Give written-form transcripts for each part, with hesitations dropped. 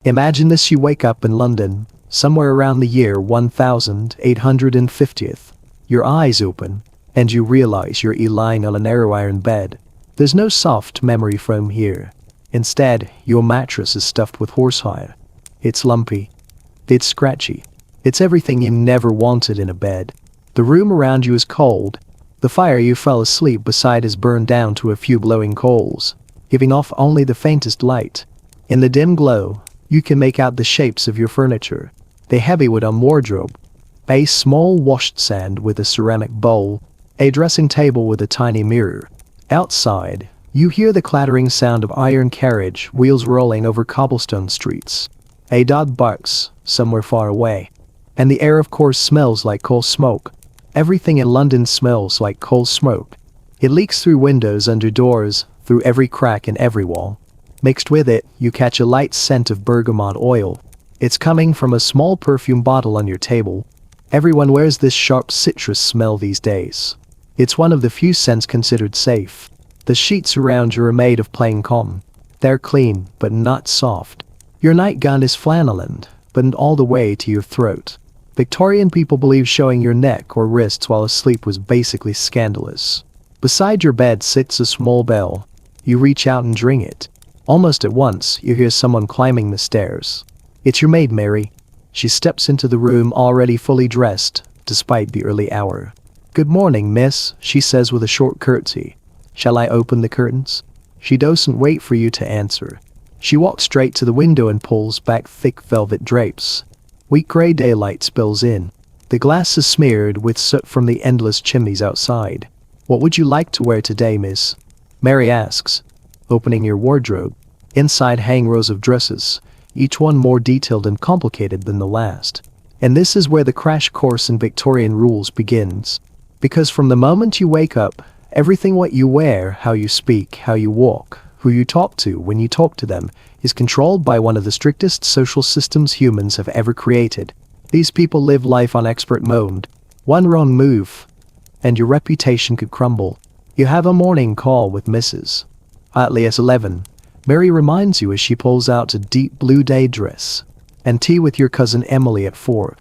Imagine this: you wake up in London, somewhere around the year 1850th. Your eyes open, and you realize you're lying on a narrow iron bed. There's no soft memory foam here. Instead, your mattress is stuffed with horsehide. It's lumpy. It's scratchy. It's everything you never wanted in a bed. The room around you is cold. The fire you fell asleep beside is burned down to a few glowing coals, giving off only the faintest light. In the dim glow, you can make out the shapes of your furniture. The heavy wooden wardrobe, a small washstand with a ceramic bowl, a dressing table with a tiny mirror. Outside, you hear the clattering sound of iron carriage wheels rolling over cobblestone streets. A dog barks somewhere far away, and the air of course smells like coal smoke. Everything in London smells like coal smoke. It leaks through windows, under doors, through every crack in every wall. Mixed with it, you catch a light scent of bergamot oil. It's coming from a small perfume bottle on your table. Everyone wears this sharp citrus smell these days. It's one of the few scents considered safe. The sheets around you are made of plain cotton. They're clean, but not soft. Your nightgown is flanneled, but all the way to your throat. Victorian people believed showing your neck or wrists while asleep was basically scandalous. Beside your bed sits a small bell. You reach out and ring it. Almost at once, you hear someone climbing the stairs. It's your maid, Mary. She steps into the room already fully dressed, despite the early hour. "Good morning, miss," she says with a short curtsy. "Shall I open the curtains?" She doesn't wait for you to answer. She walks straight to the window and pulls back thick velvet drapes. Weak gray daylight spills in. The glass is smeared with soot from the endless chimneys outside. "What would you like to wear today, miss?" Mary asks, opening your wardrobe. Inside hang rows of dresses, each one more detailed and complicated than the last. And this is where the crash course in Victorian rules begins. Because from the moment you wake up, everything what you wear, how you speak, how you walk, who you talk to when you talk to them, is controlled by one of the strictest social systems humans have ever created. These people live life on expert mode. One wrong move, and your reputation could crumble. You have a morning call with Mrs. Utley at 11. Mary reminds you as she pulls out a deep blue day dress. And tea with your cousin Emily at 4.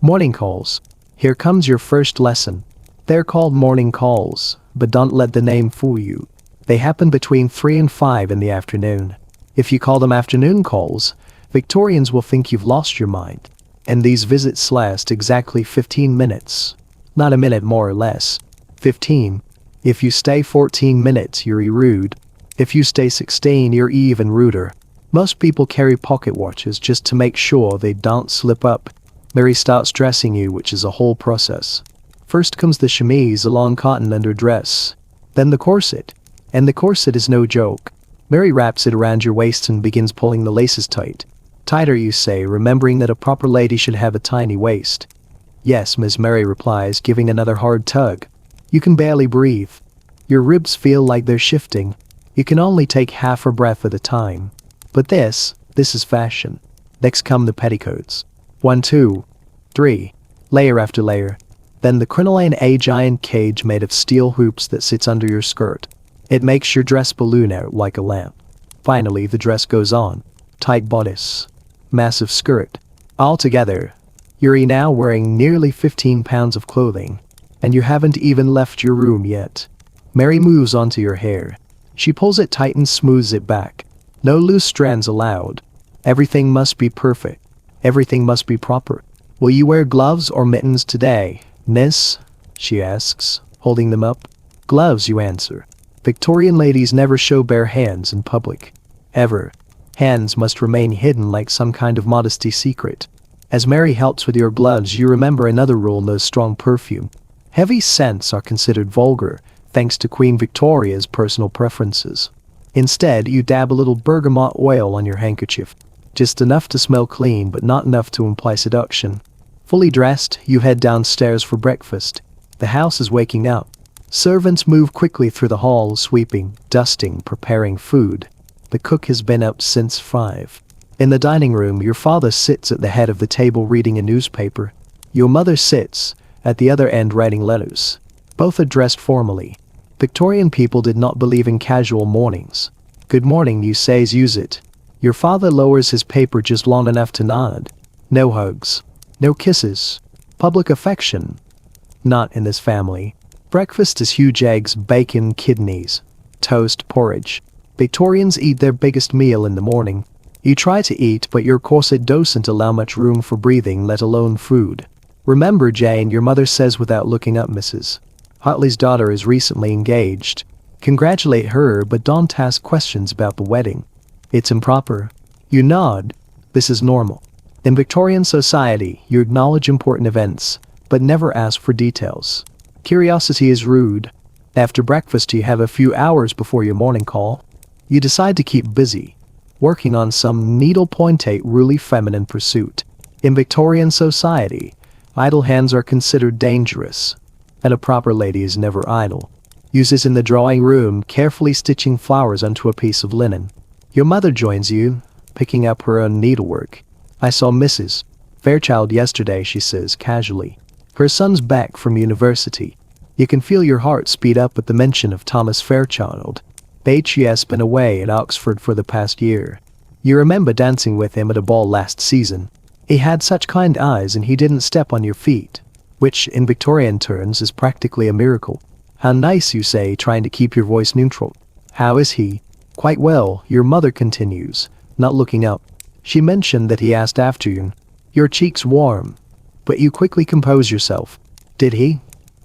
Morning calls. Here comes your first lesson. They're called morning calls, but don't let the name fool you. They happen between 3 and 5 in the afternoon. If you call them afternoon calls, Victorians will think you've lost your mind. And these visits last exactly 15 minutes. Not a minute more or less. 15. If you stay 14 minutes, you're rude. If you stay 16, you're even ruder. Most people carry pocket watches just to make sure they don't slip up. Mary starts dressing you, which is a whole process. First comes the chemise, a long cotton underdress. Then the corset. And the corset is no joke. Mary wraps it around your waist and begins pulling the laces tight. Tighter, you say, remembering that a proper lady should have a tiny waist. Yes, Miss Mary replies, giving another hard tug. You can barely breathe. Your ribs feel like they're shifting. You can only take half a breath at a time. But this is fashion. Next come the petticoats. 1, 2, 3, layer after layer. Then the crinoline, a giant cage made of steel hoops that sits under your skirt. It makes your dress balloon out like a lamp. Finally, the dress goes on. Tight bodice. Massive skirt. Altogether, you're now wearing nearly 15 pounds of clothing. And you haven't even left your room yet. Mary moves onto your hair. She pulls it tight and smooths it back. No loose strands allowed. Everything must be perfect. Everything must be proper. "Will you wear gloves or mittens today, miss?" she asks, holding them up. "Gloves," you answer. Victorian ladies never show bare hands in public. Ever. Hands must remain hidden like some kind of modesty secret. As Mary helps with your gloves, you remember another rule: no strong perfume. Heavy scents are considered vulgar, thanks to Queen Victoria's personal preferences. Instead, you dab a little bergamot oil on your handkerchief. Just enough to smell clean, but not enough to imply seduction. Fully dressed, you head downstairs for breakfast. The house is waking up. Servants move quickly through the hall, sweeping, dusting, preparing food. The cook has been up since 5. In the dining room, your father sits at the head of the table reading a newspaper. Your mother sits at the other end writing letters. Both are dressed formally. Victorian people did not believe in casual mornings. "Good morning," you says, use it. Your father lowers his paper just long enough to nod. No hugs. No kisses. Public affection. Not in this family. Breakfast is huge: eggs, bacon, kidneys, toast, porridge. Victorians eat their biggest meal in the morning. You try to eat, but your corset doesn't allow much room for breathing, let alone food. Remember, Jane, your mother says without looking up. Mrs. Hartley's daughter is recently engaged. Congratulate her, but don't ask questions about the wedding. It's improper. You nod. This is normal. In Victorian society, you acknowledge important events, but never ask for details. Curiosity is rude. After breakfast, you have a few hours before your morning call. You decide to keep busy, working on some needlepoint really feminine pursuit. In Victorian society, idle hands are considered dangerous, and a proper lady is never idle. Uses in the drawing room, carefully stitching flowers onto a piece of linen. Your mother joins you, picking up her own needlework. I saw Mrs. Fairchild yesterday, she says casually. Her son's back from university. You can feel your heart speed up at the mention of Thomas Fairchild. H.E.S. been away at Oxford for the past year. You remember dancing with him at a ball last season. He had such kind eyes and he didn't step on your feet, which in Victorian terms is practically a miracle. How nice, you say, trying to keep your voice neutral. How is he? Quite well, your mother continues, not looking up. She mentioned that he asked after you. Your cheeks warm, but you quickly compose yourself. Did he?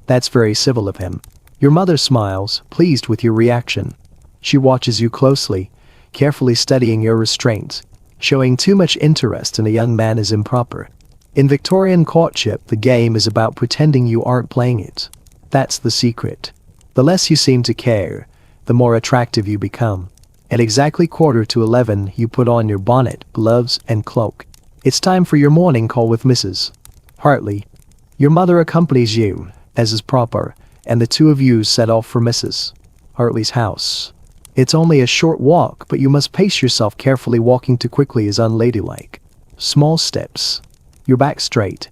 That's very civil of him. Your mother smiles, pleased with your reaction. She watches you closely, carefully studying your restraints. Showing too much interest in a young man is improper. In Victorian courtship, the game is about pretending you aren't playing it. That's the secret. The less you seem to care, the more attractive you become. At exactly 11:15, you put on your bonnet, gloves, and cloak. It's time for your morning call with Mrs. Hartley. Your mother accompanies you, as is proper, and the two of you set off for Mrs. Hartley's house. It's only a short walk, but you must pace yourself carefully. Walking too quickly is unladylike. Small steps. Your back straight.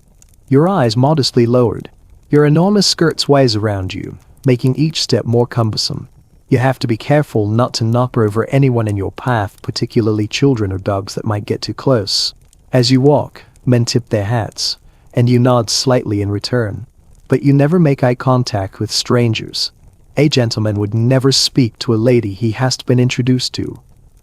Your eyes modestly lowered. Your enormous skirt sways around you, making each step more cumbersome. You have to be careful not to knock over anyone in your path, particularly children or dogs that might get too close. As you walk, men tip their hats, and you nod slightly in return. But you never make eye contact with strangers. A gentleman would never speak to a lady he hasn't been introduced to,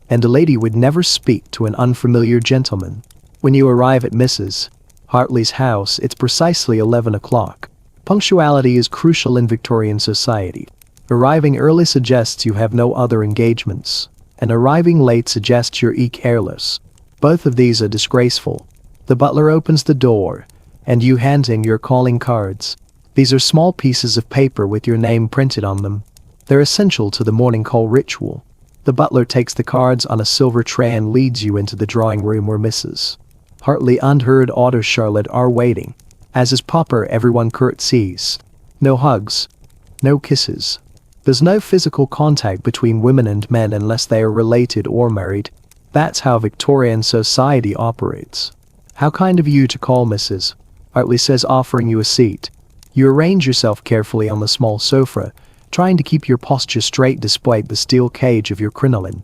and a lady would never speak to an unfamiliar gentleman. When you arrive at Mrs. Hartley's house, it's precisely 11 o'clock. Punctuality is crucial in Victorian society. Arriving early suggests you have no other engagements, and arriving late suggests you're careless. Both of these are disgraceful. The butler opens the door, and you hand in your calling cards. These are small pieces of paper with your name printed on them. They're essential to the morning call ritual. The butler takes the cards on a silver tray and leads you into the drawing room where Mrs. Hartley and her daughter Charlotte are waiting. As is proper, everyone curtsies. No hugs. No kisses. There's no physical contact between women and men unless they are related or married. That's how Victorian society operates. How kind of you to call, Mrs. Hartley says, offering you a seat. You arrange yourself carefully on the small sofa, trying to keep your posture straight despite the steel cage of your crinoline.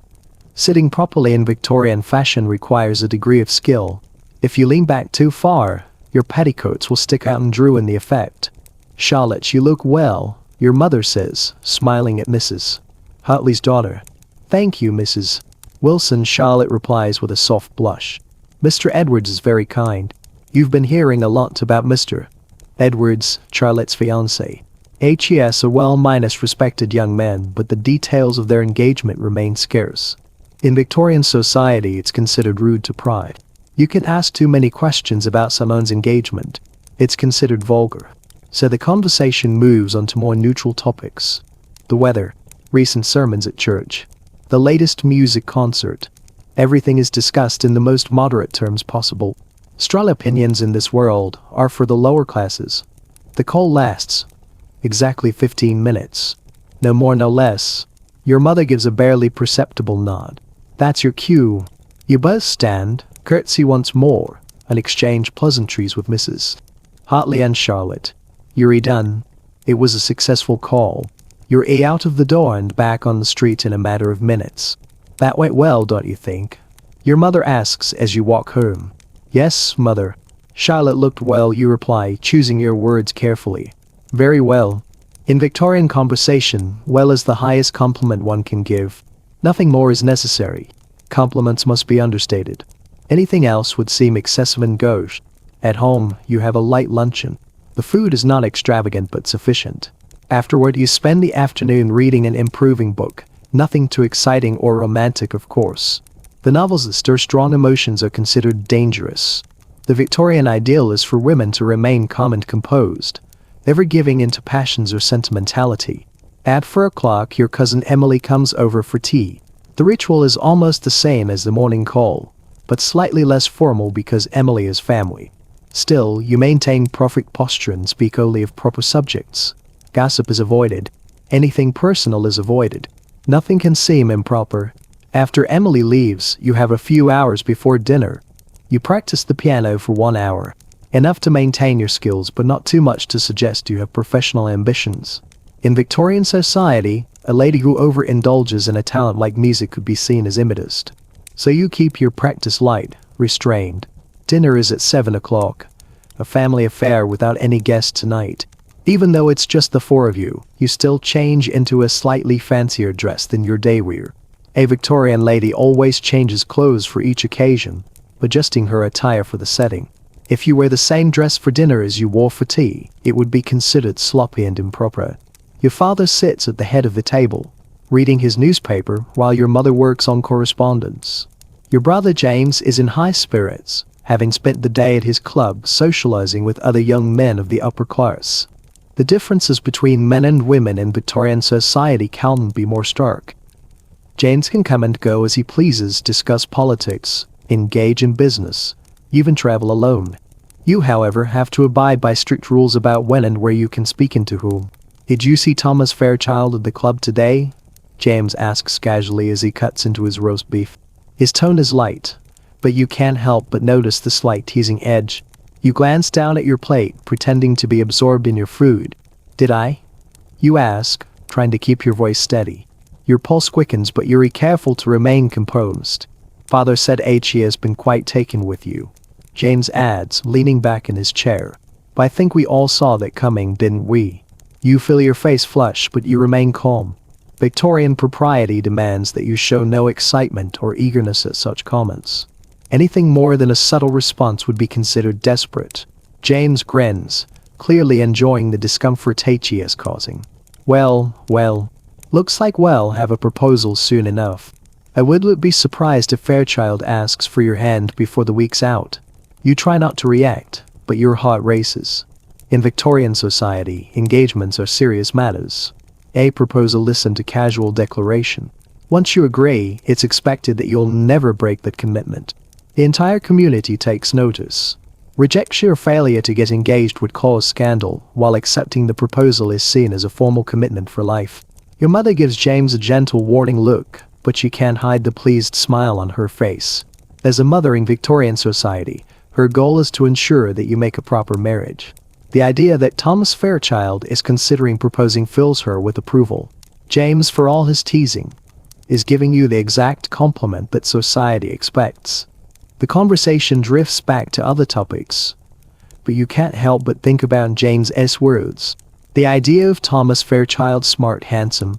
Sitting properly in Victorian fashion requires a degree of skill. If you lean back too far, your petticoats will stick out and ruin the effect. Charlotte, you look well, your mother says, smiling at Mrs. Hartley's daughter. Thank you, Mrs. Wilson, Charlotte replies with a soft blush. Mr. Edwards is very kind. You've been hearing a lot about Mr. Edwards, Charlotte's fiancé. H.E.S. are well-minus respected young men, but the details of their engagement remain scarce. In Victorian society, it's considered rude to pry. You can ask too many questions about someone's engagement. It's considered vulgar. So the conversation moves on to more neutral topics. The weather, recent sermons at church, the latest music concert. Everything is discussed in the most moderate terms possible. Strong opinions in this world are for the lower classes. The call lasts exactly 15 minutes. No more, no less. Your mother gives a barely perceptible nod. That's your cue. You both stand, curtsy once more, and exchange pleasantries with Mrs. Hartley and Charlotte. You're done. It was a successful call. You're out of the door and back on the street in a matter of minutes. That went well, don't you think? Your mother asks as you walk home. Yes, mother. Charlotte looked well, you reply, choosing your words carefully. Very well. In Victorian conversation, well is the highest compliment one can give. Nothing more is necessary. Compliments must be understated. Anything else would seem excessive and gauche. At home, you have a light luncheon. The food is not extravagant but sufficient. Afterward, you spend the afternoon reading an improving book. Nothing too exciting or romantic, of course. The novels that stir strong emotions are considered dangerous. The Victorian ideal is for women to remain calm and composed, never giving in to passions or sentimentality. At 4 o'clock, your cousin Emily comes over for tea. The ritual is almost the same as the morning call, but slightly less formal because Emily is family. Still, you maintain perfect posture and speak only of proper subjects. Gossip is avoided. Anything personal is avoided. Nothing can seem improper. After Emily leaves, you have a few hours before dinner. You practice the piano for 1 hour. Enough to maintain your skills but not too much to suggest you have professional ambitions. In Victorian society, a lady who overindulges in a talent like music could be seen as immodest. So you keep your practice light, restrained. Dinner is at 7 o'clock. A family affair without any guests tonight. Even though it's just the 4 of you, you still change into a slightly fancier dress than your day wear. A Victorian lady always changes clothes for each occasion, adjusting her attire for the setting. If you wear the same dress for dinner as you wore for tea, it would be considered sloppy and improper. Your father sits at the head of the table, reading his newspaper while your mother works on correspondence. Your brother James is in high spirits, having spent the day at his club socializing with other young men of the upper class. The differences between men and women in Victorian society can't be more stark. James can come and go as he pleases, discuss politics, engage in business, even travel alone. You, however, have to abide by strict rules about when and where you can speak and to whom. Did you see Thomas Fairchild at the club today? James asks casually as he cuts into his roast beef. His tone is light, but you can't help but notice the slight teasing edge. You glance down at your plate, pretending to be absorbed in your food. Did I? You ask, trying to keep your voice steady. Your pulse quickens, but you're careful to remain composed. Father said he has been quite taken with you. James adds, leaning back in his chair. But I think we all saw that coming, didn't we? You feel your face flush, but you remain calm. Victorian propriety demands that you show no excitement or eagerness at such comments. Anything more than a subtle response would be considered desperate. James grins, clearly enjoying the discomfort he is causing. Well, looks like we'll have a proposal soon enough. I wouldn't be surprised if Fairchild asks for your hand before the week's out. You try not to react, but your heart races. In Victorian society, engagements are serious matters. A proposal isn't a casual declaration. Once you agree, it's expected that you'll never break that commitment. The entire community takes notice. Rejection or failure to get engaged would cause scandal, while accepting the proposal is seen as a formal commitment for life. Your mother gives James a gentle warning look, but she can't hide the pleased smile on her face. As a mother in Victorian society, her goal is to ensure that you make a proper marriage. The idea that Thomas Fairchild is considering proposing fills her with approval. James, for all his teasing, is giving you the exact compliment that society expects. The conversation drifts back to other topics, but you can't help but think about James's words. The idea of Thomas Fairchild, smart, handsome,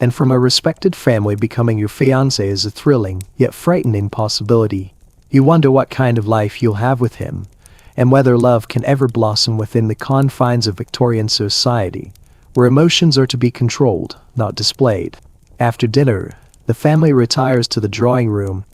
and from a respected family becoming your fiancé is a thrilling, yet frightening possibility. You wonder what kind of life you'll have with him, and whether love can ever blossom within the confines of Victorian society, where emotions are to be controlled, not displayed. After dinner, the family retires to the drawing room.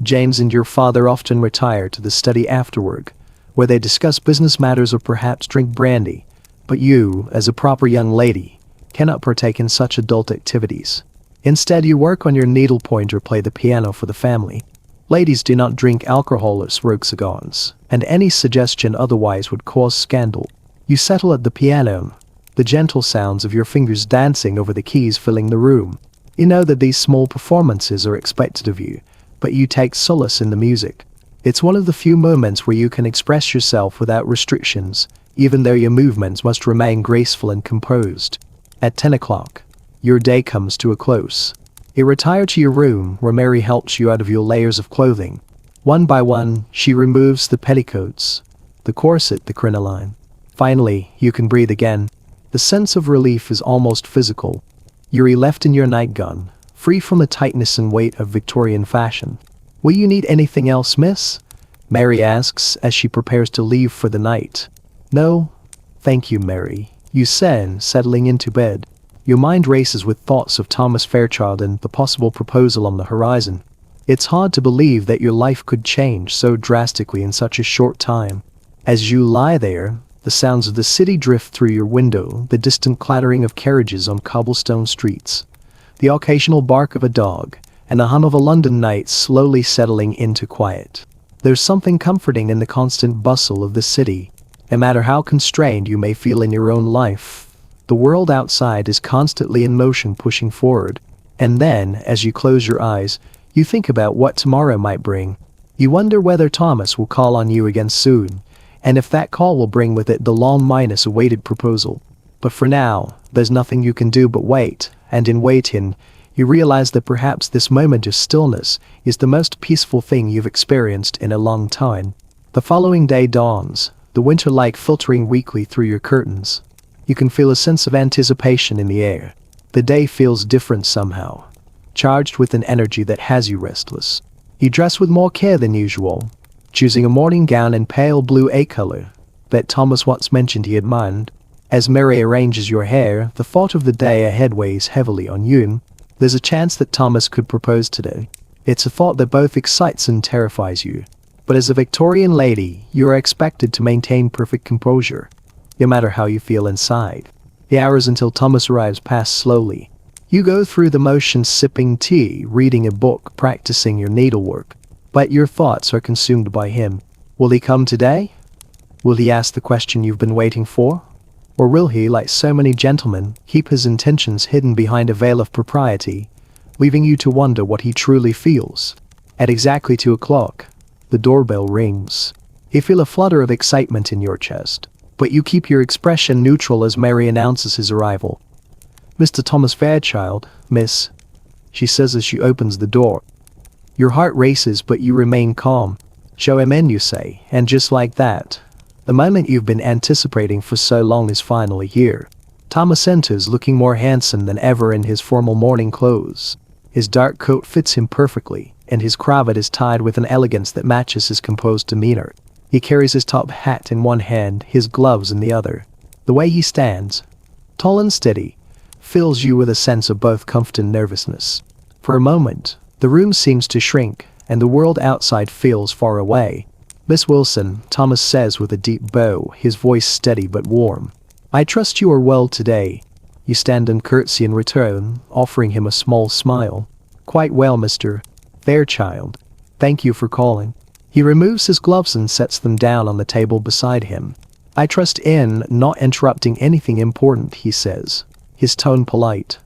James and your father often retire to the study afterward, where they discuss business matters or perhaps drink brandy. But you, as a proper young lady, cannot partake in such adult activities. Instead, you work on your needlepoint or play the piano for the family. Ladies do not drink alcohol or smoke cigars, and any suggestion otherwise would cause scandal. You settle at the piano, the gentle sounds of your fingers dancing over the keys filling the room. You know that these small performances are expected of you, but you take solace in the music. It's one of the few moments where you can express yourself without restrictions, even though your movements must remain graceful and composed. At 10 o'clock, your day comes to a close. You retire to your room where Mary helps you out of your layers of clothing. One by one, she removes the petticoats, the corset, the crinoline. Finally, you can breathe again. The sense of relief is almost physical. You're left in your nightgown, free from the tightness and weight of Victorian fashion. Will you need anything else, miss? Mary asks as she prepares to leave for the night. No, thank you, Mary, you said, settling into bed. Your mind races with thoughts of Thomas Fairchild and the possible proposal on the horizon. It's hard to believe that your life could change so drastically in such a short time. As you lie there, the sounds of the city drift through your window, the distant clattering of carriages on cobblestone streets, the occasional bark of a dog, and the hum of a London night slowly settling into quiet. There's something comforting in the constant bustle of the city. No matter how constrained you may feel in your own life, the world outside is constantly in motion, pushing forward. And then, as you close your eyes, you think about what tomorrow might bring. You wonder whether Thomas will call on you again soon, and if that call will bring with it the long-awaited proposal. But for now, there's nothing you can do but wait, and in waiting, you realize that perhaps this moment of stillness is the most peaceful thing you've experienced in a long time. The following day dawns, the winter light filtering weakly through your curtains. You can feel a sense of anticipation in the air. The day feels different somehow, charged with an energy that has you restless. You dress with more care than usual, choosing a morning gown in pale blue color that Thomas once mentioned he admired. As Mary arranges your hair, the thought of the day ahead weighs heavily on you. There's a chance that Thomas could propose today. It's a thought that both excites and terrifies you. But as a Victorian lady, you are expected to maintain perfect composure, no matter how you feel inside. The hours until Thomas arrives pass slowly. You go through the motions, sipping tea, reading a book, practicing your needlework. But your thoughts are consumed by him. Will he come today? Will he ask the question you've been waiting for? Or will he, like so many gentlemen, keep his intentions hidden behind a veil of propriety, leaving you to wonder what he truly feels? At exactly 2 o'clock, the doorbell rings. You feel a flutter of excitement in your chest, but you keep your expression neutral as Mary announces his arrival. Mr. Thomas Fairchild, miss, she says as she opens the door. Your heart races, but you remain calm. Show him in, you say, and just like that, the moment you've been anticipating for so long is finally here. Thomas enters looking more handsome than ever in his formal morning clothes. His dark coat fits him perfectly, and his cravat is tied with an elegance that matches his composed demeanor. He carries his top hat in one hand, his gloves in the other. The way he stands, tall and steady, fills you with a sense of both comfort and nervousness. For a moment, the room seems to shrink, and the world outside feels far away. Miss Wilson, Thomas says with a deep bow, his voice steady but warm. I trust you are well today. You stand and curtsy in return, offering him a small smile. Quite well, Mr. Fairchild. Thank you for calling. He removes his gloves and sets them down on the table beside him. I trust in not interrupting anything important, he says, his tone polite.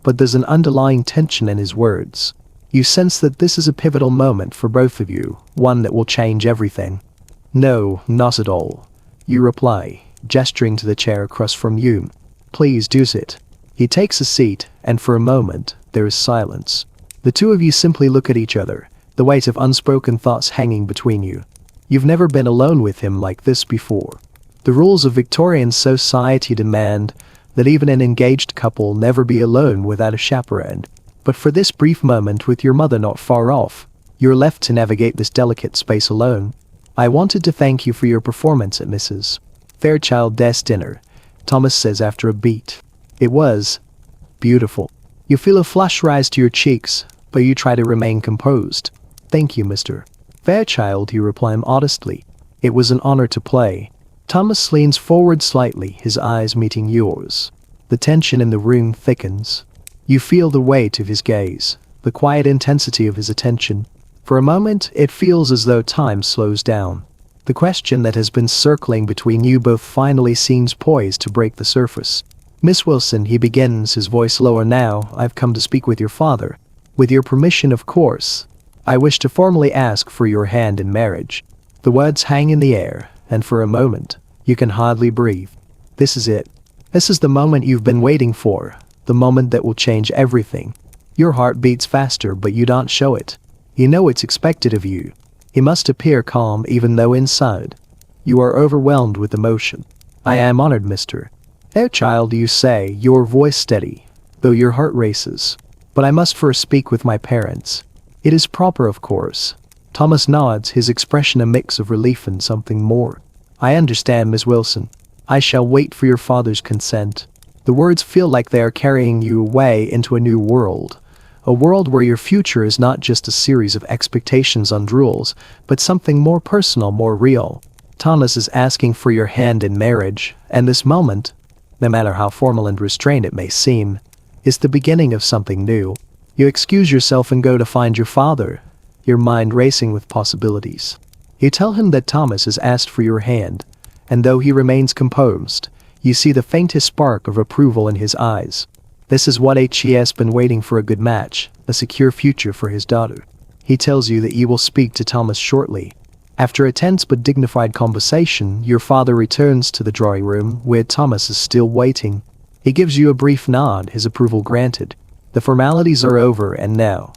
But there's an underlying tension in his words. You sense that this is a pivotal moment for both of you, one that will change everything. No, not at all, you reply, gesturing to the chair across from you. Please do sit. He takes a seat, and for a moment, there is silence. The two of you simply look at each other, the weight of unspoken thoughts hanging between you. You've never been alone with him like this before. The rules of Victorian society demand that even an engaged couple never be alone without a chaperone. But for this brief moment with your mother not far off, you're left to navigate this delicate space alone. I wanted to thank you for your performance at Mrs. Fairchild's dinner, Thomas says after a beat. It was beautiful. You feel a flush rise to your cheeks, but you try to remain composed. Thank you, Mr. Fairchild, you reply modestly. It was an honor to play. Thomas leans forward slightly, his eyes meeting yours. The tension in the room thickens. You feel the weight of his gaze, the quiet intensity of his attention. For a moment, it feels as though time slows down. The question that has been circling between you both finally seems poised to break the surface. Miss Wilson, he begins, his voice lower now, I've come to speak with your father. With your permission, of course. I wish to formally ask for your hand in marriage. The words hang in the air, and for a moment, you can hardly breathe. This is it. This is the moment you've been waiting for. The moment that will change everything. Your heart beats faster, but you don't show it. You know it's expected of you. You must appear calm even though inside you are overwhelmed with emotion. I am honored, mister. Oh child, you say, your voice steady, though your heart races. But I must first speak with my parents. It is proper, of course. Thomas nods, his expression a mix of relief and something more. I understand, Miss Wilson. I shall wait for your father's consent. The words feel like they are carrying you away into a new world. A world where your future is not just a series of expectations and rules, but something more personal, more real. Thomas is asking for your hand in marriage, and this moment, no matter how formal and restrained it may seem, is the beginning of something new. You excuse yourself and go to find your father, your mind racing with possibilities. You tell him that Thomas has asked for your hand, and though he remains composed, you see the faintest spark of approval in his eyes. This is what he has been waiting for, a good match, a secure future for his daughter. He tells you that you will speak to Thomas shortly. After a tense but dignified conversation, your father returns to the drawing room where Thomas is still waiting. He gives you a brief nod, his approval granted. The formalities are over, and now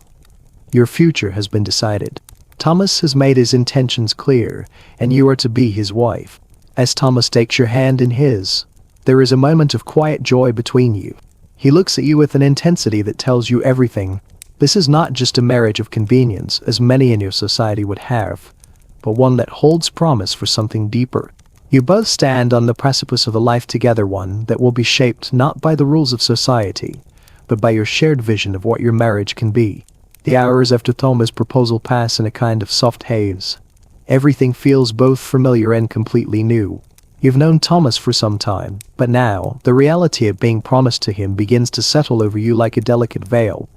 your future has been decided. Thomas has made his intentions clear, and you are to be his wife. As Thomas takes your hand in his, there is a moment of quiet joy between you. He looks at you with an intensity that tells you everything. This is not just a marriage of convenience, as many in your society would have, but one that holds promise for something deeper. You both stand on the precipice of a life together, one that will be shaped not by the rules of society, but by your shared vision of what your marriage can be. The hours after Thomas' proposal pass in a kind of soft haze. Everything feels both familiar and completely new. You've known Thomas for some time, but now, the reality of being promised to him begins to settle over you like a delicate veil.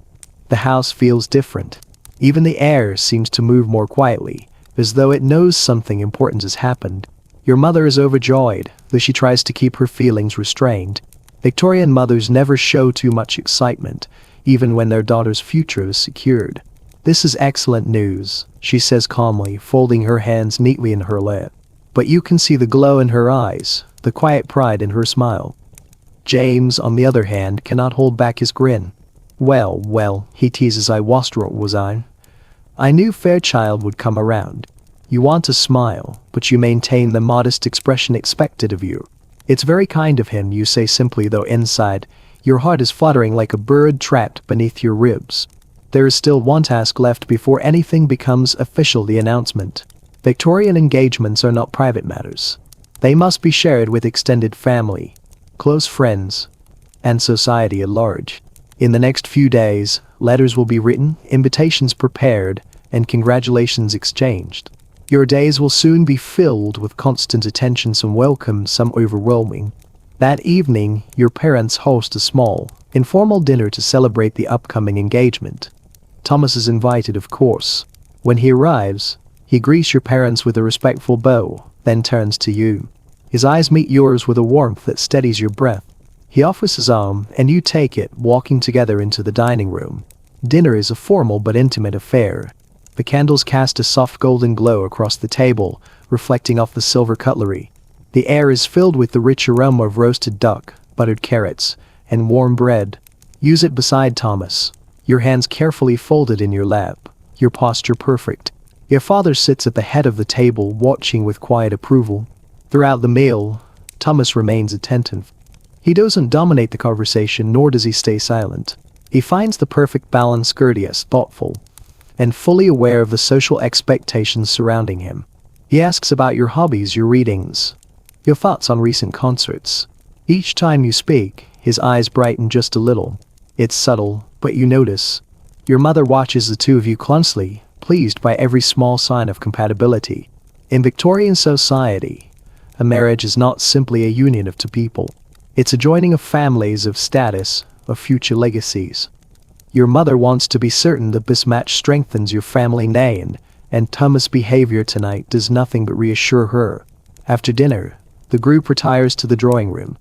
The house feels different. Even the air seems to move more quietly, as though it knows something important has happened. Your mother is overjoyed, though she tries to keep her feelings restrained. Victorian mothers never show too much excitement, even when their daughter's future is secured. This is excellent news, she says calmly, folding her hands neatly in her lap. But you can see the glow in her eyes, the quiet pride in her smile. James, on the other hand, cannot hold back his grin. Well, he teases, I was I? I knew Fairchild would come around. You want to smile, but you maintain the modest expression expected of you. It's very kind of him, you say simply, though inside, your heart is fluttering like a bird trapped beneath your ribs. There is still one task left before anything becomes official, the announcement. Victorian engagements are not private matters. They must be shared with extended family, close friends, and society at large. In the next few days, letters will be written, invitations prepared, and congratulations exchanged. Your days will soon be filled with constant attention, some welcome, some overwhelming. That evening, your parents host a small, informal dinner to celebrate the upcoming engagement. Thomas is invited, of course. When he arrives, he greets your parents with a respectful bow, then turns to you. His eyes meet yours with a warmth that steadies your breath. He offers his arm, and you take it, walking together into the dining room. Dinner is a formal but intimate affair. The candles cast a soft golden glow across the table, reflecting off the silver cutlery. The air is filled with the rich aroma of roasted duck, buttered carrots, and warm bread. You sit beside Thomas, your hands carefully folded in your lap, your posture perfect. Your father sits at the head of the table, watching with quiet approval. Throughout the meal, Thomas remains attentive. He doesn't dominate the conversation, nor does he stay silent. He finds the perfect balance, courteous, thoughtful, and fully aware of the social expectations surrounding him. He asks about your hobbies, your readings, your thoughts on recent concerts. Each time you speak, his eyes brighten just a little. It's subtle, but you notice. Your mother watches the two of you closely, pleased by every small sign of compatibility. In Victorian society, a marriage is not simply a union of two people. It's a joining of families, of status, of future legacies. Your mother wants to be certain that this match strengthens your family name, and Thomas' behavior tonight does nothing but reassure her. After dinner, the group retires to the drawing room.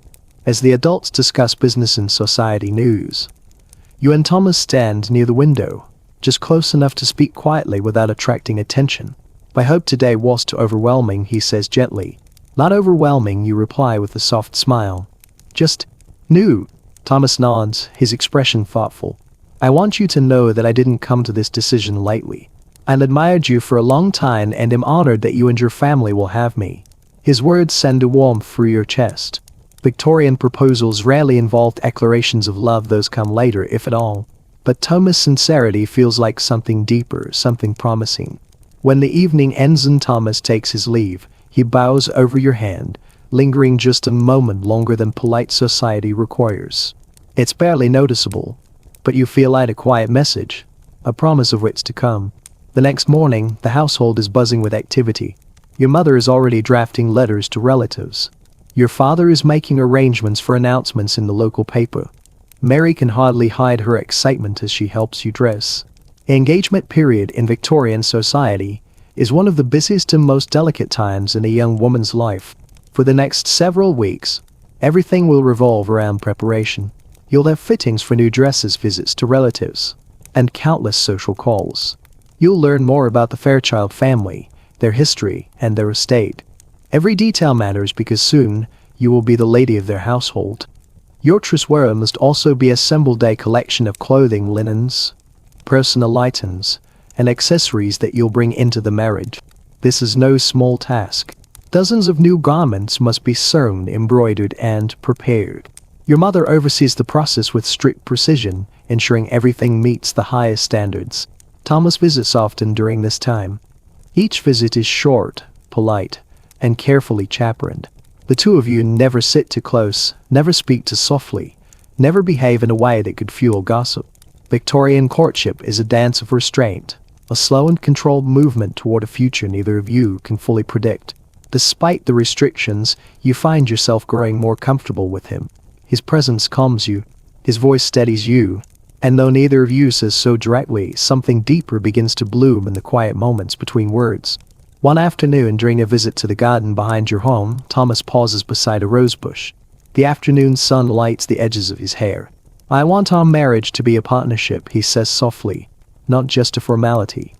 As the adults discuss business and society news, you and Thomas stand near the window, just close enough to speak quietly without attracting attention. I hope today was too overwhelming, he says gently. Not overwhelming, you reply with a soft smile. Just new. Thomas nods, his expression thoughtful. I want you to know that I didn't come to this decision lightly. I admired you for a long time and am honored that you and your family will have me." His words send a warmth through your chest. Victorian proposals rarely involve declarations of love, those come later if at all. But Thomas' sincerity feels like something deeper, something promising. When the evening ends and Thomas takes his leave, he bows over your hand, lingering just a moment longer than polite society requires. It's barely noticeable, but you feel like a quiet message, a promise of what's to come. The next morning, the household is buzzing with activity. Your mother is already drafting letters to relatives. Your father is making arrangements for announcements in the local paper. Mary can hardly hide her excitement as she helps you dress. The engagement period in Victorian society is one of the busiest and most delicate times in a young woman's life. For the next several weeks, everything will revolve around preparation. You'll have fittings for new dresses, visits to relatives, and countless social calls. You'll learn more about the Fairchild family, their history, and their estate. Every detail matters because soon, you will be the lady of their household. Your trousseau must also be assembled, a collection of clothing, linens, personal items, and accessories that you'll bring into the marriage. This is no small task. Dozens of new garments must be sewn, embroidered, and prepared. Your mother oversees the process with strict precision, ensuring everything meets the highest standards. Thomas visits often during this time. Each visit is short, polite, and carefully chaperoned. The two of you never sit too close, never speak too softly, never behave in a way that could fuel gossip. Victorian courtship is a dance of restraint, a slow and controlled movement toward a future neither of you can fully predict. Despite the restrictions, you find yourself growing more comfortable with him. His presence calms you, his voice steadies you, and though neither of you says so directly, something deeper begins to bloom in the quiet moments between words. One afternoon during a visit to the garden behind your home, Thomas pauses beside a rosebush. The afternoon sun lights the edges of his hair. "I want our marriage to be a partnership," he says softly, "not just a formality,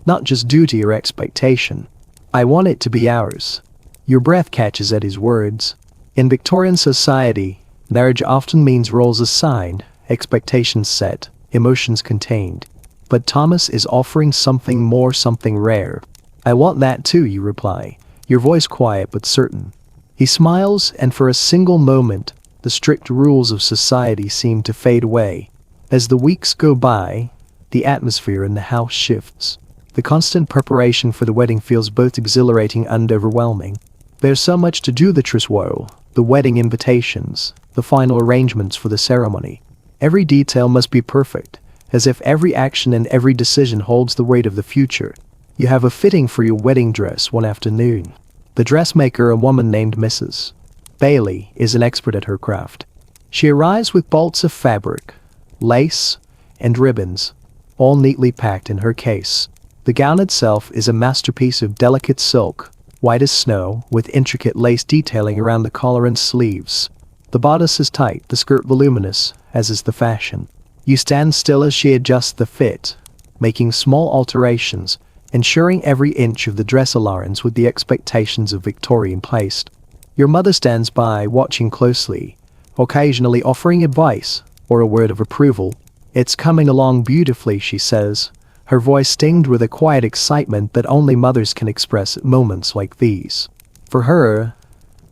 not just duty or expectation. I want it to be ours." Your breath catches at his words. In Victorian society, marriage often means roles assigned, expectations set, emotions contained. But Thomas is offering something more, something rare. "I want that too," you reply, your voice quiet but certain. He smiles, and for a single moment, the strict rules of society seem to fade away. As the weeks go by, the atmosphere in the house shifts. The constant preparation for the wedding feels both exhilarating and overwhelming. There's so much to do: the trousseau, the wedding invitations, the final arrangements for the ceremony. Every detail must be perfect, as if every action and every decision holds the weight of the future. You have a fitting for your wedding dress one afternoon. The dressmaker, a woman named Mrs. Bailey, is an expert at her craft. She arrives with bolts of fabric, lace, and ribbons, all neatly packed in her case. The gown itself is a masterpiece of delicate silk, white as snow, with intricate lace detailing around the collar and sleeves. The bodice is tight, the skirt voluminous, as is the fashion. You stand still as she adjusts the fit, making small alterations, ensuring every inch of the dress aligns with the expectations of Victorian taste. Your mother stands by, watching closely, occasionally offering advice or a word of approval. "It's coming along beautifully," she says, her voice tinged with a quiet excitement that only mothers can express at moments like these. For her,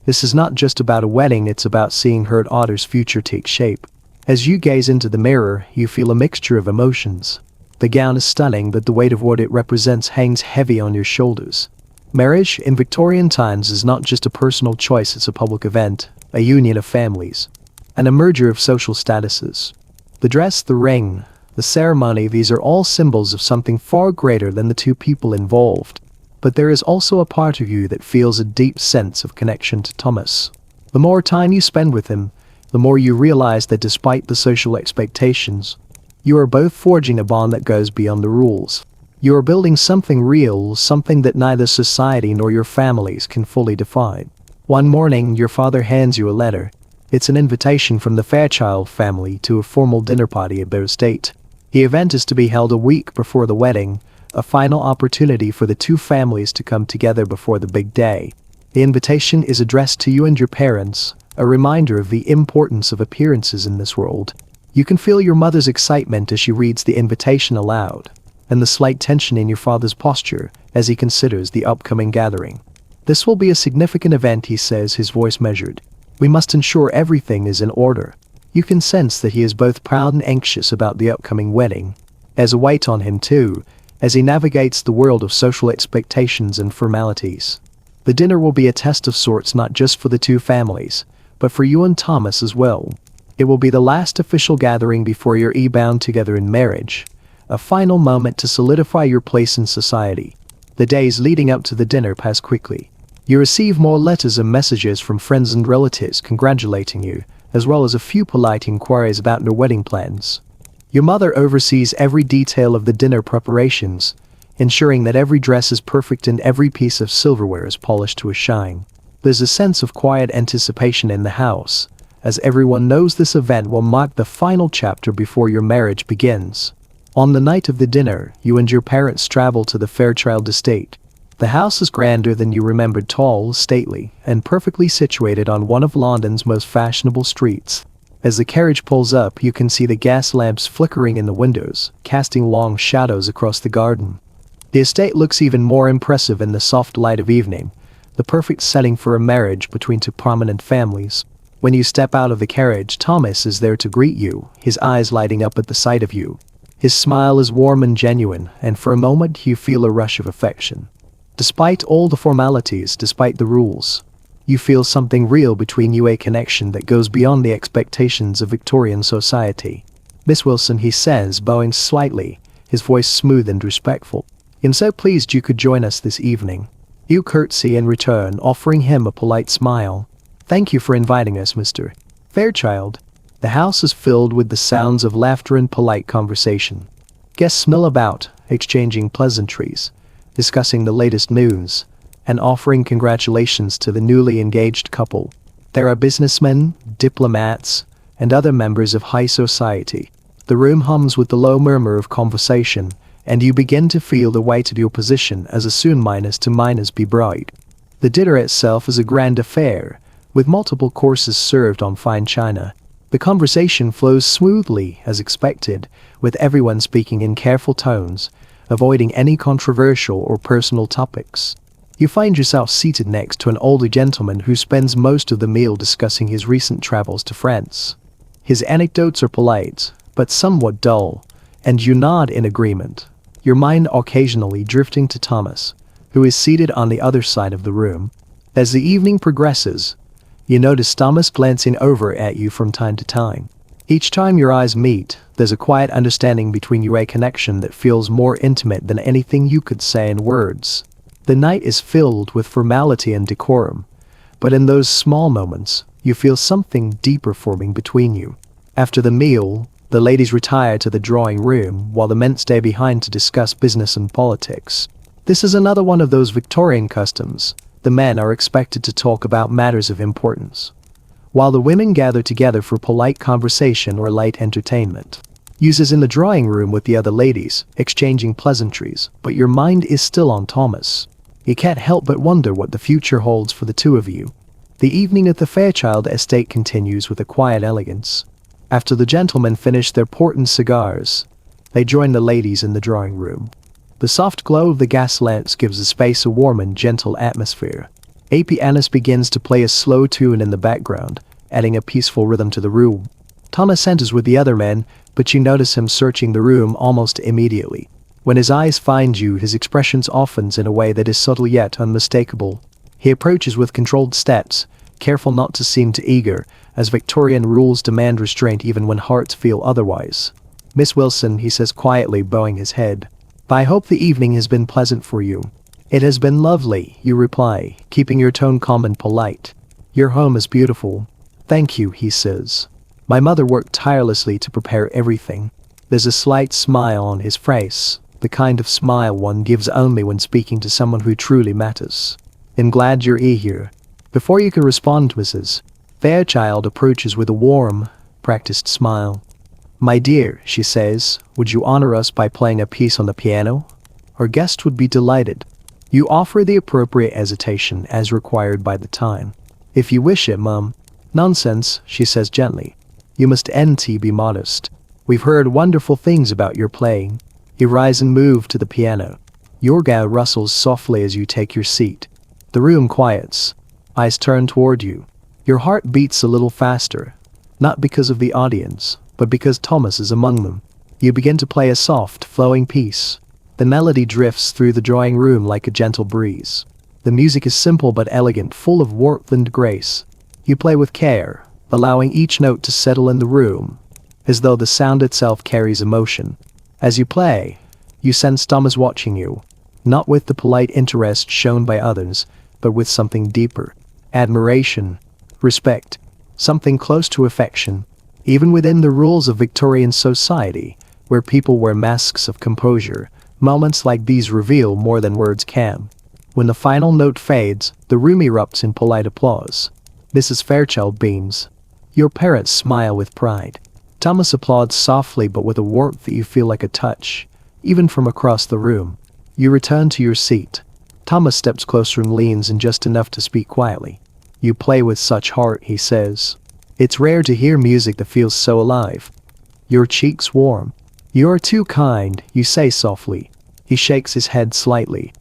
this is not just about a wedding, it's about seeing her daughter's future take shape. As you gaze into the mirror, you feel a mixture of emotions. The gown is stunning, but the weight of what it represents hangs heavy on your shoulders. Marriage in Victorian times is not just a personal choice, it's a public event, a union of families, and a merger of social statuses. The dress, the ring, the ceremony, these are all symbols of something far greater than the two people involved. But there is also a part of you that feels a deep sense of connection to Thomas. The more time you spend with him, the more you realize that despite the social expectations, you are both forging a bond that goes beyond the rules. You are building something real, something that neither society nor your families can fully define. One morning, your father hands you a letter. It's an invitation from the Fairchild family to a formal dinner party at their estate. The event is to be held a week before the wedding, a final opportunity for the two families to come together before the big day. The invitation is addressed to you and your parents, a reminder of the importance of appearances in this world. You can feel your mother's excitement as she reads the invitation aloud, and the slight tension in your father's posture as he considers the upcoming gathering. This will be a significant event, he says, his voice measured. We must ensure everything is in order. You can sense that he is both proud and anxious about the upcoming wedding. There's a weight on him too, as he navigates the world of social expectations and formalities. The dinner will be a test of sorts, not just for the two families, but for you and Thomas as well. It will be the last official gathering before you're bound together in marriage, a final moment to solidify your place in society. The days leading up to the dinner pass quickly. You receive more letters and messages from friends and relatives congratulating you, as well as a few polite inquiries about your wedding plans. Your mother oversees every detail of the dinner preparations, ensuring that every dress is perfect and every piece of silverware is polished to a shine. There's a sense of quiet anticipation in the house, as everyone knows this event will mark the final chapter before your marriage begins. On the night of the dinner, you and your parents travel to the Fairchild estate. The house is grander than you remembered, tall, stately, and perfectly situated on one of London's most fashionable streets. As the carriage pulls up, you can see the gas lamps flickering in the windows, casting long shadows across the garden. The estate looks even more impressive in the soft light of evening, the perfect setting for a marriage between two prominent families. When you step out of the carriage, Thomas is there to greet you, his eyes lighting up at the sight of you. His smile is warm and genuine, and for a moment you feel a rush of affection. Despite all the formalities, despite the rules, you feel something real between you, a connection that goes beyond the expectations of Victorian society. Miss Wilson, he says, bowing slightly, his voice smooth and respectful. I'm so pleased you could join us this evening. You curtsy in return, offering him a polite smile. Thank you for inviting us, Mr. Fairchild. The house is filled with the sounds of laughter and polite conversation. Guests mill about, exchanging pleasantries, discussing the latest news, and offering congratulations to the newly engaged couple. There are businessmen, diplomats, and other members of high society. The room hums with the low murmur of conversation, and you begin to feel the weight of your position as a soon be bride. The dinner itself is a grand affair, with multiple courses served on fine china. The conversation flows smoothly, as expected, with everyone speaking in careful tones, avoiding any controversial or personal topics. You find yourself seated next to an older gentleman who spends most of the meal discussing his recent travels to France. His anecdotes are polite, but somewhat dull, and you nod in agreement, your mind occasionally drifting to Thomas, who is seated on the other side of the room. As the evening progresses, you notice Thomas glancing over at you from time to time. Each time your eyes meet, there's a quiet understanding between you, a connection that feels more intimate than anything you could say in words. The night is filled with formality and decorum, but in those small moments, you feel something deeper forming between you. After the meal, the ladies retire to the drawing room while the men stay behind to discuss business and politics. This is another one of those Victorian customs. The men are expected to talk about matters of importance, while the women gather together for polite conversation or light entertainment. Uses in the drawing room with the other ladies, exchanging pleasantries, but your mind is still on Thomas. You can't help but wonder what the future holds for the two of you. The evening at the Fairchild estate continues with a quiet elegance. After the gentlemen finish their port and cigars, they join the ladies in the drawing room. The soft glow of the gas lamps gives the space a warm and gentle atmosphere. A pianist begins to play a slow tune in the background, adding a peaceful rhythm to the room. Thomas enters with the other men, but you notice him searching the room almost immediately. When his eyes find you, his expression softens in a way that is subtle yet unmistakable. He approaches with controlled steps, careful not to seem too eager, as Victorian rules demand restraint even when hearts feel otherwise. Miss Wilson, he says quietly, bowing his head. I hope the evening has been pleasant for you. It has been lovely, you reply, keeping your tone calm and polite. Your home is beautiful. Thank you, he says. My mother worked tirelessly to prepare everything. There's a slight smile on his face, the kind of smile one gives only when speaking to someone who truly matters. I'm glad you're here. Before you can respond, Mrs. Fairchild approaches with a warm, practiced smile. My dear, she says, would you honor us by playing a piece on the piano? Our guest would be delighted. You offer the appropriate hesitation as required by the time. If you wish it, Mum. Nonsense, she says gently. You must be modest. We've heard wonderful things about your playing. You rise and move to the piano. Your gown rustles softly as you take your seat. The room quiets. Eyes turn toward you. Your heart beats a little faster, not because of the audience, but because Thomas is among them. You begin to play a soft, flowing piece. The melody drifts through the drawing room like a gentle breeze. The music is simple but elegant, full of warmth and grace. You play with care, allowing each note to settle in the room, as though the sound itself carries emotion. As you play, you sense Thomas watching you, not with the polite interest shown by others, but with something deeper. Admiration, respect, something close to affection. Even within the rules of Victorian society, where people wear masks of composure, moments like these reveal more than words can. When the final note fades, the room erupts in polite applause. Mrs. Fairchild beams. Your parents smile with pride. Thomas applauds softly but with a warmth that you feel like a touch, even from across the room. You return to your seat. Thomas steps closer and leans in just enough to speak quietly. You play with such heart, he says. It's rare to hear music that feels so alive. Your cheeks warm. You're too kind, you say softly. He shakes his head slightly.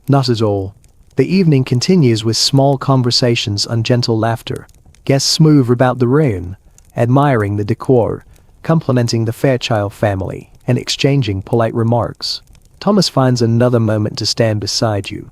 Not at all. The evening continues with small conversations and gentle laughter. Guests move about the room, admiring the decor, complimenting the Fairchild family, and exchanging polite remarks. Thomas finds another moment to stand beside you.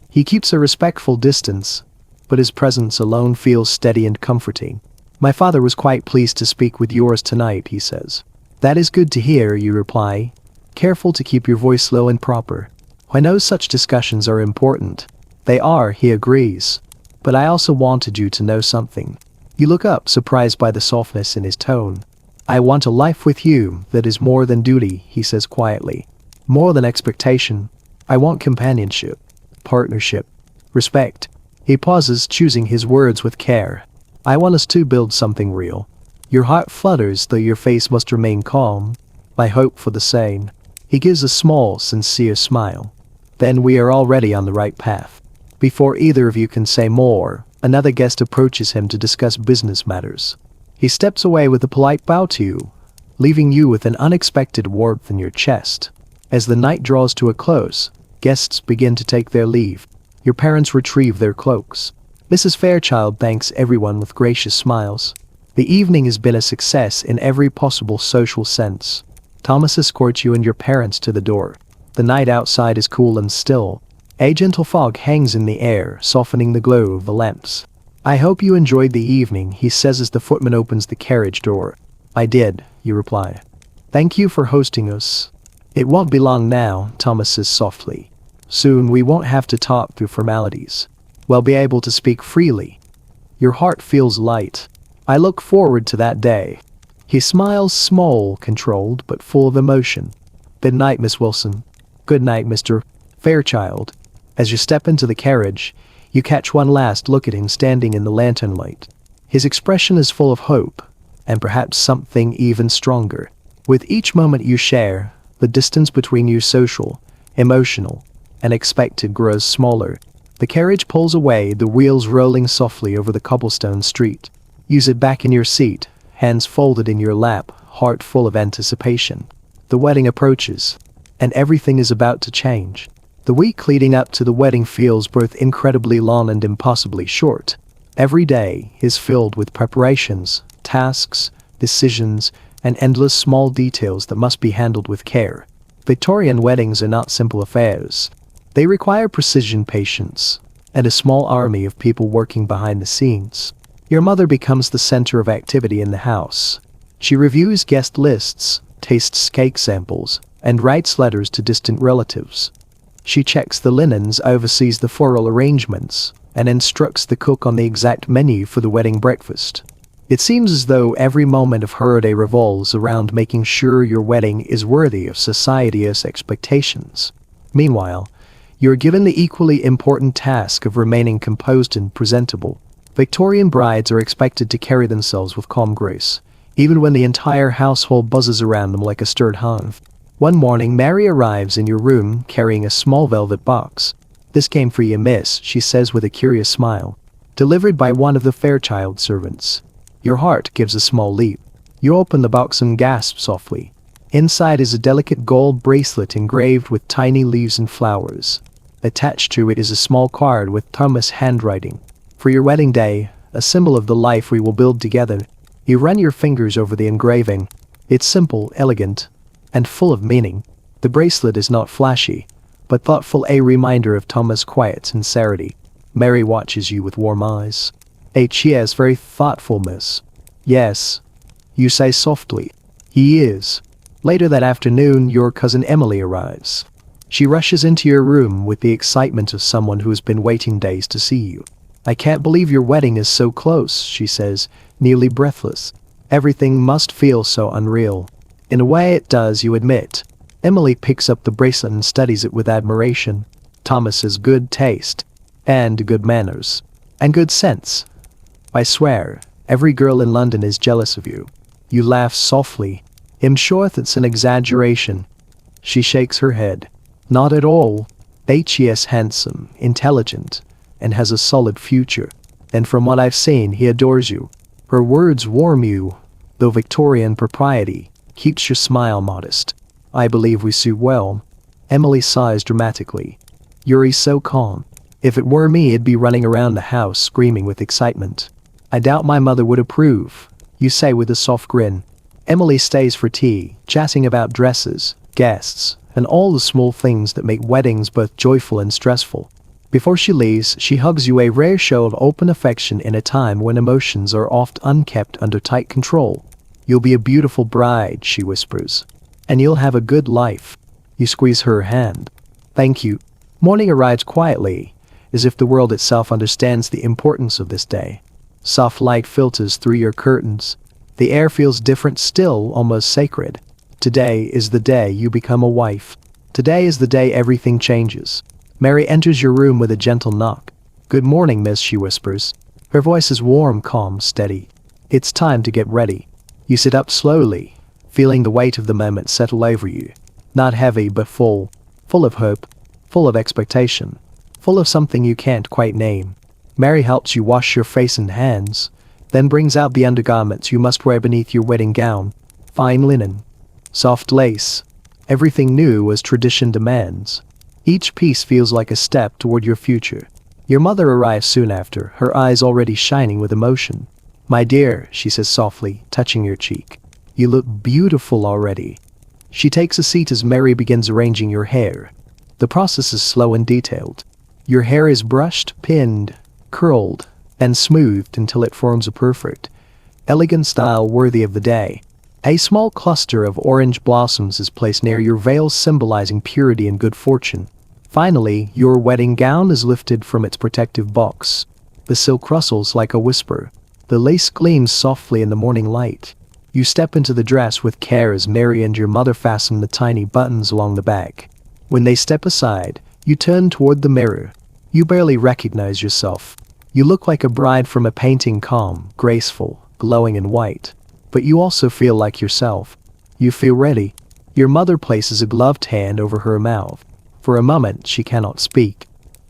He keeps a respectful distance, but his presence alone feels steady and comforting. My father was quite pleased to speak with yours tonight, he says. That is good to hear, you reply, careful to keep your voice low and proper. I know such discussions are important. They are, he agrees. But I also wanted you to know something. You look up, surprised by the softness in his tone. I want a life with you that is more than duty, he says quietly. More than expectation. I want companionship, partnership, respect. He pauses, choosing his words with care. I want us to build something real. Your heart flutters, though your face must remain calm. I hope for the same. He gives a small, sincere smile. Then we are already on the right path. Before either of you can say more, another guest approaches him to discuss business matters. He steps away with a polite bow to you, leaving you with an unexpected warmth in your chest. As the night draws to a close, guests begin to take their leave. Your parents retrieve their cloaks. Mrs. Fairchild thanks everyone with gracious smiles. The evening has been a success in every possible social sense. Thomas escorts you and your parents to the door. The night outside is cool and still. A gentle fog hangs in the air, softening the glow of the lamps. I hope you enjoyed the evening, he says as the footman opens the carriage door. I did, you reply. Thank you for hosting us. It won't be long now, Thomas says softly. Soon we won't have to talk through formalities. We'll be able to speak freely. Your heart feels light. I look forward to that day. He smiles, small, controlled, but full of emotion. Good night, Miss Wilson. Good night, Mr. Fairchild. As you step into the carriage, you catch one last look at him standing in the lantern light. His expression is full of hope, and perhaps something even stronger. With each moment you share, the distance between you social, emotional, and expected grows smaller. The carriage pulls away, the wheels rolling softly over the cobblestone street. You sit back in your seat, hands folded in your lap, heart full of anticipation. The wedding approaches, and everything is about to change. The week leading up to the wedding feels both incredibly long and impossibly short. Every day is filled with preparations, tasks, decisions, and endless small details that must be handled with care. Victorian weddings are not simple affairs. They require precision, patience, and a small army of people working behind the scenes. Your mother becomes the center of activity in the house. She reviews guest lists, tastes cake samples, and writes letters to distant relatives. She checks the linens, oversees the floral arrangements, and instructs the cook on the exact menu for the wedding breakfast. It seems as though every moment of her day revolves around making sure your wedding is worthy of society's expectations. Meanwhile, you're given the equally important task of remaining composed and presentable. Victorian brides are expected to carry themselves with calm grace, even when the entire household buzzes around them like a stirred hive. One morning, Mary arrives in your room carrying a small velvet box. This came for you, miss, she says with a curious smile. Delivered by one of the Fairchild servants. Your heart gives a small leap. You open the box and gasp softly. Inside is a delicate gold bracelet engraved with tiny leaves and flowers. Attached to it is a small card with Thomas' handwriting. For your wedding day, a symbol of the life we will build together. You run your fingers over the engraving. It's simple, elegant, and full of meaning. The bracelet is not flashy, but thoughtful, a reminder of Thomas' quiet sincerity. Mary watches you with warm eyes. Yes, very thoughtful, miss. Yes, you say softly. He is. Later that afternoon, your cousin Emily arrives. She rushes into your room with the excitement of someone who has been waiting days to see you. I can't believe your wedding is so close, she says, nearly breathless. Everything must feel so unreal. In a way it does, you admit. Emily picks up the bracelet and studies it with admiration. Thomas has good taste, and good manners, and good sense. I swear, every girl in London is jealous of you. You laugh softly. I'm sure that's an exaggeration. She shakes her head. Not at all. H.E.S. handsome, intelligent, and has a solid future. And from what I've seen, he adores you. Her words warm you, though Victorian propriety keeps your smile modest. I believe we suit well. Emily sighs dramatically. Yuri's so calm. If it were me, he'd be running around the house screaming with excitement. I doubt my mother would approve, you say with a soft grin. Emily stays for tea, chatting about dresses, guests, and all the small things that make weddings both joyful and stressful. Before she leaves, she hugs you, a rare show of open affection in a time when emotions are oft unkept under tight control. You'll be a beautiful bride, she whispers. And you'll have a good life. You squeeze her hand. Thank you. Morning arrives quietly, as if the world itself understands the importance of this day. Soft light filters through your curtains. The air feels different, still almost sacred. Today is the day you become a wife. Today is the day everything changes. Mary enters your room with a gentle knock. Good morning, miss, she whispers. Her voice is warm, calm, steady. It's time to get ready. You sit up slowly, feeling the weight of the moment settle over you. Not heavy, but full. Full of hope. Full of expectation. Full of something you can't quite name. Mary helps you wash your face and hands, then brings out the undergarments you must wear beneath your wedding gown. Fine linen. Soft lace. Everything new as tradition demands. Each piece feels like a step toward your future. Your mother arrives soon after, her eyes already shining with emotion. My dear, she says softly, touching your cheek. You look beautiful already. She takes a seat as Mary begins arranging your hair. The process is slow and detailed. Your hair is brushed, pinned, curled, and smoothed until it forms a perfect, elegant style worthy of the day. A small cluster of orange blossoms is placed near your veil, symbolizing purity and good fortune. Finally, your wedding gown is lifted from its protective box. The silk rustles like a whisper. The lace gleams softly in the morning light. You step into the dress with care as Mary and your mother fasten the tiny buttons along the back. When they step aside, you turn toward the mirror. You barely recognize yourself. You look like a bride from a painting, calm, graceful, glowing in white. But you also feel like yourself. You feel ready. Your mother places a gloved hand over her mouth. For a moment, she cannot speak.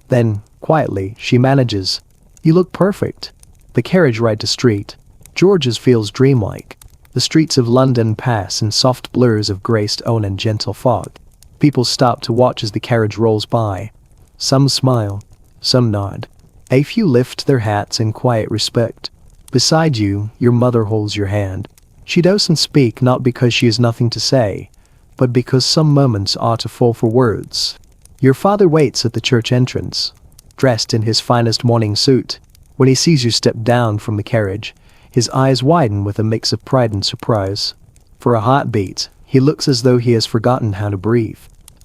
Then, quietly, she manages. You look perfect. The carriage rides the street. George's feels dreamlike. The streets of London pass in soft blurs of grey stone and gentle fog. People stop to watch as the carriage rolls by. Some smile. Some nod. A few lift their hats in quiet respect. Beside you, your mother holds your hand. She doesn't speak, not because she has nothing to say, but because some moments ought to fall for words. Your father waits at the church entrance, dressed in his finest morning suit. When he sees you step down from the carriage, his eyes widen with a mix of pride and surprise. For a heartbeat, he looks as though he has forgotten how to breathe.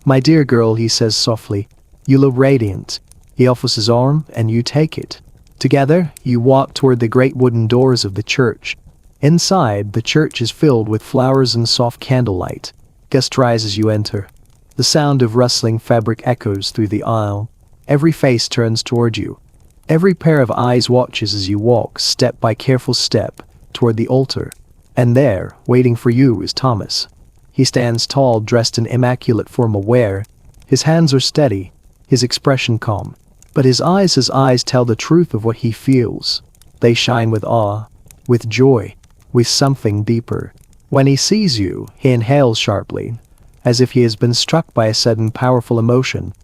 My dear girl, he says softly, you look radiant. He offers his arm, and you take it. Together, you walk toward the great wooden doors of the church. Inside, the church is filled with flowers and soft candlelight. Guests rise as you enter. The sound of rustling fabric echoes through the aisle. Every face turns toward you. Every pair of eyes watches as you walk, step by careful step, toward the altar. And there, waiting for you, is Thomas. He stands tall, dressed in immaculate formal wear. His hands are steady, his expression calm. But his eyes tell the truth of what he feels. They shine with awe, with joy, with something deeper. When he sees you, he inhales sharply, as if he has been struck by a sudden powerful emotion.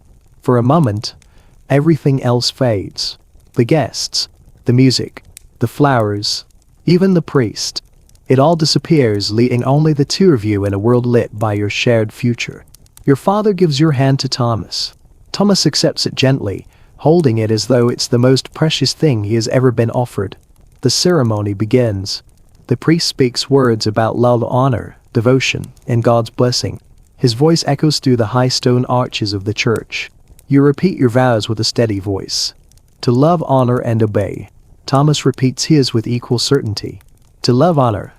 For a moment, everything else fades. The guests, the music, the flowers, even the priest. It all disappears, leaving only the two of you in a world lit by your shared future. Your father gives your hand to Thomas. Thomas accepts it gently, holding it as though it's the most precious thing he has ever been offered. The ceremony begins. The priest speaks words about love, honor, devotion, and God's blessing. His voice echoes through the high stone arches of the church. You repeat your vows with a steady voice. To love, honor, and obey. Thomas repeats his with equal certainty. To love, honor,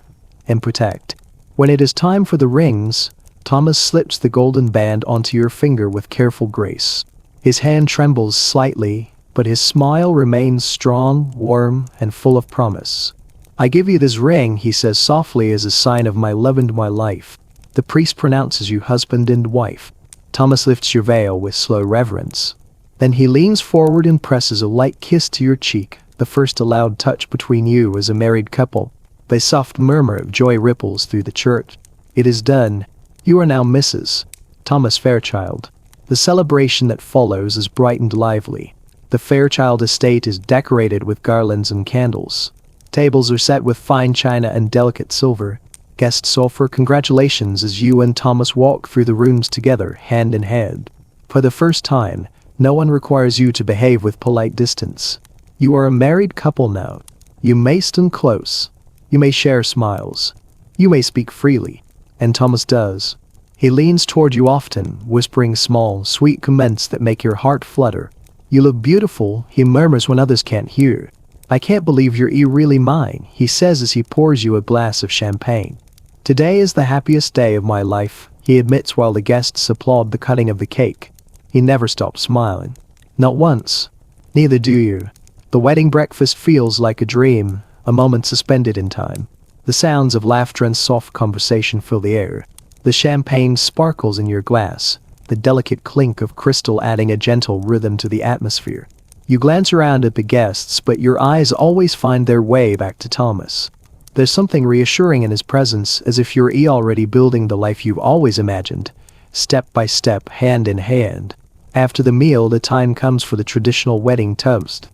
and protect. When it is time for the rings, Thomas slips the golden band onto your finger with careful grace. His hand trembles slightly, but his smile remains strong, warm, and full of promise. I give you this ring, he says softly, as a sign of my love and my life. The priest pronounces you husband and wife. Thomas lifts your veil with slow reverence. Then he leans forward and presses a light kiss to your cheek, the first allowed touch between you as a married couple. A soft murmur of joy ripples through the church. It is done. You are now Mrs. Thomas Fairchild. The celebration that follows is bright and lively. The Fairchild estate is decorated with garlands and candles. Tables are set with fine china and delicate silver. Guests offer congratulations as you and Thomas walk through the rooms together, hand in hand. For the first time, no one requires you to behave with polite distance. You are a married couple now. You may stand close. You may share smiles. You may speak freely. And Thomas does. He leans toward you often, whispering small, sweet comments that make your heart flutter. You look beautiful, he murmurs when others can't hear. I can't believe you're really mine, he says as he pours you a glass of champagne. Today is the happiest day of my life, he admits while the guests applaud the cutting of the cake. He never stops smiling. Not once. Neither do you. The wedding breakfast feels like a dream, a moment suspended in time. The sounds of laughter and soft conversation fill the air. The champagne sparkles in your glass, the delicate clink of crystal adding a gentle rhythm to the atmosphere. You glance around at the guests, but your eyes always find their way back to Thomas. There's something reassuring in his presence, as if you're already building the life you've always imagined, step by step, hand in hand. After the meal, the time comes for the traditional wedding toast.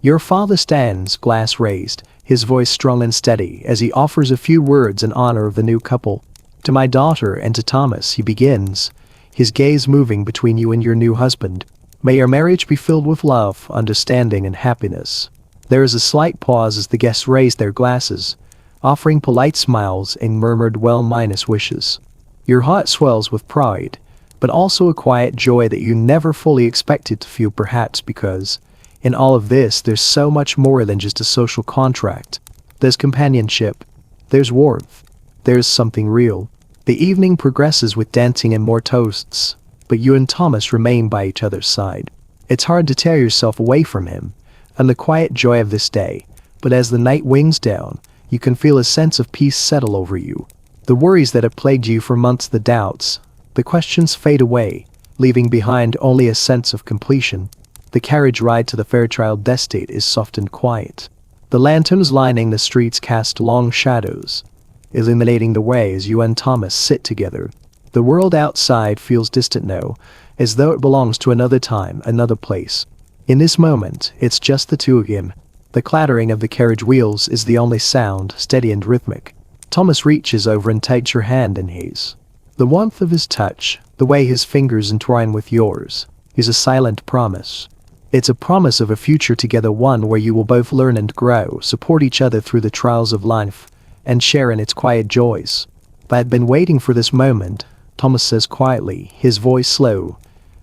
Your father stands, glass raised, his voice strong and steady, as he offers a few words in honor of the new couple. To my daughter and to Thomas, he begins, his gaze moving between you and your new husband. May your marriage be filled with love, understanding, and happiness. There is a slight pause as the guests raise their glasses, offering polite smiles and murmured well-meant wishes. Your heart swells with pride, but also a quiet joy that you never fully expected to feel, perhaps because, in all of this, there's so much more than just a social contract. There's companionship. There's warmth. There's something real. The evening progresses with dancing and more toasts, but you and Thomas remain by each other's side. It's hard to tear yourself away from him and the quiet joy of this day, but as the night winds down, you can feel a sense of peace settle over you. The worries that have plagued you for months, the doubts, the questions fade away, leaving behind only a sense of completion. The carriage ride to the Fairchild estate is soft and quiet. The lanterns lining the streets cast long shadows, illuminating the way as you and Thomas sit together. The world outside feels distant now, as though it belongs to another time, another place. In this moment, it's just the two of you. The clattering of the carriage wheels is the only sound, steady and rhythmic. Thomas reaches over and takes your hand in his. The warmth of his touch, the way his fingers entwine with yours, is a silent promise. It's a promise of a future together, one where you will both learn and grow, support each other through the trials of life, and share in its quiet joys. I've been waiting for this moment, Thomas says quietly, his voice slow,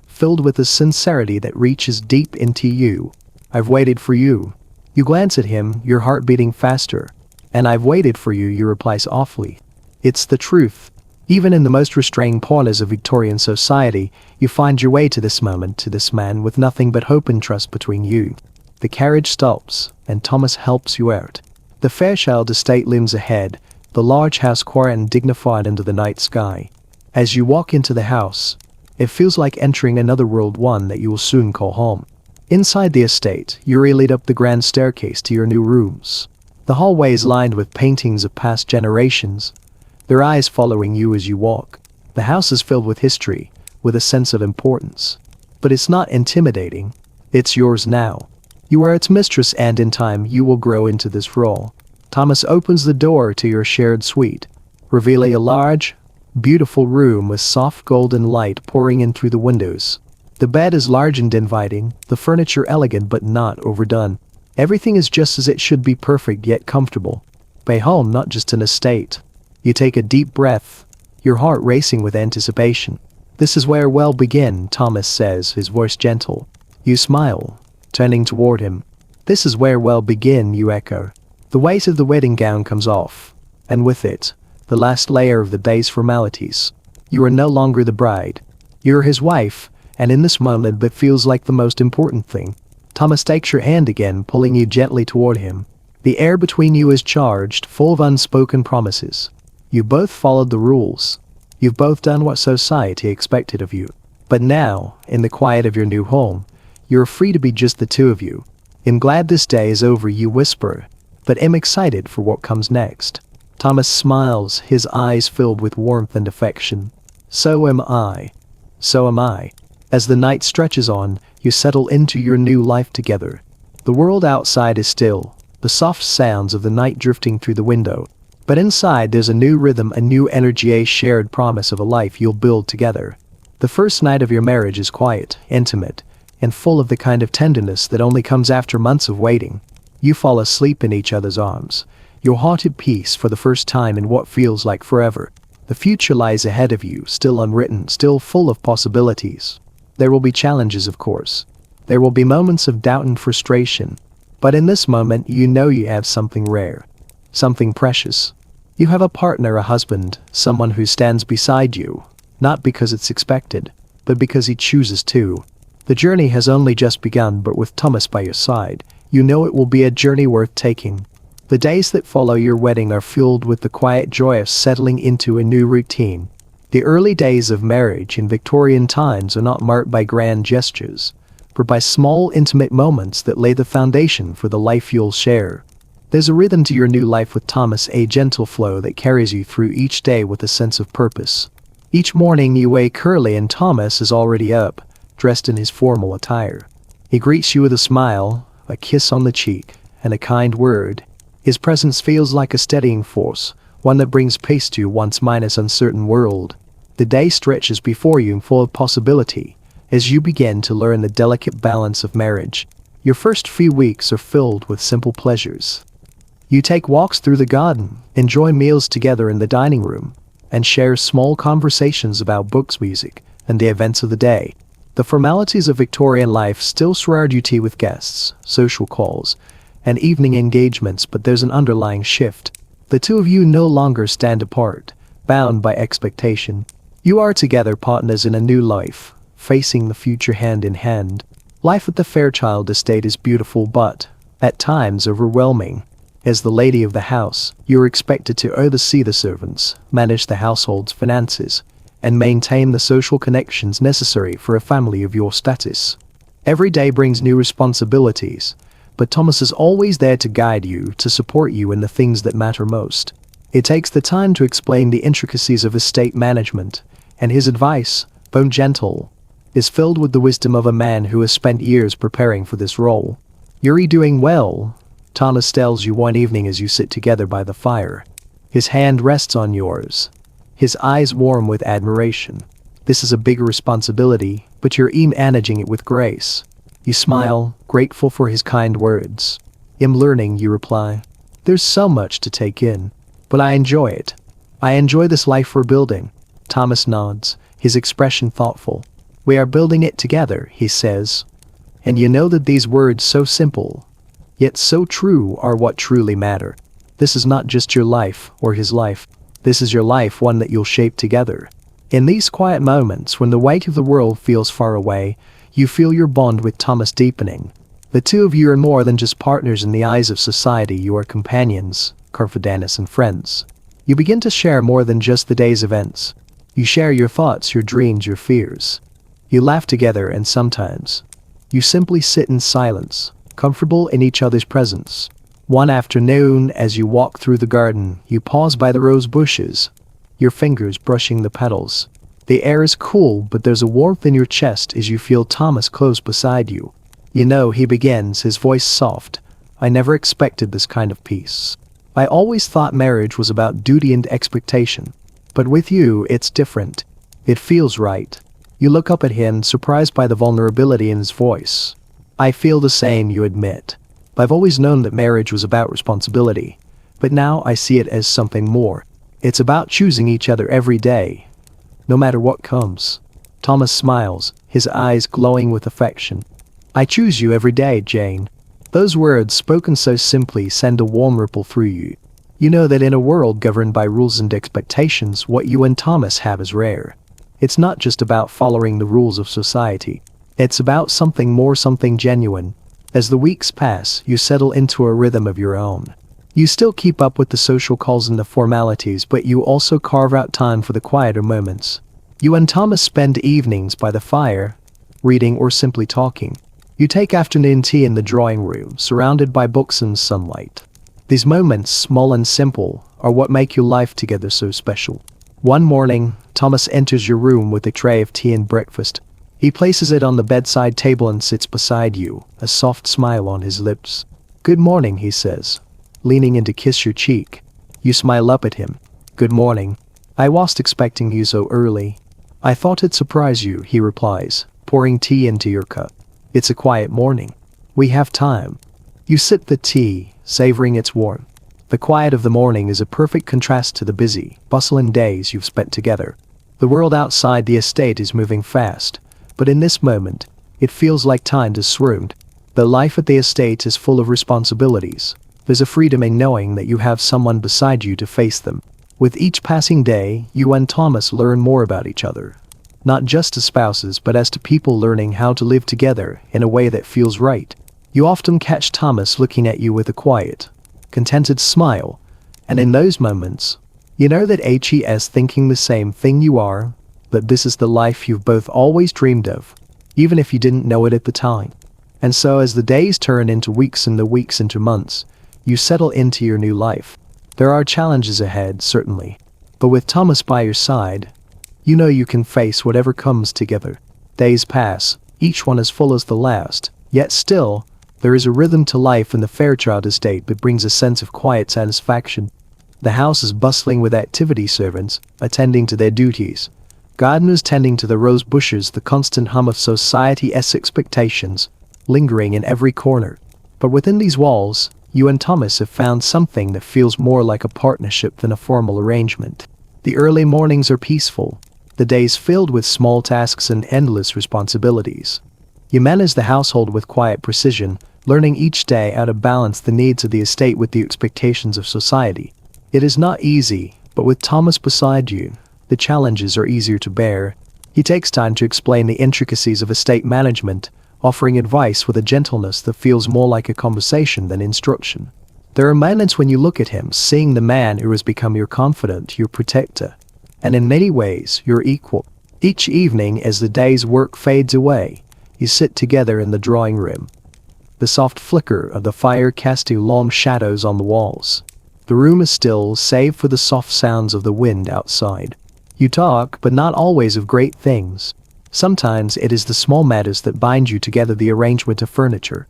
filled with a sincerity that reaches deep into you. I've waited for you. You glance at him, your heart beating faster. And I've waited for you, you reply softly. It's the truth. Even in the most restrained corners of Victorian society, you find your way to this moment, to this man with nothing but hope and trust between you. The carriage stops, and Thomas helps you out. The Fairchild estate looms ahead, the large house quiet and dignified under the night sky. As you walk into the house, it feels like entering another world, one that you will soon call home. Inside the estate, you lead up the grand staircase to your new rooms. The hallway is lined with paintings of past generations, their eyes following you as you walk. The house is filled with history, with a sense of importance. But it's not intimidating. It's yours now. You are its mistress, and in time you will grow into this role. Thomas opens the door to your shared suite, revealing a large, beautiful room with soft golden light pouring in through the windows. The bed is large and inviting, the furniture elegant but not overdone. Everything is just as it should be, perfect yet comfortable. A home, not just an estate. You take a deep breath, your heart racing with anticipation. This is where we'll begin, Thomas says, his voice gentle. You smile, turning toward him. This is where we'll begin, you echo. The weight of the wedding gown comes off, and with it, the last layer of the day's formalities. You are no longer the bride. You're his wife, and in this moment that feels like the most important thing. Thomas takes your hand again, pulling you gently toward him. The air between you is charged, full of unspoken promises. You both followed the rules. You've both done what society expected of you. But now, in the quiet of your new home, you're free to be just the two of you. I'm glad this day is over, you whisper, but I'm excited for what comes next. Thomas smiles, his eyes filled with warmth and affection. So am I. So am I. As the night stretches on, you settle into your new life together. The world outside is still, the soft sounds of the night drifting through the window. But inside there's a new rhythm, a new energy, a shared promise of a life you'll build together. The first night of your marriage is quiet, intimate, and full of the kind of tenderness that only comes after months of waiting. You fall asleep in each other's arms, your heart at peace for the first time in what feels like forever. The future lies ahead of you, still unwritten, still full of possibilities. There will be challenges, of course. There will be moments of doubt and frustration. But in this moment, you know you have something rare, something precious. You have a partner, a husband, someone who stands beside you, not because it's expected, but because he chooses to. The journey has only just begun, but with Thomas by your side, you know it will be a journey worth taking. The days that follow your wedding are fueled with the quiet joy of settling into a new routine. The early days of marriage in Victorian times are not marked by grand gestures, but by small, intimate moments that lay the foundation for the life you'll share. There's a rhythm to your new life with Thomas, a gentle flow that carries you through each day with a sense of purpose. Each morning you wake early and Thomas is already up, dressed in his formal attire. He greets you with a smile, a kiss on the cheek, and a kind word. His presence feels like a steadying force, one that brings peace to once minus uncertain world. The day stretches before you full of possibility, as you begin to learn the delicate balance of marriage. Your first few weeks are filled with simple pleasures. You take walks through the garden, enjoy meals together in the dining room, and share small conversations about books, music, and the events of the day. The formalities of Victorian life still surround you, tea with guests, social calls, and evening engagements, but there's an underlying shift. The two of you no longer stand apart, bound by expectation. You are together, partners in a new life, facing the future hand in hand. Life at the Fairchild estate is beautiful but, at times, overwhelming. As the lady of the house, you are expected to oversee the servants, manage the household's finances, and maintain the social connections necessary for a family of your status. Every day brings new responsibilities, but Thomas is always there to guide you, to support you in the things that matter most. It takes the time to explain the intricacies of estate management, and his advice, though gentle, is filled with the wisdom of a man who has spent years preparing for this role. "You're doing well," Thomas tells you one evening as you sit together by the fire. His hand rests on yours, his eyes warm with admiration. This is a big responsibility, but you're managing it with grace. You smile, grateful for his kind words. "I'm learning," you reply. "There's so much to take in, but I enjoy it. I enjoy this life we're building." Thomas nods, his expression thoughtful. "We are building it together," he says. And you know that these words, so simple, yet so true, are what truly matter. This is not just your life or his life. This is your life, one that you'll shape together. In these quiet moments, when the weight of the world feels far away, you feel your bond with Thomas deepening. The two of you are more than just partners in the eyes of society. You are companions, confidants, and friends. You begin to share more than just the day's events. You share your thoughts, your dreams, your fears. You laugh together, and sometimes you simply sit in silence, comfortable in each other's presence. One afternoon, as you walk through the garden, you pause by the rose bushes. your fingers brushing the pedals. The air is cool, but there's a warmth in your chest as you feel Thomas close beside you. You know, he begins, his voice soft. I never expected this kind of peace. I always thought marriage was about duty and expectation. But with you, it's different. It feels right. You look up at him, surprised by the vulnerability in his voice. I feel the same, you admit. I've always known that marriage was about responsibility. But now I see it as something more. It's about choosing each other every day, no matter what comes. Thomas smiles, his eyes glowing with affection. I choose you every day, Jane. Those words, spoken so simply, send a warm ripple through you. You know that in a world governed by rules and expectations, what you and Thomas have is rare. It's not just about following the rules of society. It's about something more, something genuine. As the weeks pass, you settle into a rhythm of your own. You still keep up with the social calls and the formalities, but you also carve out time for the quieter moments. You and Thomas spend evenings by the fire, reading or simply talking. You take afternoon tea in the drawing room, surrounded by books and sunlight. These moments, small and simple, are what make your life together so special. One morning, Thomas enters your room with a tray of tea and breakfast. He places it on the bedside table and sits beside you, a soft smile on his lips. Good morning, he says, leaning in to kiss your cheek. You smile up at him. Good morning. I wasn't expecting you so early. I thought it'd surprise you, he replies, pouring tea into your cup. It's a quiet morning. We have time. You sip the tea, savoring its warmth. The quiet of the morning is a perfect contrast to the busy, bustling days you've spent together. The world outside the estate is moving fast, but in this moment, it feels like time has swooned. The life at the estate is full of responsibilities. There's a freedom in knowing that you have someone beside you to face them. With each passing day, you and Thomas learn more about each other. Not just as spouses, but as to people learning how to live together in a way that feels right. You often catch Thomas looking at you with a quiet, contented smile, and in those moments, you know that he is thinking the same thing you are, that this is the life you've both always dreamed of, even if you didn't know it at the time. And so as the days turn into weeks and the weeks into months, you settle into your new life. There are challenges ahead, certainly, but with Thomas by your side, you know you can face whatever comes together. Days pass, each one as full as the last, yet still, there is a rhythm to life in the Fairchild estate that brings a sense of quiet satisfaction. The house is bustling with activity, servants attending to their duties, gardeners tending to the rose bushes, the constant hum of society's expectations lingering in every corner. But within these walls, you and Thomas have found something that feels more like a partnership than a formal arrangement. The early mornings are peaceful, the days filled with small tasks and endless responsibilities. You manage the household with quiet precision, learning each day how to balance the needs of the estate with the expectations of society. It is not easy, but with Thomas beside you, the challenges are easier to bear. He takes time to explain the intricacies of estate management, offering advice with a gentleness that feels more like a conversation than instruction. There are moments when you look at him, seeing the man who has become your confidant, your protector, and in many ways, your equal. Each evening, as the day's work fades away, you sit together in the drawing room. The soft flicker of the fire casts long shadows on the walls. The room is still, save for the soft sounds of the wind outside. You talk, but not always of great things. Sometimes it is the small matters that bind you together, the arrangement of furniture,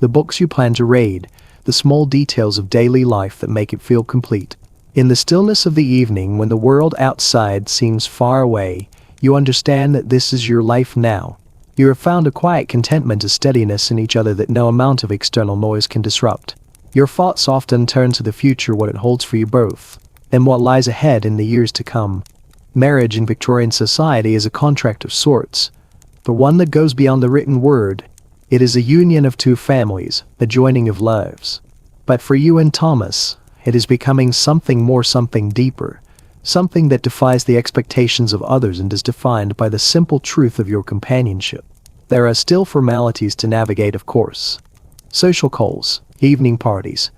the books you plan to read, the small details of daily life that make it feel complete. In the stillness of the evening, when the world outside seems far away, you understand that this is your life now. You have found a quiet contentment, a steadiness in each other that no amount of external noise can disrupt. Your thoughts often turn to the future, what it holds for you both, and what lies ahead in the years to come. Marriage in Victorian society is a contract of sorts, but one that goes beyond the written word. It is a union of two families, a joining of lives. But for you and Thomas, it is becoming something more, something deeper, something that defies the expectations of others and is defined by the simple truth of your companionship. There are still formalities to navigate, of course. Social calls, evening parties,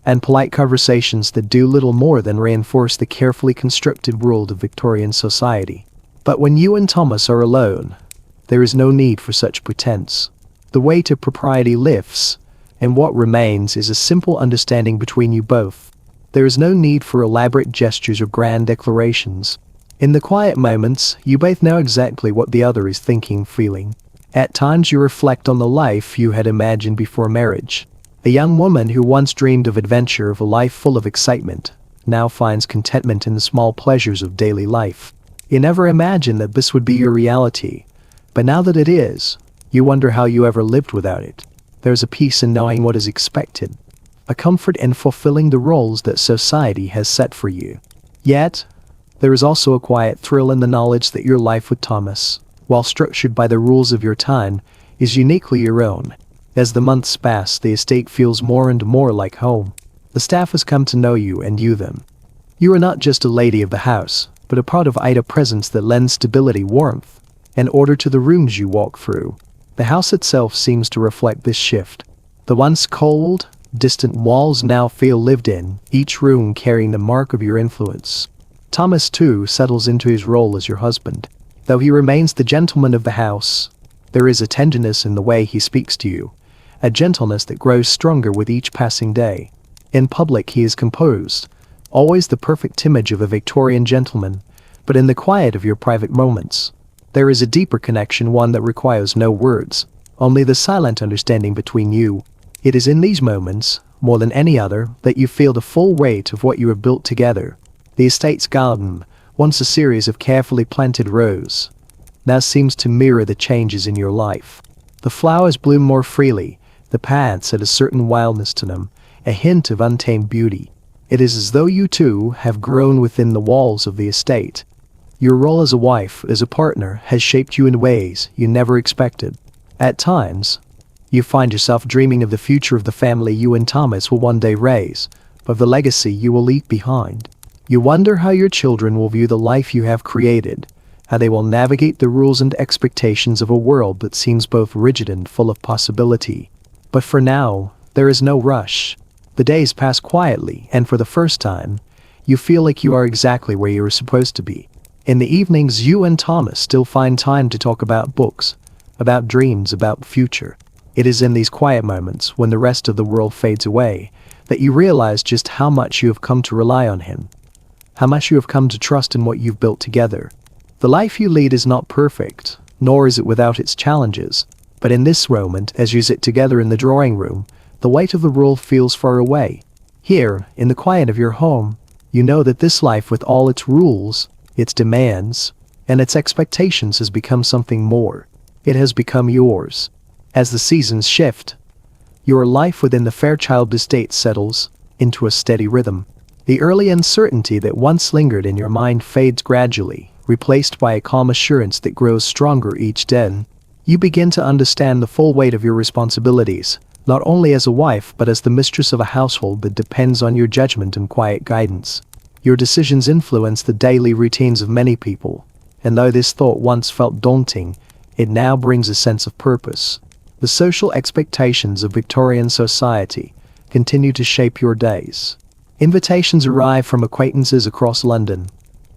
and polite conversations that do little more than reinforce the carefully constructed world of Victorian society. But when you and Thomas are alone, there is no need for such pretense. The weight of propriety lifts, and what remains is a simple understanding between you both. There is no need for elaborate gestures or grand declarations. In the quiet moments, you both know exactly what the other is thinking, feeling. At times you reflect on the life you had imagined before marriage. A young woman who once dreamed of adventure, of a life full of excitement, now finds contentment in the small pleasures of daily life. You never imagined that this would be your reality, but now that it is, you wonder how you ever lived without it. There's a peace in knowing what is expected, a comfort in fulfilling the roles that society has set for you. Yet, there is also a quiet thrill in the knowledge that your life with Thomas, while structured by the rules of your time, is uniquely your own. As the months pass, the estate feels more and more like home. The staff has come to know you and you them. You are not just a lady of the house, but a part of Ida presence that lends stability, warmth, and order to the rooms you walk through. The house itself seems to reflect this shift. The once cold, distant walls now feel lived in, each room carrying the mark of your influence. Thomas, too, settles into his role as your husband. Though he remains the gentleman of the house, there is a tenderness in the way he speaks to you, a gentleness that grows stronger with each passing day. In public he is composed, always the perfect image of a Victorian gentleman, but in the quiet of your private moments, there is a deeper connection, one that requires no words, only the silent understanding between you. It is in these moments, more than any other, that you feel the full weight of what you have built together. The estate's garden, once a series of carefully planted rows, now seems to mirror the changes in your life. The flowers bloom more freely, the paths had a certain wildness to them, a hint of untamed beauty. It is as though you too have grown within the walls of the estate. Your role as a wife, as a partner, has shaped you in ways you never expected. At times, you find yourself dreaming of the future of the family you and Thomas will one day raise, of the legacy you will leave behind. You wonder how your children will view the life you have created, how they will navigate the rules and expectations of a world that seems both rigid and full of possibility. But for now, there is no rush. The days pass quietly, and for the first time, you feel like you are exactly where you are supposed to be. In the evenings, you and Thomas still find time to talk about books, about dreams, about the future. It is in these quiet moments, when the rest of the world fades away, that you realize just how much you have come to rely on him, how much you have come to trust in what you've built together. The life you lead is not perfect, nor is it without its challenges, but in this moment, as you sit together in the drawing room, the weight of the world feels far away. Here, in the quiet of your home, you know that this life, with all its rules, its demands, and its expectations, has become something more. It has become yours. As the seasons shift, your life within the Fairchild estate settles into a steady rhythm. The early uncertainty that once lingered in your mind fades gradually, replaced by a calm assurance that grows stronger each day. You begin to understand the full weight of your responsibilities, not only as a wife but as the mistress of a household that depends on your judgment and quiet guidance. Your decisions influence the daily routines of many people, and though this thought once felt daunting, it now brings a sense of purpose. The social expectations of Victorian society continue to shape your days. Invitations arrive from acquaintances across London,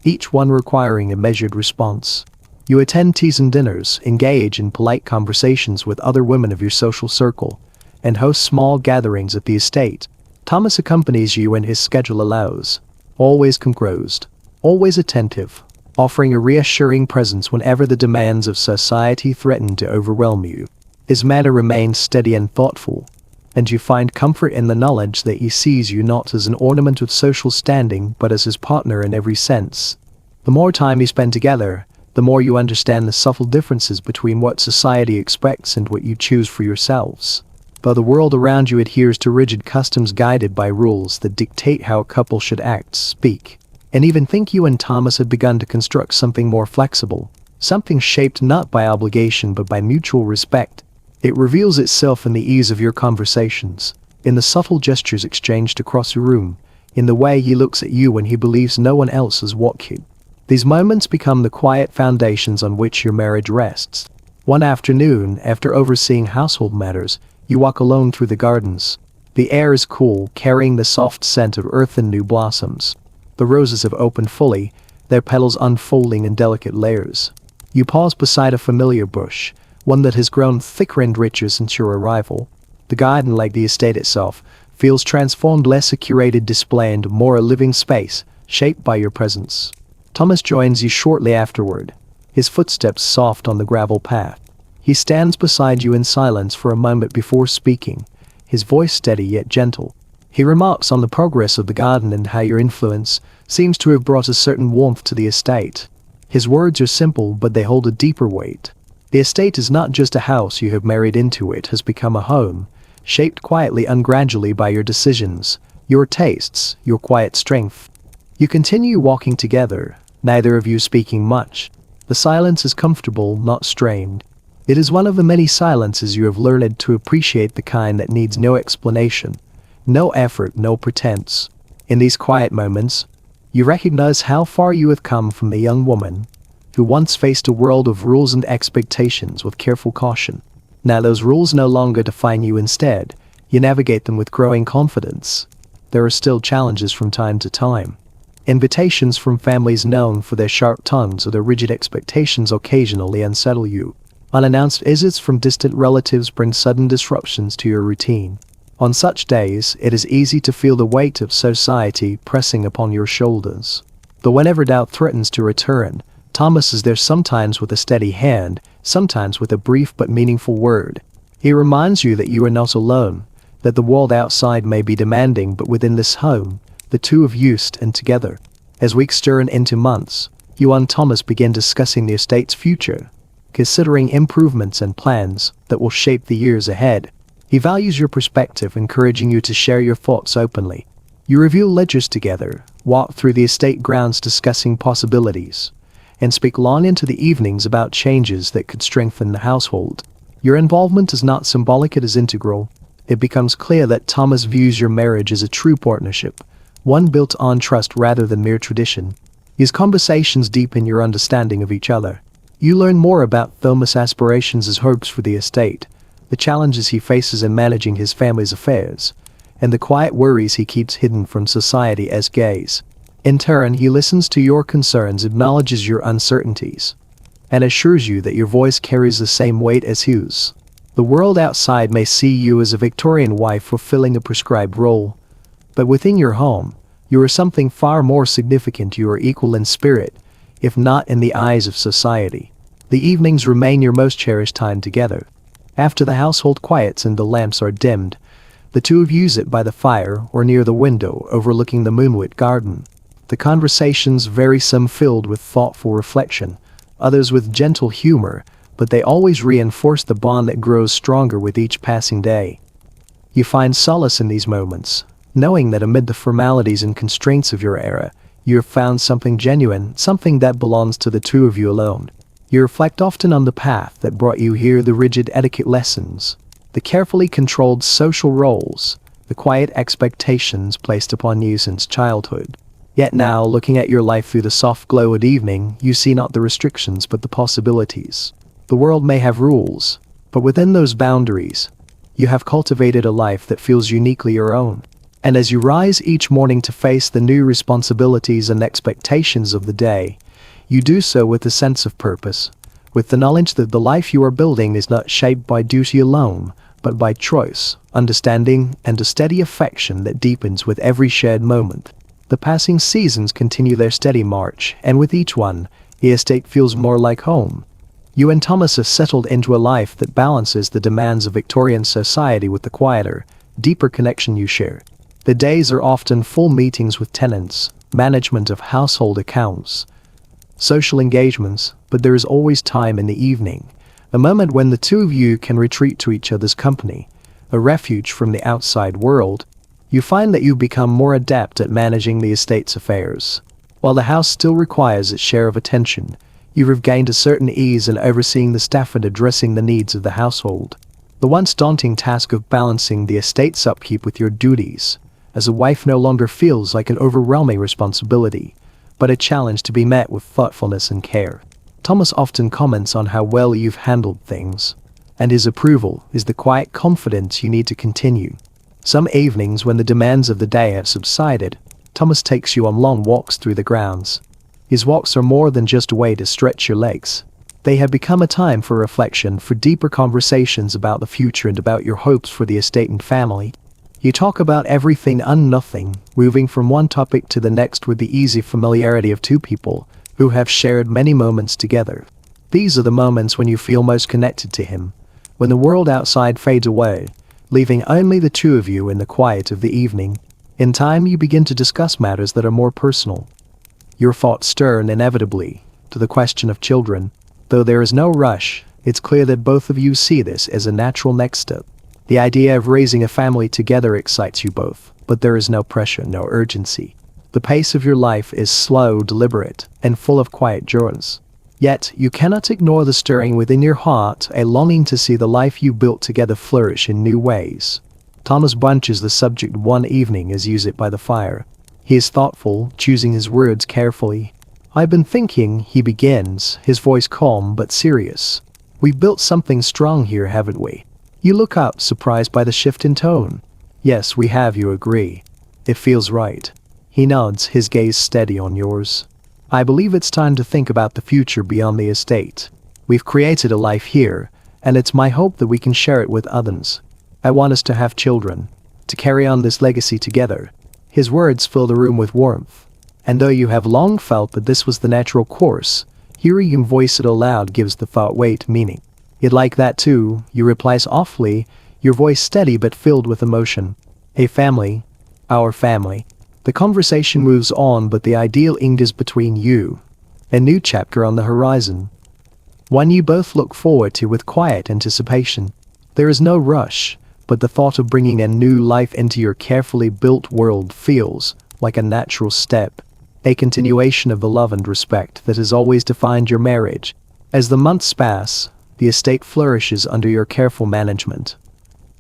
each one requiring a measured response. You attend teas and dinners, engage in polite conversations with other women of your social circle, and host small gatherings at the estate. Thomas accompanies you when his schedule allows, always composed, always attentive, offering a reassuring presence whenever the demands of society threaten to overwhelm you. His manner remains steady and thoughtful, and you find comfort in the knowledge that he sees you not as an ornament of social standing but as his partner in every sense. The more time you spend together, the more you understand the subtle differences between what society expects and what you choose for yourselves. Though the world around you adheres to rigid customs guided by rules that dictate how a couple should act, speak, and even think, you and Thomas have begun to construct something more flexible, something shaped not by obligation but by mutual respect. It reveals itself in the ease of your conversations, in the subtle gestures exchanged across the room, in the way he looks at you when he believes no one else is watching. These moments become the quiet foundations on which your marriage rests. One afternoon, after overseeing household matters, you walk alone through the gardens. The air is cool, carrying the soft scent of earth and new blossoms. The roses have opened fully, their petals unfolding in delicate layers. You pause beside a familiar bush, one that has grown thicker and richer since your arrival. The garden, like the estate itself, feels transformed, less a curated display and more a living space, shaped by your presence. Thomas joins you shortly afterward, his footsteps soft on the gravel path. He stands beside you in silence for a moment before speaking, his voice steady yet gentle. He remarks on the progress of the garden and how your influence seems to have brought a certain warmth to the estate. His words are simple, but they hold a deeper weight. The estate is not just a house you have married into, it has become a home, shaped quietly and gradually by your decisions, your tastes, your quiet strength. You continue walking together, neither of you speaking much. The silence is comfortable, not strained. It is one of the many silences you have learned to appreciate, the kind that needs no explanation, no effort, no pretense. In these quiet moments, you recognize how far you have come from the young woman who once faced a world of rules and expectations with careful caution. Now those rules no longer define you. Instead, you navigate them with growing confidence. There are still challenges from time to time. Invitations from families known for their sharp tongues or their rigid expectations occasionally unsettle you. Unannounced visits from distant relatives bring sudden disruptions to your routine. On such days, it is easy to feel the weight of society pressing upon your shoulders. But whenever doubt threatens to return, Thomas is there, sometimes with a steady hand, sometimes with a brief but meaningful word. He reminds you that you are not alone, that the world outside may be demanding, but within this home, the two of you stand together. As weeks turn into months, you and Thomas begin discussing the estate's future, considering improvements and plans that will shape the years ahead. He values your perspective, encouraging you to share your thoughts openly. You review ledgers together, walk through the estate grounds discussing possibilities, and speak long into the evenings about changes that could strengthen the household. Your involvement is not symbolic, it is integral. It becomes clear that Thomas views your marriage as a true partnership, one built on trust rather than mere tradition. His conversations deepen your understanding of each other. You learn more about Thomas' aspirations, his hopes for the estate, the challenges he faces in managing his family's affairs, and the quiet worries he keeps hidden from society's gaze. In turn, he listens to your concerns, acknowledges your uncertainties, and assures you that your voice carries the same weight as his. The world outside may see you as a Victorian wife fulfilling a prescribed role, but within your home, you are something far more significant. You are equal in spirit, if not in the eyes of society. The evenings remain your most cherished time together. After the household quiets and the lamps are dimmed, the two of you sit by the fire or near the window overlooking the moonlit garden. The conversations vary, some filled with thoughtful reflection, others with gentle humor, but they always reinforce the bond that grows stronger with each passing day. You find solace in these moments, knowing that amid the formalities and constraints of your era, you have found something genuine, something that belongs to the two of you alone. You reflect often on the path that brought you here, the rigid etiquette lessons, the carefully controlled social roles, the quiet expectations placed upon you since childhood. Yet now, looking at your life through the soft glow at evening, you see not the restrictions but the possibilities. The world may have rules, but within those boundaries, you have cultivated a life that feels uniquely your own. And as you rise each morning to face the new responsibilities and expectations of the day, you do so with a sense of purpose, with the knowledge that the life you are building is not shaped by duty alone, but by choice, understanding, and a steady affection that deepens with every shared moment. The passing seasons continue their steady march, and with each one, the estate feels more like home. You and Thomas have settled into a life that balances the demands of Victorian society with the quieter, deeper connection you share. The days are often full: meetings with tenants, management of household accounts, social engagements, but there is always time in the evening, a moment when the two of you can retreat to each other's company, a refuge from the outside world. You find that you become more adept at managing the estate's affairs. While the house still requires its share of attention, you have gained a certain ease in overseeing the staff and addressing the needs of the household. The once daunting task of balancing the estate's upkeep with your duties as a wife no longer feels like an overwhelming responsibility, but a challenge to be met with thoughtfulness and care. Thomas often comments on how well you've handled things, and his approval is the quiet confidence you need to continue. Some evenings, when the demands of the day have subsided, Thomas takes you on long walks through the grounds. His walks are more than just a way to stretch your legs. They have become a time for reflection, for deeper conversations about the future and about your hopes for the estate and family. You talk about everything and nothing, moving from one topic to the next with the easy familiarity of two people who have shared many moments together. These are the moments when you feel most connected to him, when the world outside fades away, leaving only the two of you in the quiet of the evening. In time, you begin to discuss matters that are more personal. Your thoughts turn inevitably to the question of children. Though there is no rush, it's clear that both of you see this as a natural next step. The idea of raising a family together excites you both, but there is no pressure, no urgency. The pace of your life is slow, deliberate, and full of quiet joys. Yet, you cannot ignore the stirring within your heart, a longing to see the life you built together flourish in new ways. Thomas bunches the subject one evening as you sit by the fire. He is thoughtful, choosing his words carefully. "I've been thinking," he begins, his voice calm but serious. "We've built something strong here, haven't we?" You look up, surprised by the shift in tone. "Yes, we have," you agree. "It feels right." He nods, his gaze steady on yours. "I believe it's time to think about the future beyond the estate. We've created a life here, and it's my hope that we can share it with others. I want us to have children, to carry on this legacy together." His words fill the room with warmth. And though you have long felt that this was the natural course, hearing him voice it aloud gives the thought weight, meaning. "You'd like that too," you reply softly, your voice steady but filled with emotion. "A family. Our family." The conversation moves on, but the ideal is between you. A new chapter on the horizon. One you both look forward to with quiet anticipation. There is no rush, but the thought of bringing a new life into your carefully built world feels like a natural step, a continuation of the love and respect that has always defined your marriage. As the months pass, the estate flourishes under your careful management.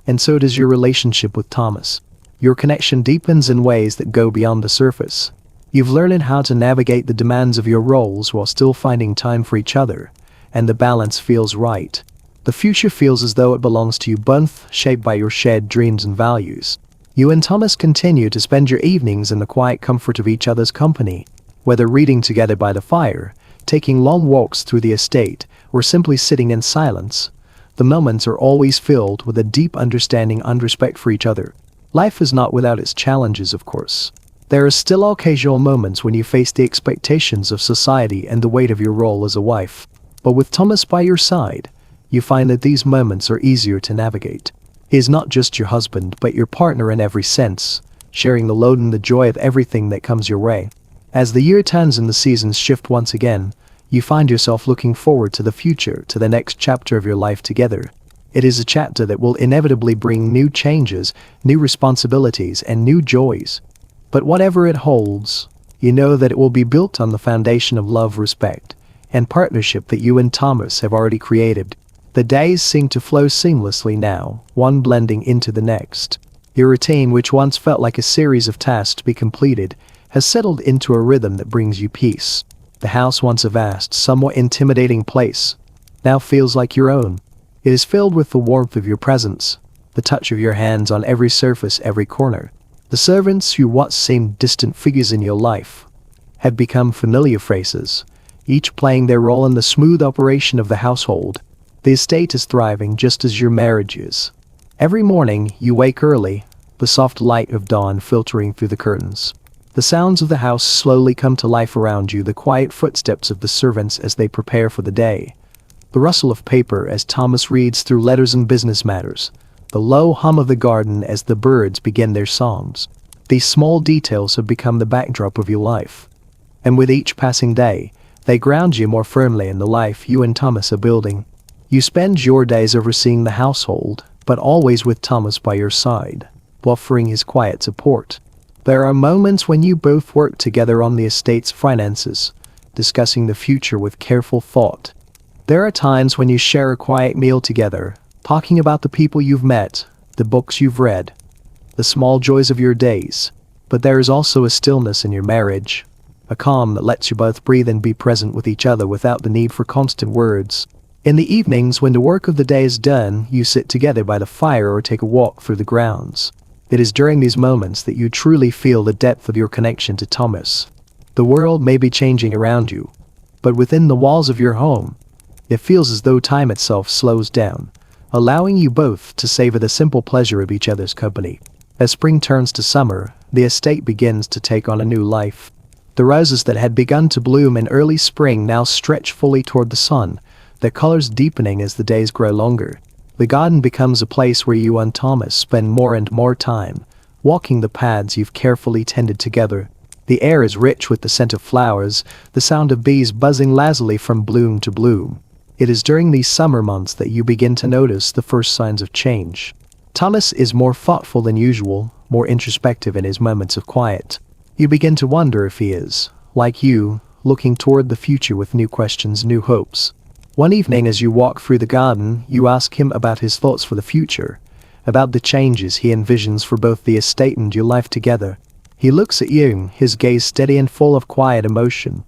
And so does your relationship with Thomas. Your connection deepens in ways that go beyond the surface. You've learned how to navigate the demands of your roles while still finding time for each other, and the balance feels right. The future feels as though it belongs to you both, shaped by your shared dreams and values. You and Thomas continue to spend your evenings in the quiet comfort of each other's company, whether reading together by the fire, taking long walks through the estate, or simply sitting in silence. The moments are always filled with a deep understanding and respect for each other. Life is not without its challenges, of course. There are still occasional moments when you face the expectations of society and the weight of your role as a wife. But with Thomas by your side, you find that these moments are easier to navigate. He is not just your husband, but your partner in every sense, sharing the load and the joy of everything that comes your way. As the year turns and the seasons shift once again, you find yourself looking forward to the future, to the next chapter of your life together. It is a chapter that will inevitably bring new changes, new responsibilities, and new joys. But whatever it holds, you know that it will be built on the foundation of love, respect, and partnership that you and Thomas have already created. The days seem to flow seamlessly now, one blending into the next. Your routine, which once felt like a series of tasks to be completed, has settled into a rhythm that brings you peace. The house, once a vast, somewhat intimidating place, now feels like your own. It is filled with the warmth of your presence, the touch of your hands on every surface, every corner. The servants who once seemed distant figures in your life have become familiar faces, each playing their role in the smooth operation of the household. The estate is thriving just as your marriage is. Every morning, you wake early, the soft light of dawn filtering through the curtains. The sounds of the house slowly come to life around you, the quiet footsteps of the servants as they prepare for the day. The rustle of paper as Thomas reads through letters and business matters. The low hum of the garden as the birds begin their songs. These small details have become the backdrop of your life. And with each passing day, they ground you more firmly in the life you and Thomas are building. You spend your days overseeing the household, but always with Thomas by your side, offering his quiet support. There are moments when you both work together on the estate's finances, discussing the future with careful thought. There are times when you share a quiet meal together, talking about the people you've met, the books you've read, the small joys of your days. But there is also a stillness in your marriage, a calm that lets you both breathe and be present with each other without the need for constant words. In the evenings, when the work of the day is done, you sit together by the fire or take a walk through the grounds. It is during these moments that you truly feel the depth of your connection to Thomas. The world may be changing around you, but within the walls of your home, it feels as though time itself slows down, allowing you both to savor the simple pleasure of each other's company. As spring turns to summer, the estate begins to take on a new life. The roses that had begun to bloom in early spring now stretch fully toward the sun, their colors deepening as the days grow longer. The garden becomes a place where you and Thomas spend more and more time, walking the paths you've carefully tended together. The air is rich with the scent of flowers, the sound of bees buzzing lazily from bloom to bloom. It is during these summer months that you begin to notice the first signs of change. Thomas is more thoughtful than usual, more introspective in his moments of quiet. You begin to wonder if he is, like you, looking toward the future with new questions, new hopes. One evening as you walk through the garden, you ask him about his thoughts for the future, about the changes he envisions for both the estate and your life together. He looks at you, his gaze steady and full of quiet emotion.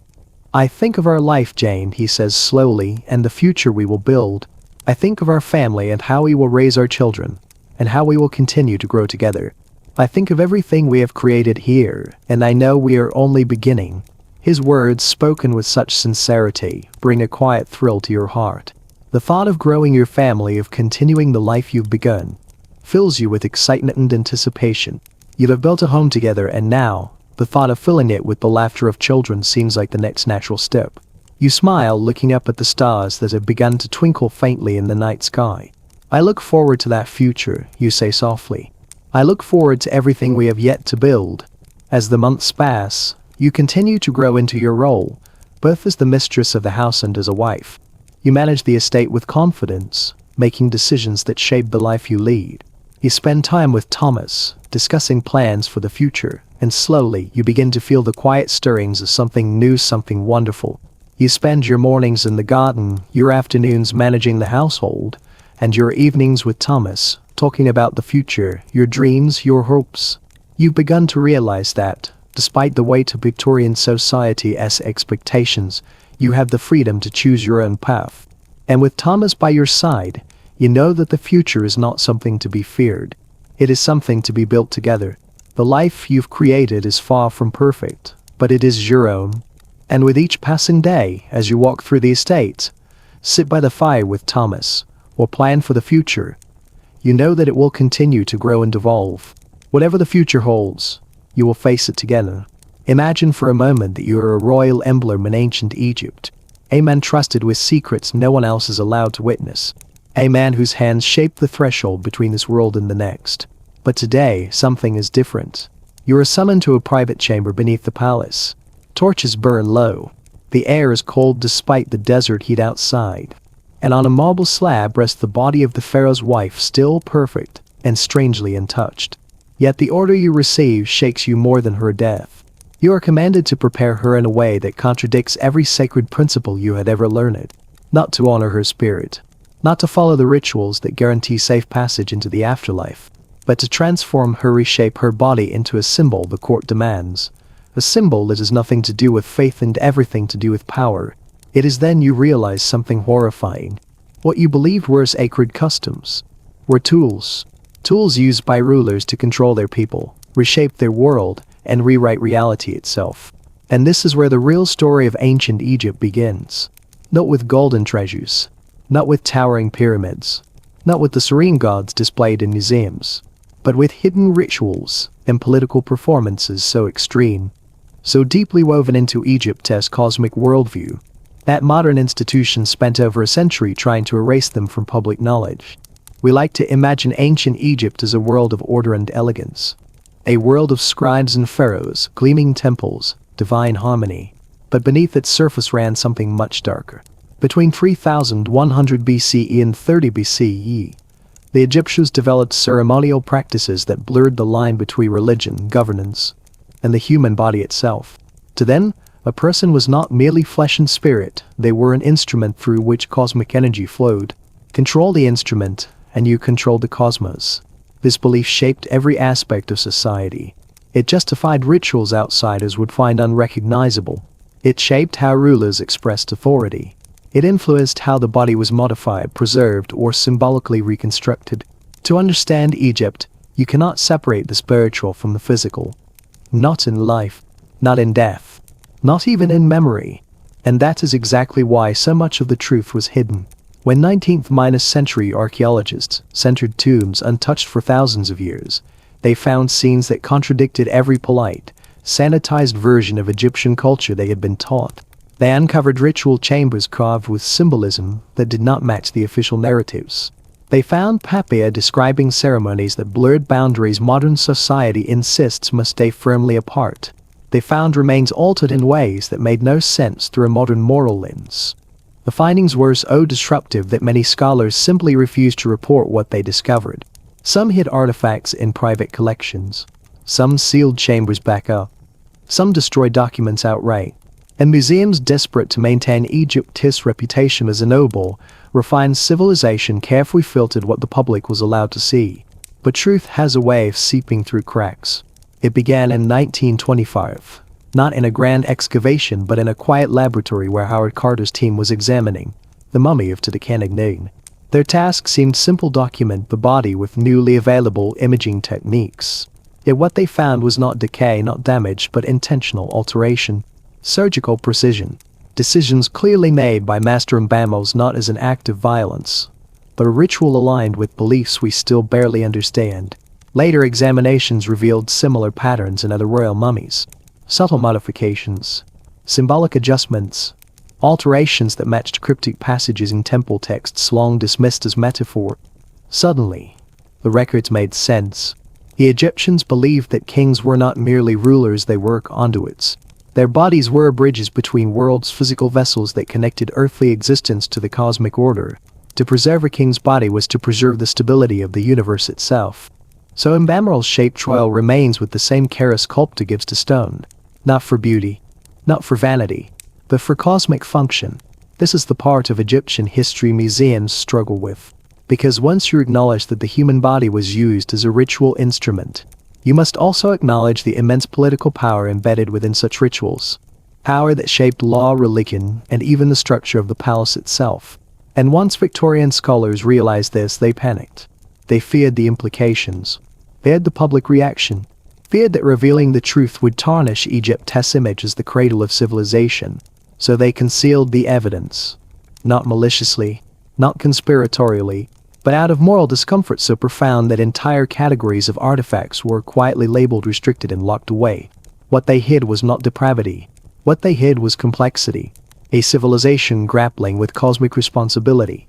"I think of our life, Jane," he says slowly, "and the future we will build. I think of our family and how we will raise our children, and how we will continue to grow together. I think of everything we have created here, and I know we are only beginning." His words, spoken with such sincerity, bring a quiet thrill to your heart. The thought of growing your family, of continuing the life you've begun, fills you with excitement and anticipation. You have built a home together, and now, the thought of filling it with the laughter of children seems like the next natural step. You smile, looking up at the stars that have begun to twinkle faintly in the night sky. "I look forward to that future," you say softly. "I look forward to everything we have yet to build." As the months pass, you continue to grow into your role, both as the mistress of the house and as a wife. You manage the estate with confidence, making decisions that shape the life you lead. You spend time with Thomas, discussing plans for the future, and slowly you begin to feel the quiet stirrings of something new, something wonderful. You spend your mornings in the garden, your afternoons managing the household, and your evenings with Thomas, talking about the future, your dreams, your hopes. You've begun to realize that, despite the weight of Victorian society's expectations, you have the freedom to choose your own path. And with Thomas by your side, you know that the future is not something to be feared. It is something to be built together. The life you've created is far from perfect, but it is your own. And with each passing day, as you walk through the estate, sit by the fire with Thomas, or plan for the future, you know that it will continue to grow and evolve. Whatever the future holds, you will face it together. Imagine for a moment that you are a royal emblem in ancient Egypt, a man trusted with secrets no one else is allowed to witness, a man whose hands shape the threshold between this world and the next. But today, something is different. You are summoned to a private chamber beneath the palace. Torches burn low. The air is cold despite the desert heat outside. And on a marble slab rests the body of the pharaoh's wife, still perfect and strangely untouched. Yet the order you receive shakes you more than her death. You are commanded to prepare her in a way that contradicts every sacred principle you had ever learned. Not to honor her spirit, not to follow the rituals that guarantee safe passage into the afterlife, but to transform her, reshape her body into a symbol the court demands. A symbol that has nothing to do with faith and everything to do with power. It is then you realize something horrifying. What you believed were sacred customs were tools. Tools used by rulers to control their people, reshape their world, and rewrite reality itself. And this is where the real story of ancient Egypt begins. Not with golden treasures, not with towering pyramids, not with the serene gods displayed in museums, but with hidden rituals and political performances so extreme, so deeply woven into Egypt's cosmic worldview, that modern institutions spent over a century trying to erase them from public knowledge. We like to imagine ancient Egypt as a world of order and elegance, a world of scribes and pharaohs, gleaming temples, divine harmony. But beneath its surface ran something much darker. Between 3100 BCE and 30 BCE, the Egyptians developed ceremonial practices that blurred the line between religion, governance, and the human body itself. To them, a person was not merely flesh and spirit, they were an instrument through which cosmic energy flowed. Control the instrument, and you controlled the cosmos. This belief shaped every aspect of society. It justified rituals outsiders would find unrecognizable. It shaped how rulers expressed authority. It influenced how the body was modified, preserved, or symbolically reconstructed. To understand Egypt, you cannot separate the spiritual from the physical. Not in life, not in death, not even in memory. And that is exactly why so much of the truth was hidden. When 19th-century archaeologists centered tombs untouched for thousands of years, They found scenes that contradicted every polite, sanitized version of Egyptian culture they had been taught. They uncovered ritual chambers carved with symbolism that did not match the official narratives. They found papia describing ceremonies that blurred boundaries modern society insists must stay firmly apart. They found remains altered in ways that made no sense through a modern moral lens. The findings were so disruptive that many scholars simply refused to report what they discovered. Some hid artifacts in private collections. Some sealed chambers back up. Some destroyed documents outright. And museums desperate to maintain Egypt's reputation as a noble, refined civilization carefully filtered what the public was allowed to see. But truth has a way of seeping through cracks. It began in 1925, not in a grand excavation but in a quiet laboratory where Howard Carter's team was examining the mummy of Tutankhamun. Their task seemed simple: document the body with newly available imaging techniques. Yet what they found was not decay, not damage, but intentional alteration. Surgical precision. Decisions clearly made by master embalmers not as an act of violence, but a ritual aligned with beliefs we still barely understand. Later examinations revealed similar patterns in other royal mummies. Subtle modifications, symbolic adjustments, alterations that matched cryptic passages in temple texts long dismissed as metaphor. Suddenly, the records made sense. The Egyptians believed that kings were not merely rulers, they were conduits. Their bodies were bridges between worlds, physical vessels that connected earthly existence to the cosmic order. To preserve a king's body was to preserve the stability of the universe itself. So embalmer-shaped royal remains with the same care a sculptor gives to stone. Not for beauty, not for vanity, but for cosmic function. This is the part of Egyptian history museums struggle with. Because once you acknowledge that the human body was used as a ritual instrument, you must also acknowledge the immense political power embedded within such rituals. Power that shaped law, religion, and even the structure of the palace itself. And once Victorian scholars realized this, they panicked. They feared the implications. Feared the public reaction. Feared that revealing the truth would tarnish Egypt's image as the cradle of civilization. So they concealed the evidence. Not maliciously, not conspiratorially, but out of moral discomfort so profound that entire categories of artifacts were quietly labeled restricted and locked away. What they hid was not depravity. What they hid was complexity. A civilization grappling with cosmic responsibility,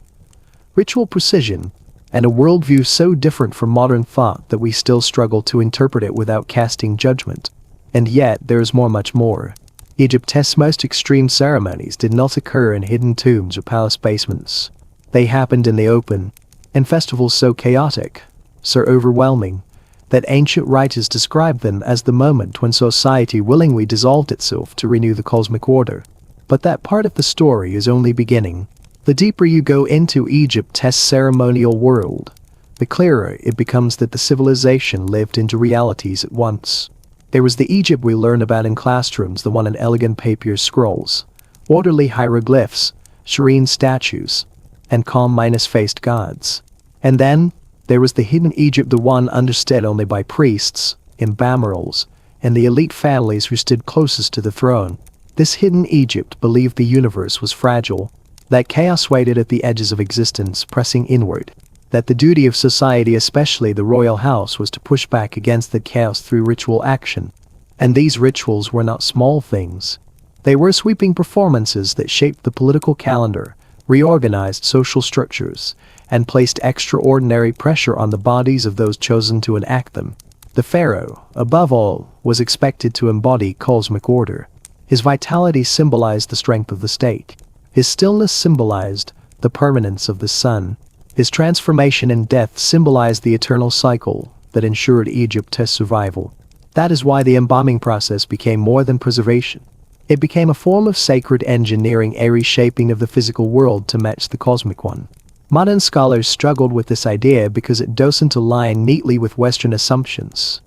ritual precision, and a worldview so different from modern thought that we still struggle to interpret it without casting judgment. And yet there is much more. Egypt's most extreme ceremonies did not occur in hidden tombs or palace basements. They happened in the open, in festivals so chaotic, so overwhelming, that ancient writers described them as the moment when society willingly dissolved itself to renew the cosmic order. But that part of the story is only beginning. The deeper you go into Egypt's ceremonial world, the clearer it becomes that the civilization lived into realities at once. There was the Egypt we learn about in classrooms, the one in elegant papier scrolls, orderly hieroglyphs, serene statues, and calm-faced gods. And then, there was the hidden Egypt, the one understood only by priests, embalmers, and the elite families who stood closest to the throne. This hidden Egypt believed the universe was fragile, that chaos waited at the edges of existence, pressing inward, that the duty of society, especially the royal house, was to push back against that chaos through ritual action. And these rituals were not small things. They were sweeping performances that shaped the political calendar, reorganized social structures, and placed extraordinary pressure on the bodies of those chosen to enact them. The pharaoh, above all, was expected to embody cosmic order. His vitality symbolized the strength of the state. His stillness symbolized the permanence of the sun. His transformation and death symbolized the eternal cycle that ensured Egypt's survival. That is why the embalming process became more than preservation. It became a form of sacred engineering, a reshaping of the physical world to match the cosmic one. Modern scholars struggled with this idea because it doesn't align neatly with Western assumptions.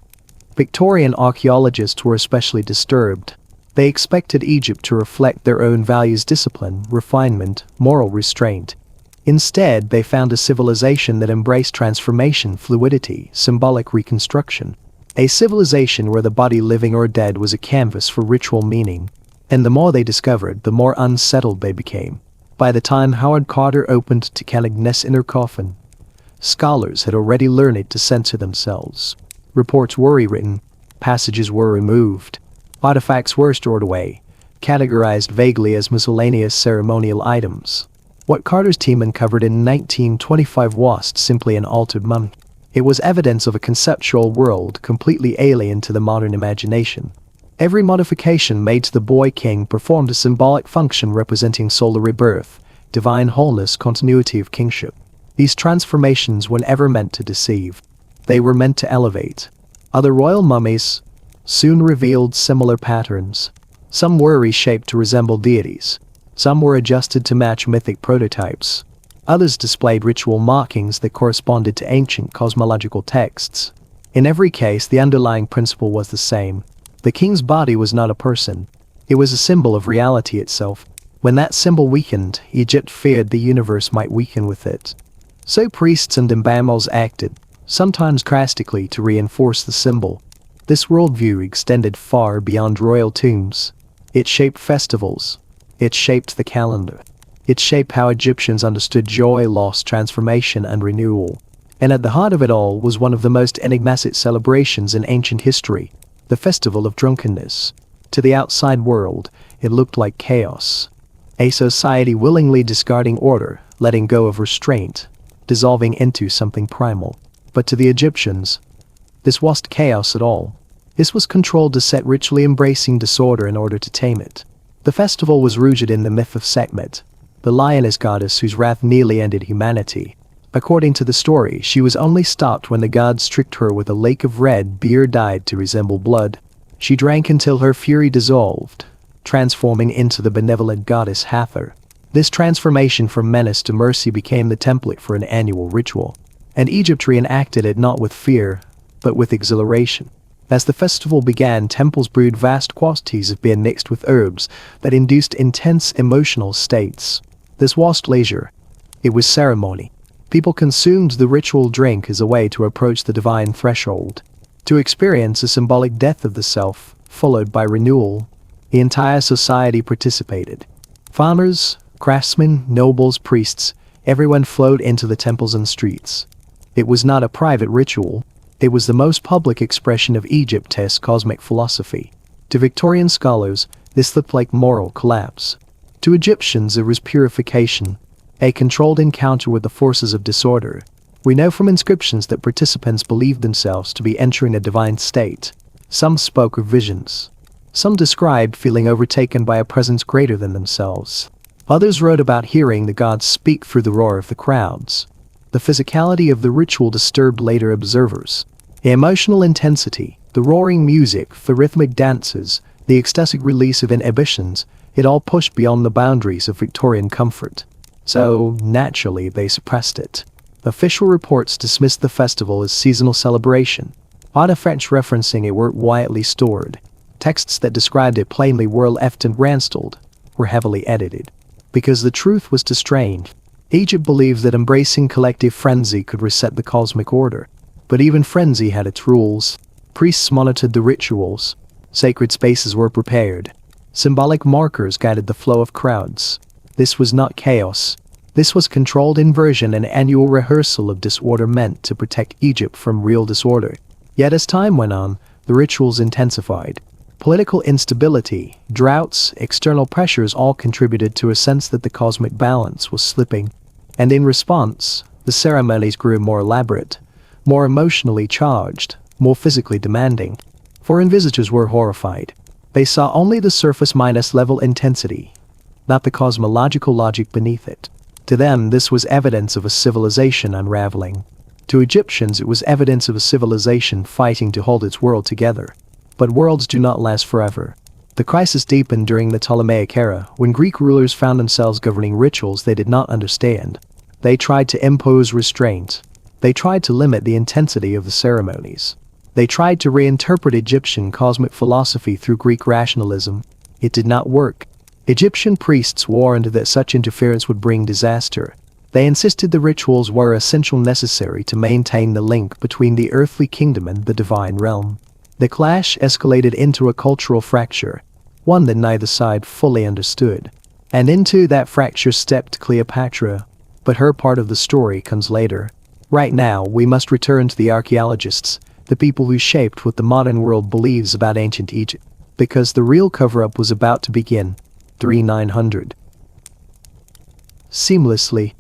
Victorian archaeologists were especially disturbed. They expected Egypt to reflect their own values: discipline, refinement, moral restraint. Instead, they found a civilization that embraced transformation, fluidity, symbolic reconstruction. A civilization where the body, living or dead, was a canvas for ritual meaning. And the more they discovered, the more unsettled they became. By the time Howard Carter opened Tutankhamun's inner coffin, scholars had already learned to censor themselves. Reports were rewritten, passages were removed, artifacts were stored away, categorized vaguely as miscellaneous ceremonial items. What Carter's team uncovered in 1925 wasn't simply an altered mummy. It was evidence of a conceptual world completely alien to the modern imagination. Every modification made to the Boy King performed a symbolic function representing solar rebirth, divine wholeness, continuity of kingship. These transformations were never meant to deceive. They were meant to elevate. Other royal mummies soon revealed similar patterns. Some were reshaped to resemble deities. Some were adjusted to match mythic prototypes. Others displayed ritual markings that corresponded to ancient cosmological texts. In every case, the underlying principle was the same. The king's body was not a person. It was a symbol of reality itself. When that symbol weakened, Egypt feared the universe might weaken with it. So priests and imams acted, sometimes drastically, to reinforce the symbol. This worldview extended far beyond royal tombs. It shaped festivals. It shaped the calendar. It shaped how Egyptians understood joy, loss, transformation, and renewal. And at the heart of it all was one of the most enigmatic celebrations in ancient history, the festival of drunkenness. To the outside world, it looked like chaos. A society willingly discarding order, letting go of restraint, dissolving into something primal. But to the Egyptians, this wasn't chaos at all. This was controlled set, ritually embracing disorder in order to tame it. The festival was rooted in the myth of Sekhmet, the lioness goddess whose wrath nearly ended humanity. According to the story, she was only stopped when the gods tricked her with a lake of red beer dyed to resemble blood. She drank until her fury dissolved, transforming into the benevolent goddess Hathor. This transformation from menace to mercy became the template for an annual ritual, and Egypt reenacted it not with fear, but with exhilaration. As the festival began, temples brewed vast quantities of beer mixed with herbs that induced intense emotional states. This wasn't leisure. It was ceremony. People consumed the ritual drink as a way to approach the divine threshold, to experience a symbolic death of the self, followed by renewal. The entire society participated. Farmers, craftsmen, nobles, priests, everyone flowed into the temples and streets. It was not a private ritual. It was the most public expression of Egypt's cosmic philosophy. To Victorian scholars, this looked like moral collapse. To Egyptians, it was purification, a controlled encounter with the forces of disorder. We know from inscriptions that participants believed themselves to be entering a divine state. Some spoke of visions. Some described feeling overtaken by a presence greater than themselves. Others wrote about hearing the gods speak through the roar of the crowds. The physicality of the ritual disturbed later observers. The emotional intensity, the roaring music, the rhythmic dances, the ecstatic release of inhibitions, it all pushed beyond the boundaries of Victorian comfort. So, naturally, they suppressed it. Official reports dismissed the festival as seasonal celebration. Artifacts referencing it were widely stored. Texts that described it plainly were left and ranstalled, were heavily edited. Because the truth was too strange. Egypt believed that embracing collective frenzy could reset the cosmic order. But even frenzy had its rules. Priests monitored the rituals. Sacred spaces were prepared. Symbolic markers guided the flow of crowds. This was not chaos. This was controlled inversion, an annual rehearsal of disorder meant to protect Egypt from real disorder. Yet as time went on, the rituals intensified. Political instability, droughts, external pressures all contributed to a sense that the cosmic balance was slipping. And in response, the ceremonies grew more elaborate, more emotionally charged, more physically demanding. Foreign visitors were horrified. They saw only the surface minus level intensity, not the cosmological logic beneath it. To them, this was evidence of a civilization unraveling. To Egyptians, it was evidence of a civilization fighting to hold its world together. But worlds do not last forever. The crisis deepened during the Ptolemaic era, when Greek rulers found themselves governing rituals they did not understand. They tried to impose restraint. They tried to limit the intensity of the ceremonies. They tried to reinterpret Egyptian cosmic philosophy through Greek rationalism. It did not work. Egyptian priests warned that such interference would bring disaster. They insisted the rituals were essential necessary to maintain the link between the earthly kingdom and the divine realm. The clash escalated into a cultural fracture, one that neither side fully understood. And into that fracture stepped Cleopatra. But her part of the story comes later. Right now, we must return to the archaeologists, the people who shaped what the modern world believes about ancient Egypt, because the real cover-up was about to begin. 3900. Seamlessly.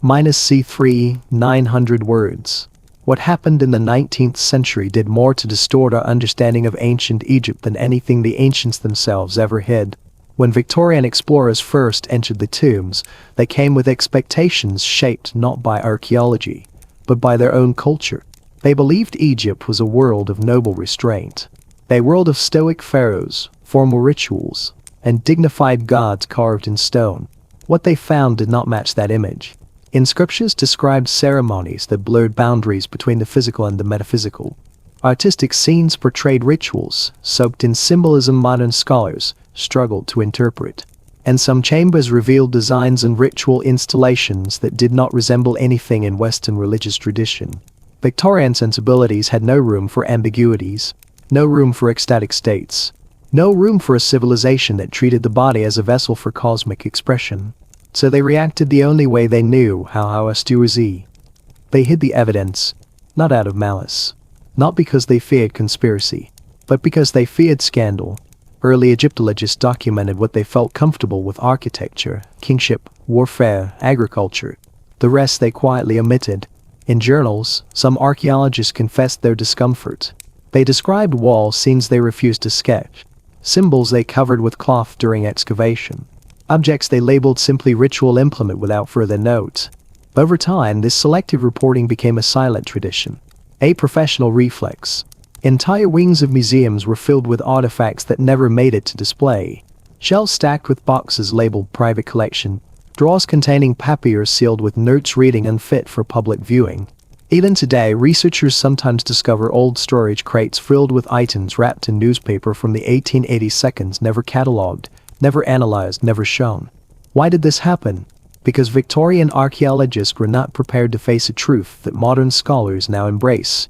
-C3, 900 words. What happened in the 19th century did more to distort our understanding of ancient Egypt than anything the ancients themselves ever hid. When Victorian explorers first entered the tombs, they came with expectations shaped not by archaeology, but by their own culture. They believed Egypt was a world of noble restraint, a world of stoic pharaohs, formal rituals, and dignified gods carved in stone. What they found did not match that image. Inscriptions described ceremonies that blurred boundaries between the physical and the metaphysical. Artistic scenes portrayed rituals, soaked in symbolism modern scholars struggled to interpret. And some chambers revealed designs and ritual installations that did not resemble anything in Western religious tradition. Victorian sensibilities had no room for ambiguities, no room for ecstatic states, no room for a civilization that treated the body as a vessel for cosmic expression. So they reacted the only way they knew how austerity. They hid the evidence, not out of malice, not because they feared conspiracy, but because they feared scandal. Early Egyptologists documented what they felt comfortable with: architecture, kingship, warfare, agriculture. The rest they quietly omitted. In journals, some archaeologists confessed their discomfort. They described wall scenes they refused to sketch, symbols they covered with cloth during excavation, objects they labeled simply ritual implement without further note. Over time, this selective reporting became a silent tradition, a professional reflex. Entire wings of museums were filled with artifacts that never made it to display. Shelves stacked with boxes labeled private collection, drawers containing papyrus sealed with notes reading unfit for public viewing. Even today, researchers sometimes discover old storage crates filled with items wrapped in newspaper from the 1880s, never catalogued, never analyzed, never shown. Why did this happen? Because Victorian archaeologists were not prepared to face a truth that modern scholars now embrace.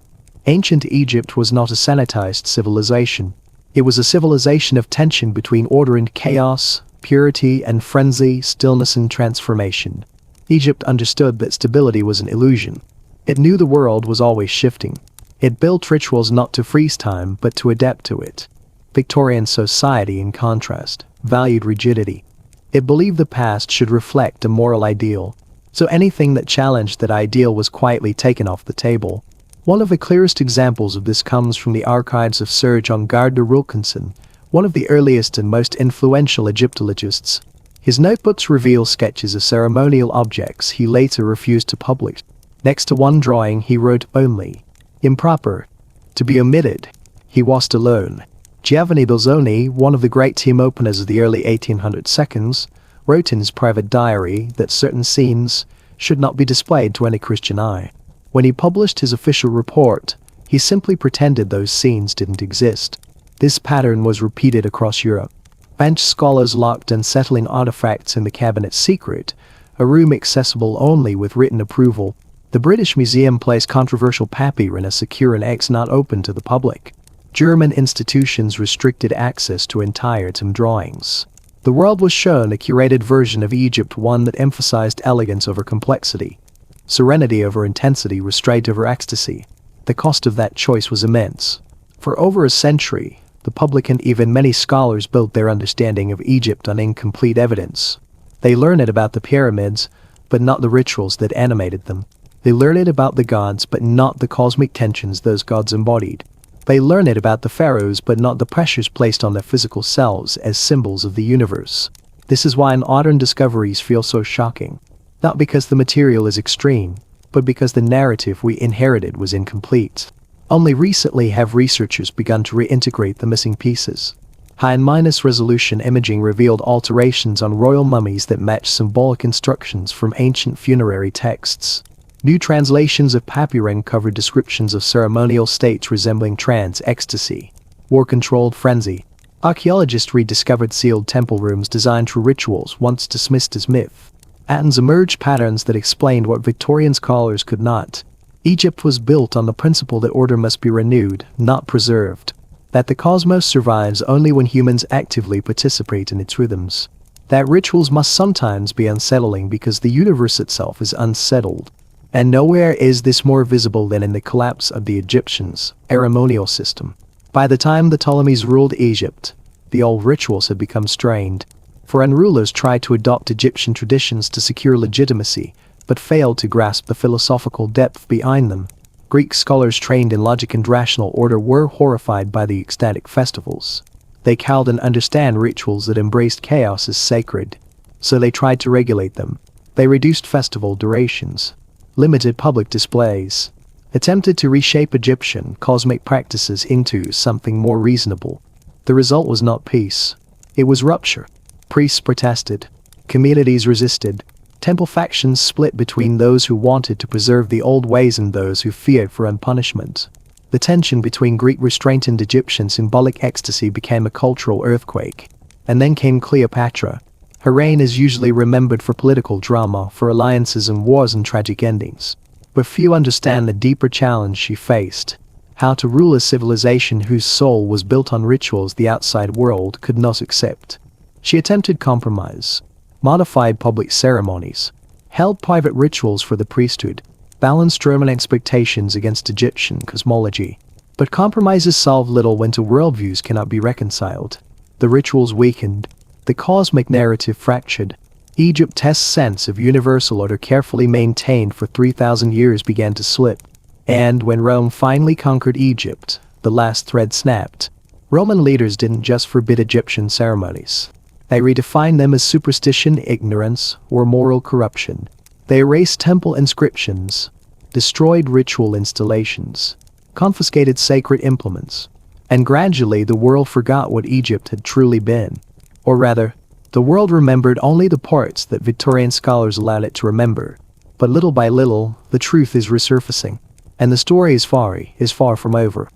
Ancient Egypt was not a sanitized civilization. It was a civilization of tension between order and chaos, purity and frenzy, stillness and transformation. Egypt understood that stability was an illusion. It knew the world was always shifting. It built rituals not to freeze time but to adapt to it. Victorian society, in contrast, valued rigidity. It believed the past should reflect a moral ideal, so anything that challenged that ideal was quietly taken off the table. One of the clearest examples of this comes from the archives of Sir John Gardner-Wilkinson, one of the earliest and most influential Egyptologists. His notebooks reveal sketches of ceremonial objects he later refused to publish. Next to one drawing he wrote only, "Improper, to be omitted." He was alone. Giovanni Belzoni, one of the great team openers of the early 1800s, wrote in his private diary that certain scenes should not be displayed to any Christian eye. When he published his official report, he simply pretended those scenes didn't exist. This pattern was repeated across Europe. French scholars locked unsettling artifacts in the cabinet secret, a room accessible only with written approval. The British Museum placed controversial papyri in a secure annex not open to the public. German institutions restricted access to entire tomb drawings. The world was shown a curated version of Egypt, one that emphasized elegance over complexity, serenity over intensity, restraint over ecstasy. The cost of that choice was immense. For over a century, the public and even many scholars built their understanding of Egypt on incomplete evidence. They learned about the pyramids, but not the rituals that animated them. They learned about the gods, but not the cosmic tensions those gods embodied. They learned about the pharaohs, but not the pressures placed on their physical selves as symbols of the universe. This is why modern discoveries feel so shocking. Not because the material is extreme, but because the narrative we inherited was incomplete. Only recently have researchers begun to reintegrate the missing pieces. High-resolution imaging revealed alterations on royal mummies that matched symbolic instructions from ancient funerary texts. New translations of papyri covered descriptions of ceremonial states resembling trance, ecstasy, war-controlled frenzy. Archaeologists rediscovered sealed temple rooms designed for rituals once dismissed as myth. And emerged patterns that explained what Victorian scholars could not. Egypt was built on the principle that order must be renewed, not preserved. That the cosmos survives only when humans actively participate in its rhythms. That rituals must sometimes be unsettling because the universe itself is unsettled. And nowhere is this more visible than in the collapse of the Egyptians' ceremonial system. By the time the Ptolemies ruled Egypt, the old rituals had become strained. Foreign rulers tried to adopt Egyptian traditions to secure legitimacy, but failed to grasp the philosophical depth behind them. Greek scholars trained in logic and rational order were horrified by the ecstatic festivals. They cowed and understand rituals that embraced chaos as sacred, so they tried to regulate them. They reduced festival durations, limited public displays, attempted to reshape Egyptian cosmic practices into something more reasonable. The result was not peace. It was rupture. Priests protested. Communities resisted. Temple factions split between those who wanted to preserve the old ways and those who feared for punishment. The tension between Greek restraint and Egyptian symbolic ecstasy became a cultural earthquake. And then came Cleopatra. Her reign is usually remembered for political drama, for alliances and wars and tragic endings. But few understand the deeper challenge she faced: how to rule a civilization whose soul was built on rituals the outside world could not accept. She attempted compromise, modified public ceremonies, held private rituals for the priesthood, balanced Roman expectations against Egyptian cosmology. But compromises solve little when two worldviews cannot be reconciled. The rituals weakened, the cosmic narrative fractured. Egypt's sense of universal order, carefully maintained for 3,000 years, began to slip. And when Rome finally conquered Egypt, the last thread snapped. Roman leaders didn't just forbid Egyptian ceremonies. They redefined them as superstition, ignorance, or moral corruption. They erased temple inscriptions, destroyed ritual installations, confiscated sacred implements, and gradually the world forgot what Egypt had truly been. Or rather, the world remembered only the parts that Victorian scholars allowed it to remember. But little by little, the truth is resurfacing. And the story is far from over.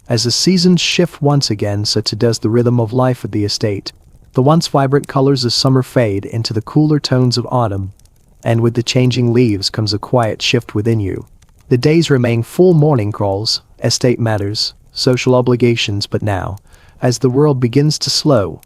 As the seasons shift once again, so too does the rhythm of life at the estate. The once vibrant colors of summer fade into the cooler tones of autumn. And with the changing leaves comes a quiet shift within you. The days remain full: morning calls, estate matters, social obligations. But now, as the world begins to slow,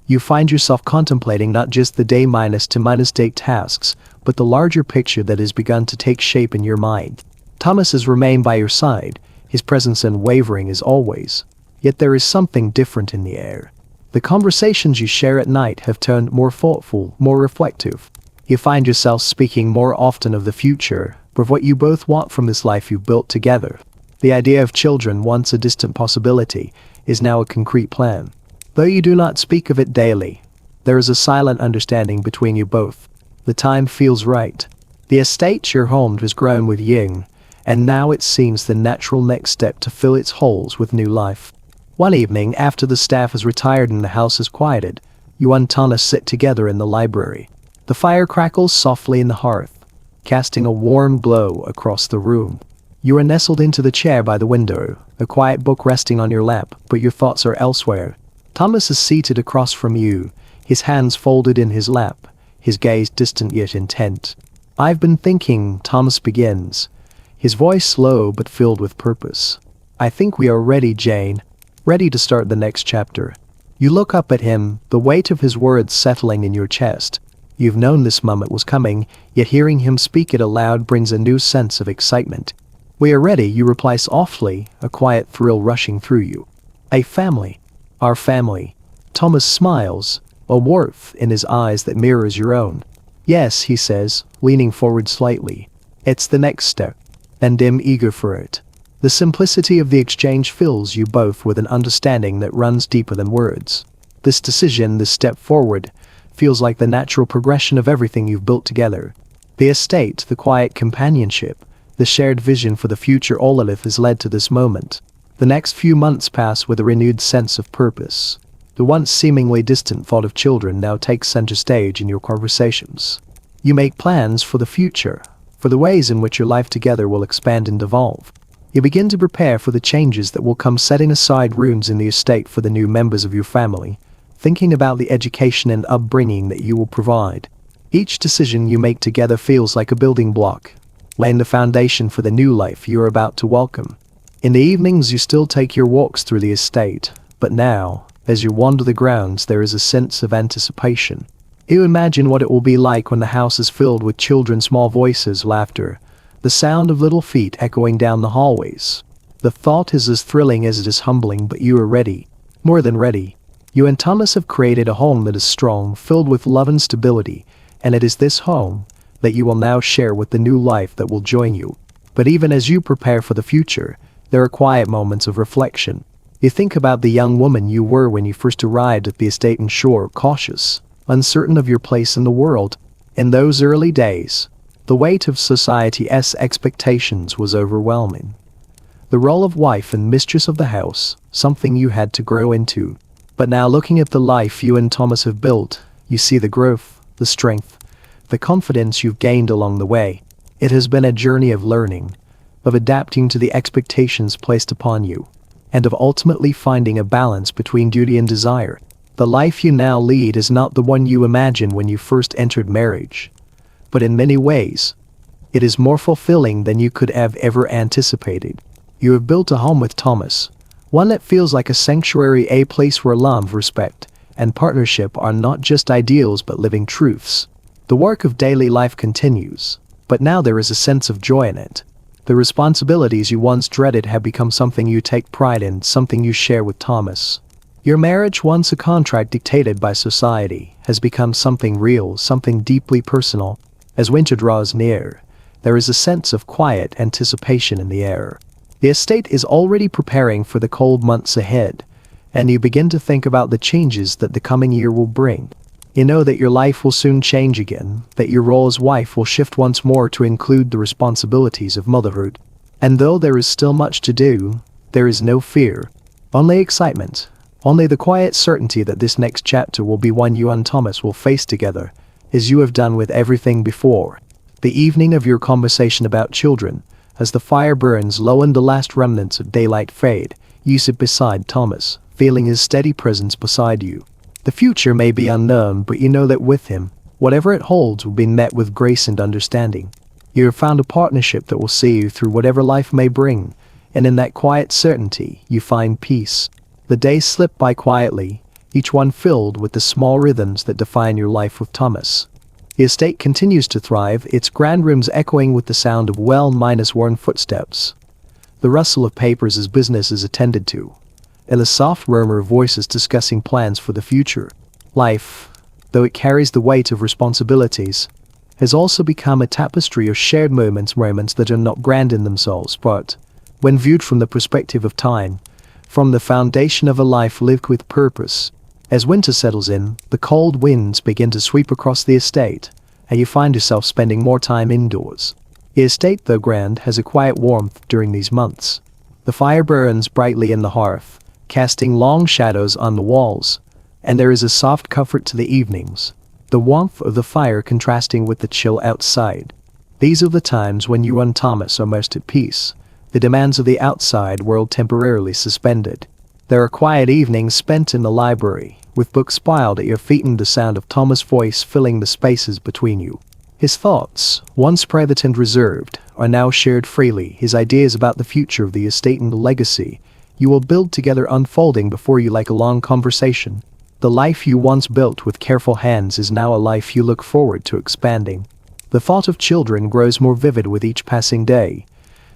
you find yourself contemplating not just the day-to-day tasks, but the larger picture that has begun to take shape in your mind. Thomas has remained by your side, his presence unwavering as always. Yet there is something different in the air. The conversations you share at night have turned more thoughtful, more reflective. You find yourself speaking more often of the future, of what you both want from this life you've built together. The idea of children, once a distant possibility, is now a concrete plan. Though you do not speak of it daily, there is a silent understanding between you both. The time feels right. The estate your home has grown with you, and now it seems the natural next step to fill its holes with new life. One evening, after the staff has retired and the house is quieted, you and Thomas sit together in the library. The fire crackles softly in the hearth, casting a warm glow across the room. You are nestled into the chair by the window, a quiet book resting on your lap, but your thoughts are elsewhere. Thomas is seated across from you, his hands folded in his lap, his gaze distant yet intent. "I've been thinking," Thomas begins, his voice slow but filled with purpose. "I think we are ready, Jane. Ready to start the next chapter." You look up at him, the weight of his words settling in your chest. You've known this moment was coming, yet hearing him speak it aloud brings a new sense of excitement. "We are ready," you reply softly, a quiet thrill rushing through you. "A family. Our family." Thomas smiles, a warmth in his eyes that mirrors your own. "Yes," he says, leaning forward slightly. "It's the next step." And I'm eager for it. The simplicity of the exchange fills you both with an understanding that runs deeper than words. This decision, this step forward, feels like the natural progression of everything you've built together. The estate, the quiet companionship, the shared vision for the future, all of it has led to this moment. The next few months pass with a renewed sense of purpose. The once seemingly distant thought of children now takes center stage in your conversations. You make plans for the future, for the ways in which your life together will expand and evolve. You begin to prepare for the changes that will come, setting aside rooms in the estate for the new members of your family, thinking about the education and upbringing that you will provide. Each decision you make together feels like a building block, laying the foundation for the new life you're about to welcome. In the evenings you still take your walks through the estate, but now, as you wander the grounds, there is a sense of anticipation. You imagine what it will be like when the house is filled with children's small voices, laughter, the sound of little feet echoing down the hallways. The thought is as thrilling as it is humbling, but you are ready. More than ready. You and Thomas have created a home that is strong, filled with love and stability, and it is this home that you will now share with the new life that will join you. But even as you prepare for the future, there are quiet moments of reflection. You think about the young woman you were when you first arrived at the estate and shore, cautious, uncertain of your place in the world. In those early days, the weight of society's expectations was overwhelming. The role of wife and mistress of the house, something you had to grow into. But now, looking at the life you and Thomas have built, you see the growth, the strength, the confidence you've gained along the way. It has been a journey of learning, of adapting to the expectations placed upon you, and of ultimately finding a balance between duty and desire. The life you now lead is not the one you imagined when you first entered marriage, but in many ways, it is more fulfilling than you could have ever anticipated. You have built a home with Thomas, one that feels like a sanctuary, a place where love, respect, and partnership are not just ideals but living truths. The work of daily life continues, but now there is a sense of joy in it. The responsibilities you once dreaded have become something you take pride in, something you share with Thomas. Your marriage, once a contract dictated by society, has become something real, something deeply personal. As winter draws near, there is a sense of quiet anticipation in the air. The estate is already preparing for the cold months ahead, and you begin to think about the changes that the coming year will bring. You know that your life will soon change again, that your role as wife will shift once more to include the responsibilities of motherhood. And though there is still much to do, there is no fear, only excitement, only the quiet certainty that this next chapter will be one you and Thomas will face together, as you have done with everything before. The evening of your conversation about children, as the fire burns low and the last remnants of daylight fade, you sit beside Thomas, feeling his steady presence beside you. The future may be unknown, but you know that with him, whatever it holds will be met with grace and understanding. You have found a partnership that will see you through whatever life may bring, and in that quiet certainty, you find peace. The days slip by quietly, each one filled with the small rhythms that define your life with Thomas. The estate continues to thrive, its grand rooms echoing with the sound of well-worn footsteps, the rustle of papers as business is attended to, and the soft murmur of voices discussing plans for the future. Life, though it carries the weight of responsibilities, has also become a tapestry of shared moments that are not grand in themselves, but, when viewed from the perspective of time, from the foundation of a life lived with purpose. As winter settles in, the cold winds begin to sweep across the estate, and you find yourself spending more time indoors. The estate, though grand, has a quiet warmth during these months. The fire burns brightly in the hearth, casting long shadows on the walls, and there is a soft comfort to the evenings, the warmth of the fire contrasting with the chill outside. These are the times when you and Thomas are most at peace, the demands of the outside world temporarily suspended. There are quiet evenings spent in the library, with books piled at your feet and the sound of Thomas' voice filling the spaces between you. His thoughts, once private and reserved, are now shared freely, his ideas about the future of the estate and the legacy you will build together unfolding before you like a long conversation. The life you once built with careful hands is now a life you look forward to expanding. The thought of children grows more vivid with each passing day,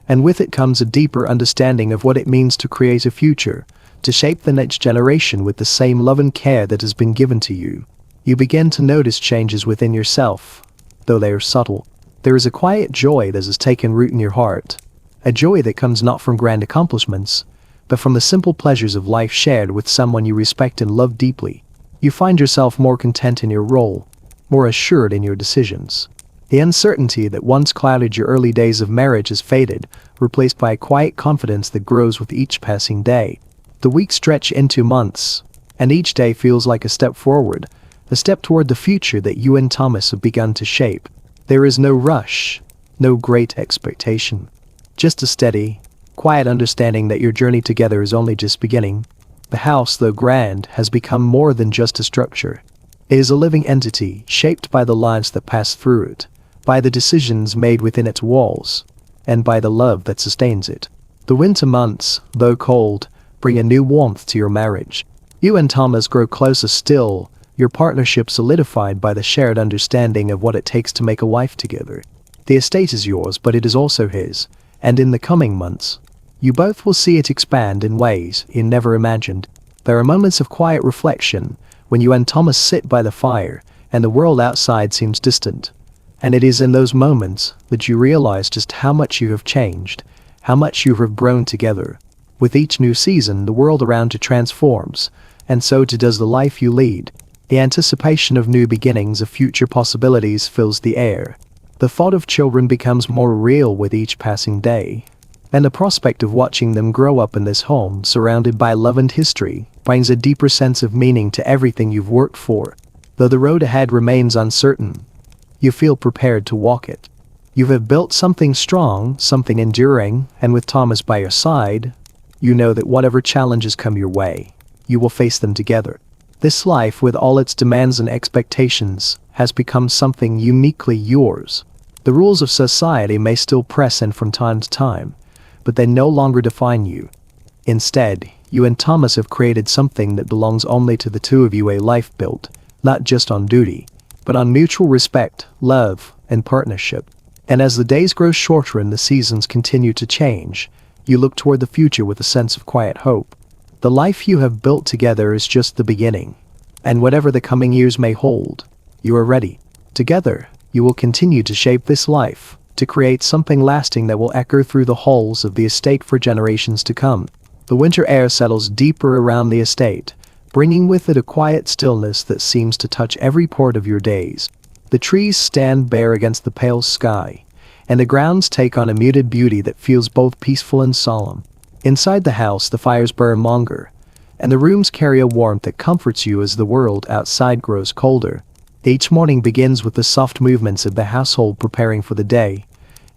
and with it comes a deeper understanding of what it means to create a future, to shape the next generation with the same love and care that has been given to you. You begin to notice changes within yourself, though they are subtle. There is a quiet joy that has taken root in your heart, a joy that comes not from grand accomplishments, but from the simple pleasures of life shared with someone you respect and love deeply. You find yourself more content in your role, more assured in your decisions. The uncertainty that once clouded your early days of marriage has faded, replaced by a quiet confidence that grows with each passing day. The weeks stretch into months, and each day feels like a step forward, a step toward the future that you and Thomas have begun to shape. There is no rush, no great expectation, just a steady, quiet understanding that your journey together is only just beginning. The house, though grand, has become more than just a structure. It is a living entity, shaped by the lives that pass through it, by the decisions made within its walls, and by the love that sustains it. The winter months, though cold, bring a new warmth to your marriage. You and Thomas grow closer still, your partnership solidified by the shared understanding of what it takes to make a life together. The estate is yours, but it is also his, and in the coming months, you both will see it expand in ways you never imagined. There are moments of quiet reflection when you and Thomas sit by the fire and the world outside seems distant. And it is in those moments that you realize just how much you have changed, how much you have grown together. With each new season, the world around you transforms, and so too does the life you lead. The anticipation of new beginnings, of future possibilities fills the air. The thought of children becomes more real with each passing day. And the prospect of watching them grow up in this home, surrounded by love and history, brings a deeper sense of meaning to everything you've worked for. Though the road ahead remains uncertain, you feel prepared to walk it. You have built something strong, something enduring, and with Thomas by your side, you know that whatever challenges come your way, you will face them together. This life, with all its demands and expectations, has become something uniquely yours. The rules of society may still press in from time to time, but they no longer define you. Instead, you and Thomas have created something that belongs only to the two of you, a life built, not just on duty, but on mutual respect, love, and partnership. And as the days grow shorter and the seasons continue to change, you look toward the future with a sense of quiet hope. The life you have built together is just the beginning, and whatever the coming years may hold, you are ready. Together, you will continue to shape this life, to create something lasting that will echo through the halls of the estate for generations to come. The winter air settles deeper around the estate, bringing with it a quiet stillness that seems to touch every pore of your days. The trees stand bare against the pale sky, and the grounds take on a muted beauty that feels both peaceful and solemn. Inside the house, the fires burn longer, and the rooms carry a warmth that comforts you as the world outside grows colder. Each morning begins with the soft movements of the household preparing for the day,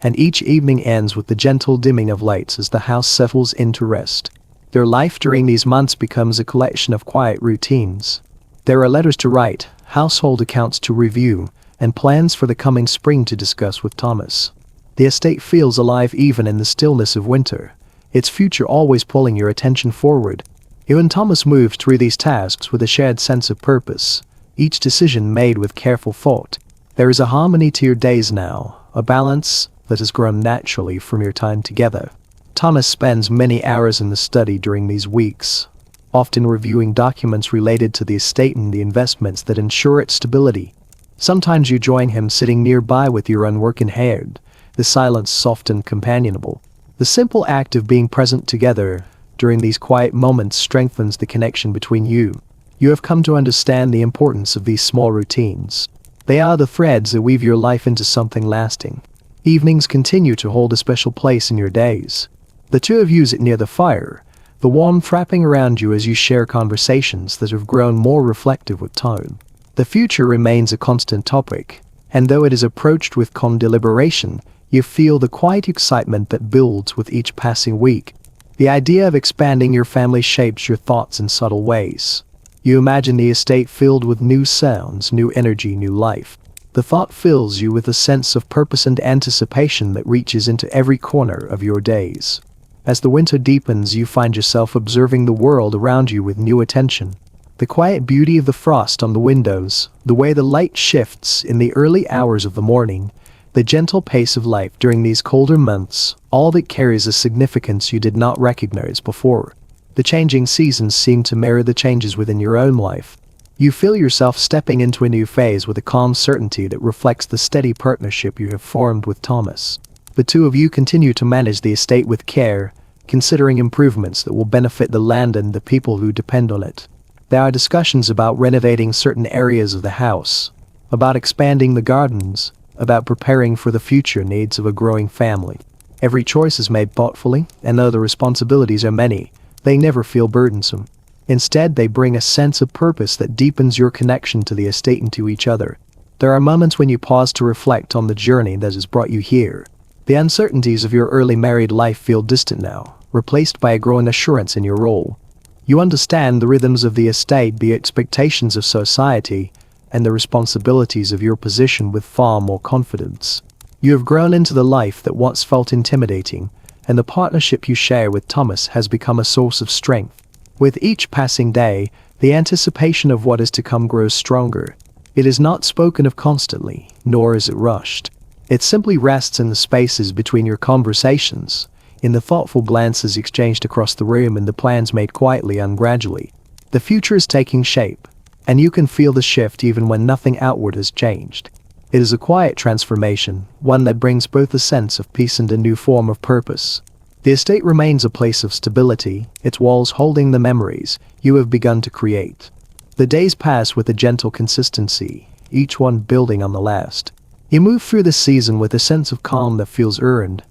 and each evening ends with the gentle dimming of lights as the house settles into rest. Their life during these months becomes a collection of quiet routines. There are letters to write, household accounts to review, and plans for the coming spring to discuss with Thomas. The estate feels alive even in the stillness of winter, its future always pulling your attention forward. You and Thomas move through these tasks with a shared sense of purpose, each decision made with careful thought. There is a harmony to your days now, a balance that has grown naturally from your time together. Thomas spends many hours in the study during these weeks, often reviewing documents related to the estate and the investments that ensure its stability. Sometimes you join him sitting nearby with your unworking hand, the silence soft and companionable. The simple act of being present together during these quiet moments strengthens the connection between you. You have come to understand the importance of these small routines. They are the threads that weave your life into something lasting. Evenings continue to hold a special place in your days. The two of you sit near the fire, the warmth wrapping around you as you share conversations that have grown more reflective with time. The future remains a constant topic, and though it is approached with calm deliberation, you feel the quiet excitement that builds with each passing week. The idea of expanding your family shapes your thoughts in subtle ways. You imagine the estate filled with new sounds, new energy, new life. The thought fills you with a sense of purpose and anticipation that reaches into every corner of your days. As the winter deepens, you find yourself observing the world around you with new attention. The quiet beauty of the frost on the windows, the way the light shifts in the early hours of the morning, the gentle pace of life during these colder months, all that carries a significance you did not recognize before. The changing seasons seem to mirror the changes within your own life. You feel yourself stepping into a new phase with a calm certainty that reflects the steady partnership you have formed with Thomas. The two of you continue to manage the estate with care, considering improvements that will benefit the land and the people who depend on it. There are discussions about renovating certain areas of the house, about expanding the gardens, about preparing for the future needs of a growing family. Every choice is made thoughtfully, and though the responsibilities are many, they never feel burdensome. Instead, they bring a sense of purpose that deepens your connection to the estate and to each other. There are moments when you pause to reflect on the journey that has brought you here. The uncertainties of your early married life feel distant now, replaced by a growing assurance in your role. You understand the rhythms of the estate, the expectations of society, and the responsibilities of your position with far more confidence. You have grown into the life that once felt intimidating, and the partnership you share with Thomas has become a source of strength. With each passing day, the anticipation of what is to come grows stronger. It is not spoken of constantly, nor is it rushed. It simply rests in the spaces between your conversations, in the thoughtful glances exchanged across the room and the plans made quietly and gradually. The future is taking shape, and you can feel the shift even when nothing outward has changed. It is a quiet transformation, one that brings both a sense of peace and a new form of purpose. The estate remains a place of stability, its walls holding the memories you have begun to create. The days pass with a gentle consistency, each one building on the last. You move through the season with a sense of calm that feels earned,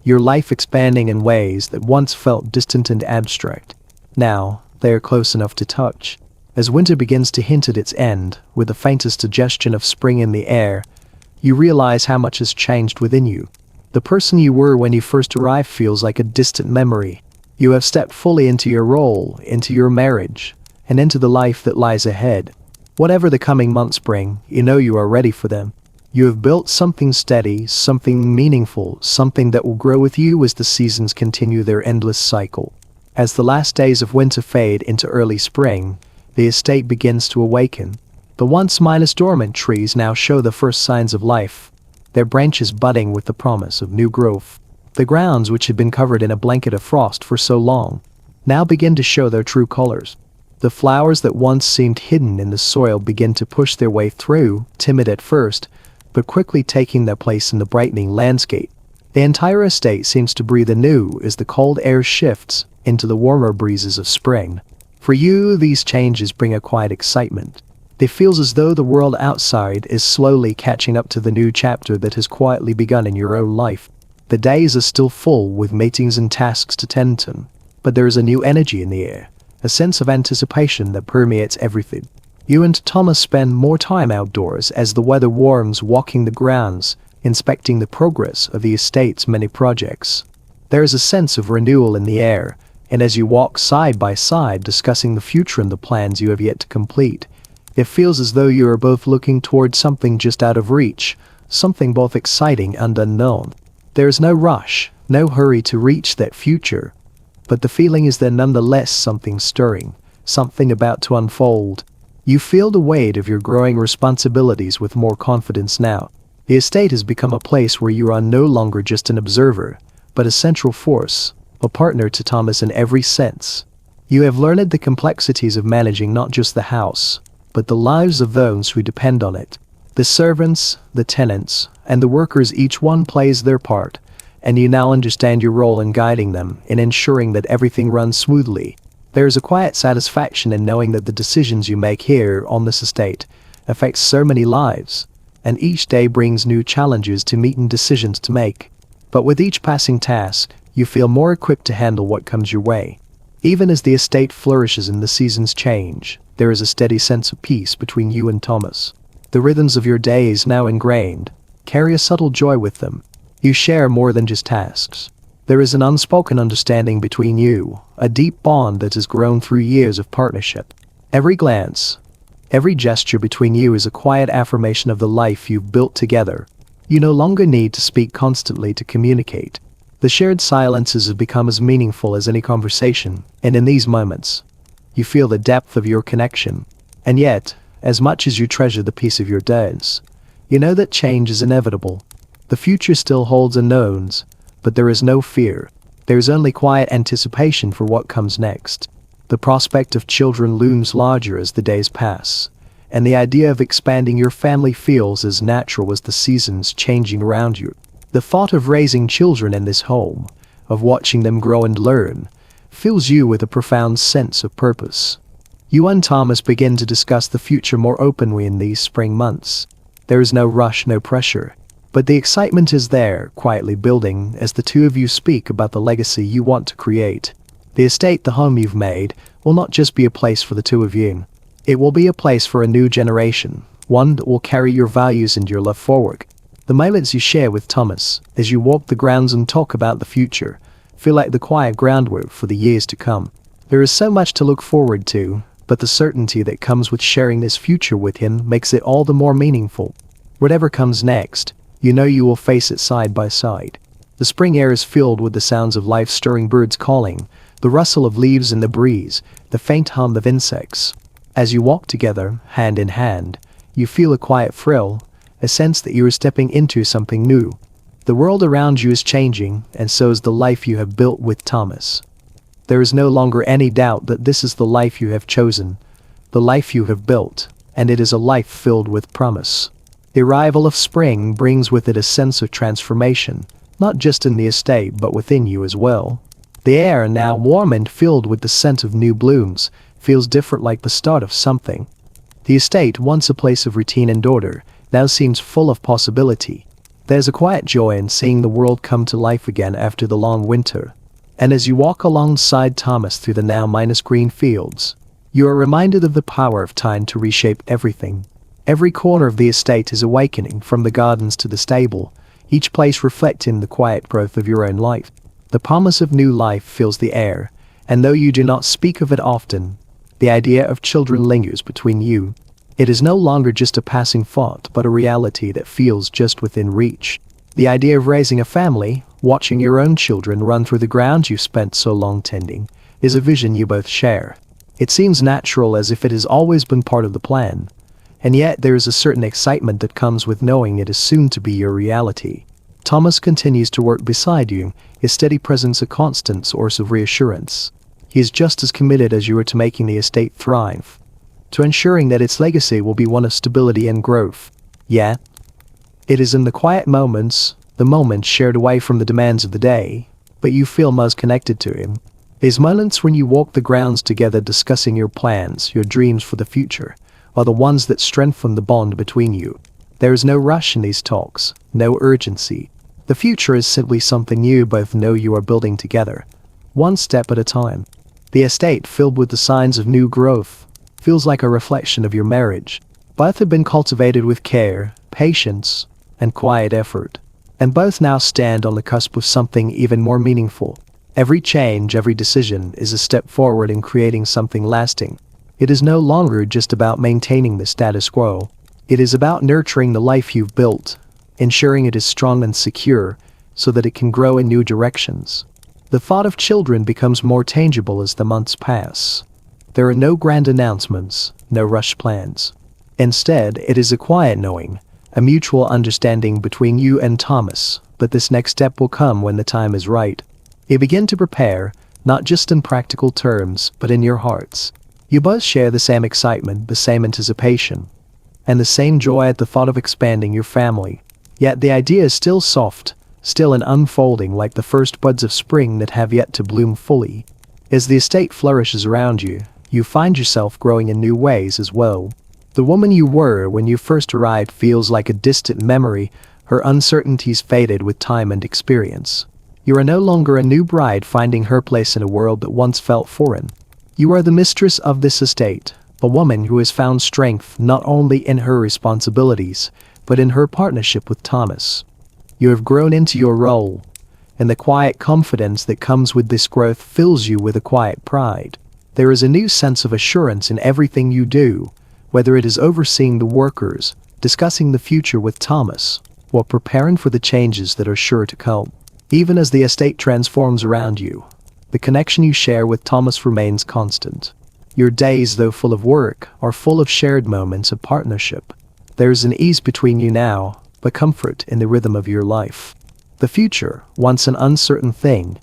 your life expanding in ways that once felt distant and abstract. Now, they are close enough to touch. As winter begins to hint at its end, with the faintest suggestion of spring in the air, you realize how much has changed within you. The person you were when you first arrived feels like a distant memory. You have stepped fully into your role, into your marriage, and into the life that lies ahead. Whatever the coming months bring, you know you are ready for them. You have built something steady, something meaningful, something that will grow with you as the seasons continue their endless cycle. As the last days of winter fade into early spring, the estate begins to awaken. The once dormant trees now show the first signs of life, their branches budding with the promise of new growth. The grounds, which had been covered in a blanket of frost for so long, now begin to show their true colors. The flowers that once seemed hidden in the soil begin to push their way through, timid at first, but quickly taking their place in the brightening landscape. The entire estate seems to breathe anew as the cold air shifts into the warmer breezes of spring. For you, these changes bring a quiet excitement. It feels as though the world outside is slowly catching up to the new chapter that has quietly begun in your own life. The days are still full with meetings and tasks to tend to, but there is a new energy in the air, a sense of anticipation that permeates everything. You and Thomas spend more time outdoors as the weather warms, walking the grounds, inspecting the progress of the estate's many projects. There is a sense of renewal in the air, and as you walk side by side discussing the future and the plans you have yet to complete, it feels as though you are both looking toward something just out of reach, something both exciting and unknown. There is no rush, no hurry to reach that future, but the feeling is there nonetheless something stirring, something about to unfold. You feel the weight of your growing responsibilities with more confidence now. The estate has become a place where you are no longer just an observer, but a central force, a partner to Thomas in every sense. You have learned the complexities of managing not just the house, but the lives of those who depend on it. The servants, the tenants, and the workers, each one plays their part, and you now understand your role in guiding them, in ensuring that everything runs smoothly. There is a quiet satisfaction in knowing that the decisions you make here on this estate affect so many lives, and each day brings new challenges to meet and decisions to make. But with each passing task, you feel more equipped to handle what comes your way. Even as the estate flourishes and the seasons change, there is a steady sense of peace between you and Thomas. The rhythms of your days, now ingrained, carry a subtle joy with them. You share more than just tasks. There is an unspoken understanding between you, a deep bond that has grown through years of partnership. Every glance, every gesture between you is a quiet affirmation of the life you've built together. You no longer need to speak constantly to communicate. The shared silences have become as meaningful as any conversation, and in these moments, you feel the depth of your connection. And yet, as much as you treasure the peace of your days, you know that change is inevitable. The future still holds unknowns, but there is no fear. There is only quiet anticipation for what comes next. The prospect of children looms larger as the days pass, and the idea of expanding your family feels as natural as the seasons changing around you. The thought of raising children in this home, of watching them grow and learn, fills you with a profound sense of purpose. You and Thomas begin to discuss the future more openly in these spring months. There is no rush, no pressure, but the excitement is there, quietly building as the two of you speak about the legacy you want to create. The estate, the home you've made, will not just be a place for the two of you. It will be a place for a new generation, one that will carry your values and your love forward. The moments you share with Thomas, as you walk the grounds and talk about the future, feel like the quiet groundwork for the years to come. There is so much to look forward to, but the certainty that comes with sharing this future with him makes it all the more meaningful. Whatever comes next, you know you will face it side by side. The spring air is filled with the sounds of life-stirring birds calling, the rustle of leaves in the breeze, the faint hum of insects. As you walk together, hand in hand, you feel a quiet thrill, a sense that you are stepping into something new. The world around you is changing, and so is the life you have built with Thomas. There is no longer any doubt that this is the life you have chosen, the life you have built, and it is a life filled with promise. The arrival of spring brings with it a sense of transformation, not just in the estate but within you as well. The air, now warm and filled with the scent of new blooms, feels different, like the start of something. The estate, once a place of routine and order, now seems full of possibility. There's a quiet joy in seeing the world come to life again after the long winter. And as you walk alongside Thomas through the now green fields, you are reminded of the power of time to reshape everything. Every corner of the estate is awakening, from the gardens to the stable, each place reflecting the quiet growth of your own life. The promise of new life fills the air, and though you do not speak of it often, the idea of children lingers between you. It is no longer just a passing thought, but a reality that feels just within reach. The idea of raising a family, watching your own children run through the ground you spent so long tending, is a vision you both share. It seems natural, as if it has always been part of the plan. And yet there is a certain excitement that comes with knowing it is soon to be your reality. Thomas continues to work beside you, his steady presence a constant source of reassurance. He is just as committed as you are to making the estate thrive, to ensuring that its legacy will be one of stability and growth. Yet, it is in the quiet moments, the moments shared away from the demands of the day, but you feel most connected to him. These moments when you walk the grounds together discussing your plans, your dreams for the future, are the ones that strengthen the bond between you. There is no rush in these talks, no urgency. The future is simply something you both know you are building together, one step at a time. The estate, filled with the signs of new growth, feels like a reflection of your marriage. Both have been cultivated with care, patience, and quiet effort, and both now stand on the cusp of something even more meaningful. Every change, every decision is a step forward in creating something lasting. It is no longer just about maintaining the status quo. It is about nurturing the life you've built, ensuring it is strong and secure so that it can grow in new directions. The thought of children becomes more tangible as the months pass. There are no grand announcements, no rushed plans. Instead, it is a quiet knowing, a mutual understanding between you and Thomas, but this next step will come when the time is right. You begin to prepare, not just in practical terms, but in your hearts. You both share the same excitement, the same anticipation, and the same joy at the thought of expanding your family. Yet the idea is still soft, still an unfolding, like the first buds of spring that have yet to bloom fully. As the estate flourishes around you, you find yourself growing in new ways as well. The woman you were when you first arrived feels like a distant memory, her uncertainties faded with time and experience. You are no longer a new bride finding her place in a world that once felt foreign. You are the mistress of this estate, a woman who has found strength not only in her responsibilities, but in her partnership with Thomas. You have grown into your role, and the quiet confidence that comes with this growth fills you with a quiet pride. There is a new sense of assurance in everything you do, whether it is overseeing the workers, discussing the future with Thomas, or preparing for the changes that are sure to come. Even as the estate transforms around you, the connection you share with Thomas remains constant. Your days, though full of work, are full of shared moments of partnership. There is an ease between you now, but comfort in the rhythm of your life. The future, once an uncertain thing,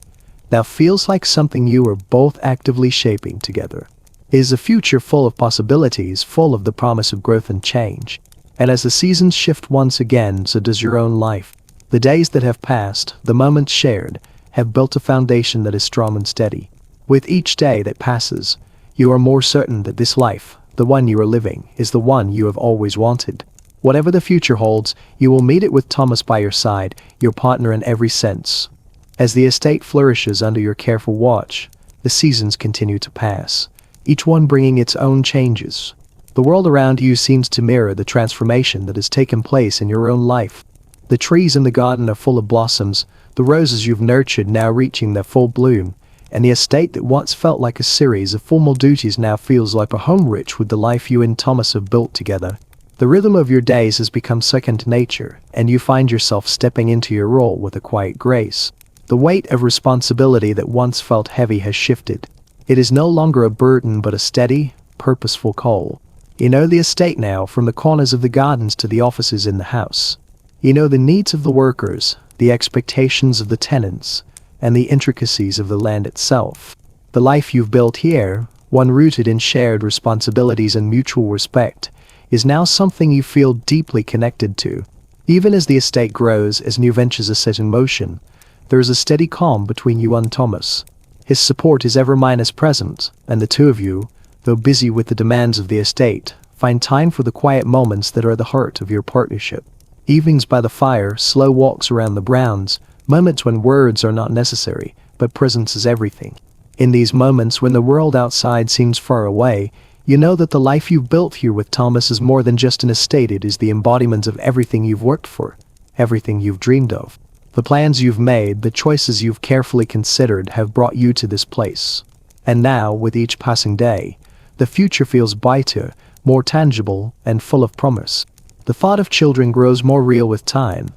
now feels like something you are both actively shaping together. It is a future full of possibilities, full of the promise of growth and change. And as the seasons shift once again, so does your own life. The days that have passed, the moments shared, have built a foundation that is strong and steady. With each day that passes, you are more certain that this life, the one you are living, is the one you have always wanted. Whatever the future holds, you will meet it with Thomas by your side, your partner in every sense. As the estate flourishes under your careful watch, the seasons continue to pass, each one bringing its own changes. The world around you seems to mirror the transformation that has taken place in your own life. The trees in the garden are full of blossoms, the roses you've nurtured now reaching their full bloom, and the estate that once felt like a series of formal duties now feels like a home rich with the life you and Thomas have built together. The rhythm of your days has become second nature, and you find yourself stepping into your role with a quiet grace. The weight of responsibility that once felt heavy has shifted. It is no longer a burden but a steady, purposeful call. You know the estate now, from the corners of the gardens to the offices in the house. You know the needs of the workers, the expectations of the tenants, and the intricacies of the land itself. The life you've built here, one rooted in shared responsibilities and mutual respect, is now something you feel deeply connected to. Even as the estate grows, as new ventures are set in motion, there is a steady calm between you and Thomas. His support is ever minus present, and the two of you, though busy with the demands of the estate, find time for the quiet moments that are the heart of your partnership. Evenings by the fire, slow walks around the grounds, moments when words are not necessary, but presence is everything. In these moments when the world outside seems far away, you know that the life you've built here with Thomas is more than just an estate. It is the embodiment of everything you've worked for, everything you've dreamed of. The plans you've made, the choices you've carefully considered have brought you to this place. And now, with each passing day, the future feels brighter, more tangible, and full of promise. The thought of children grows more real with time,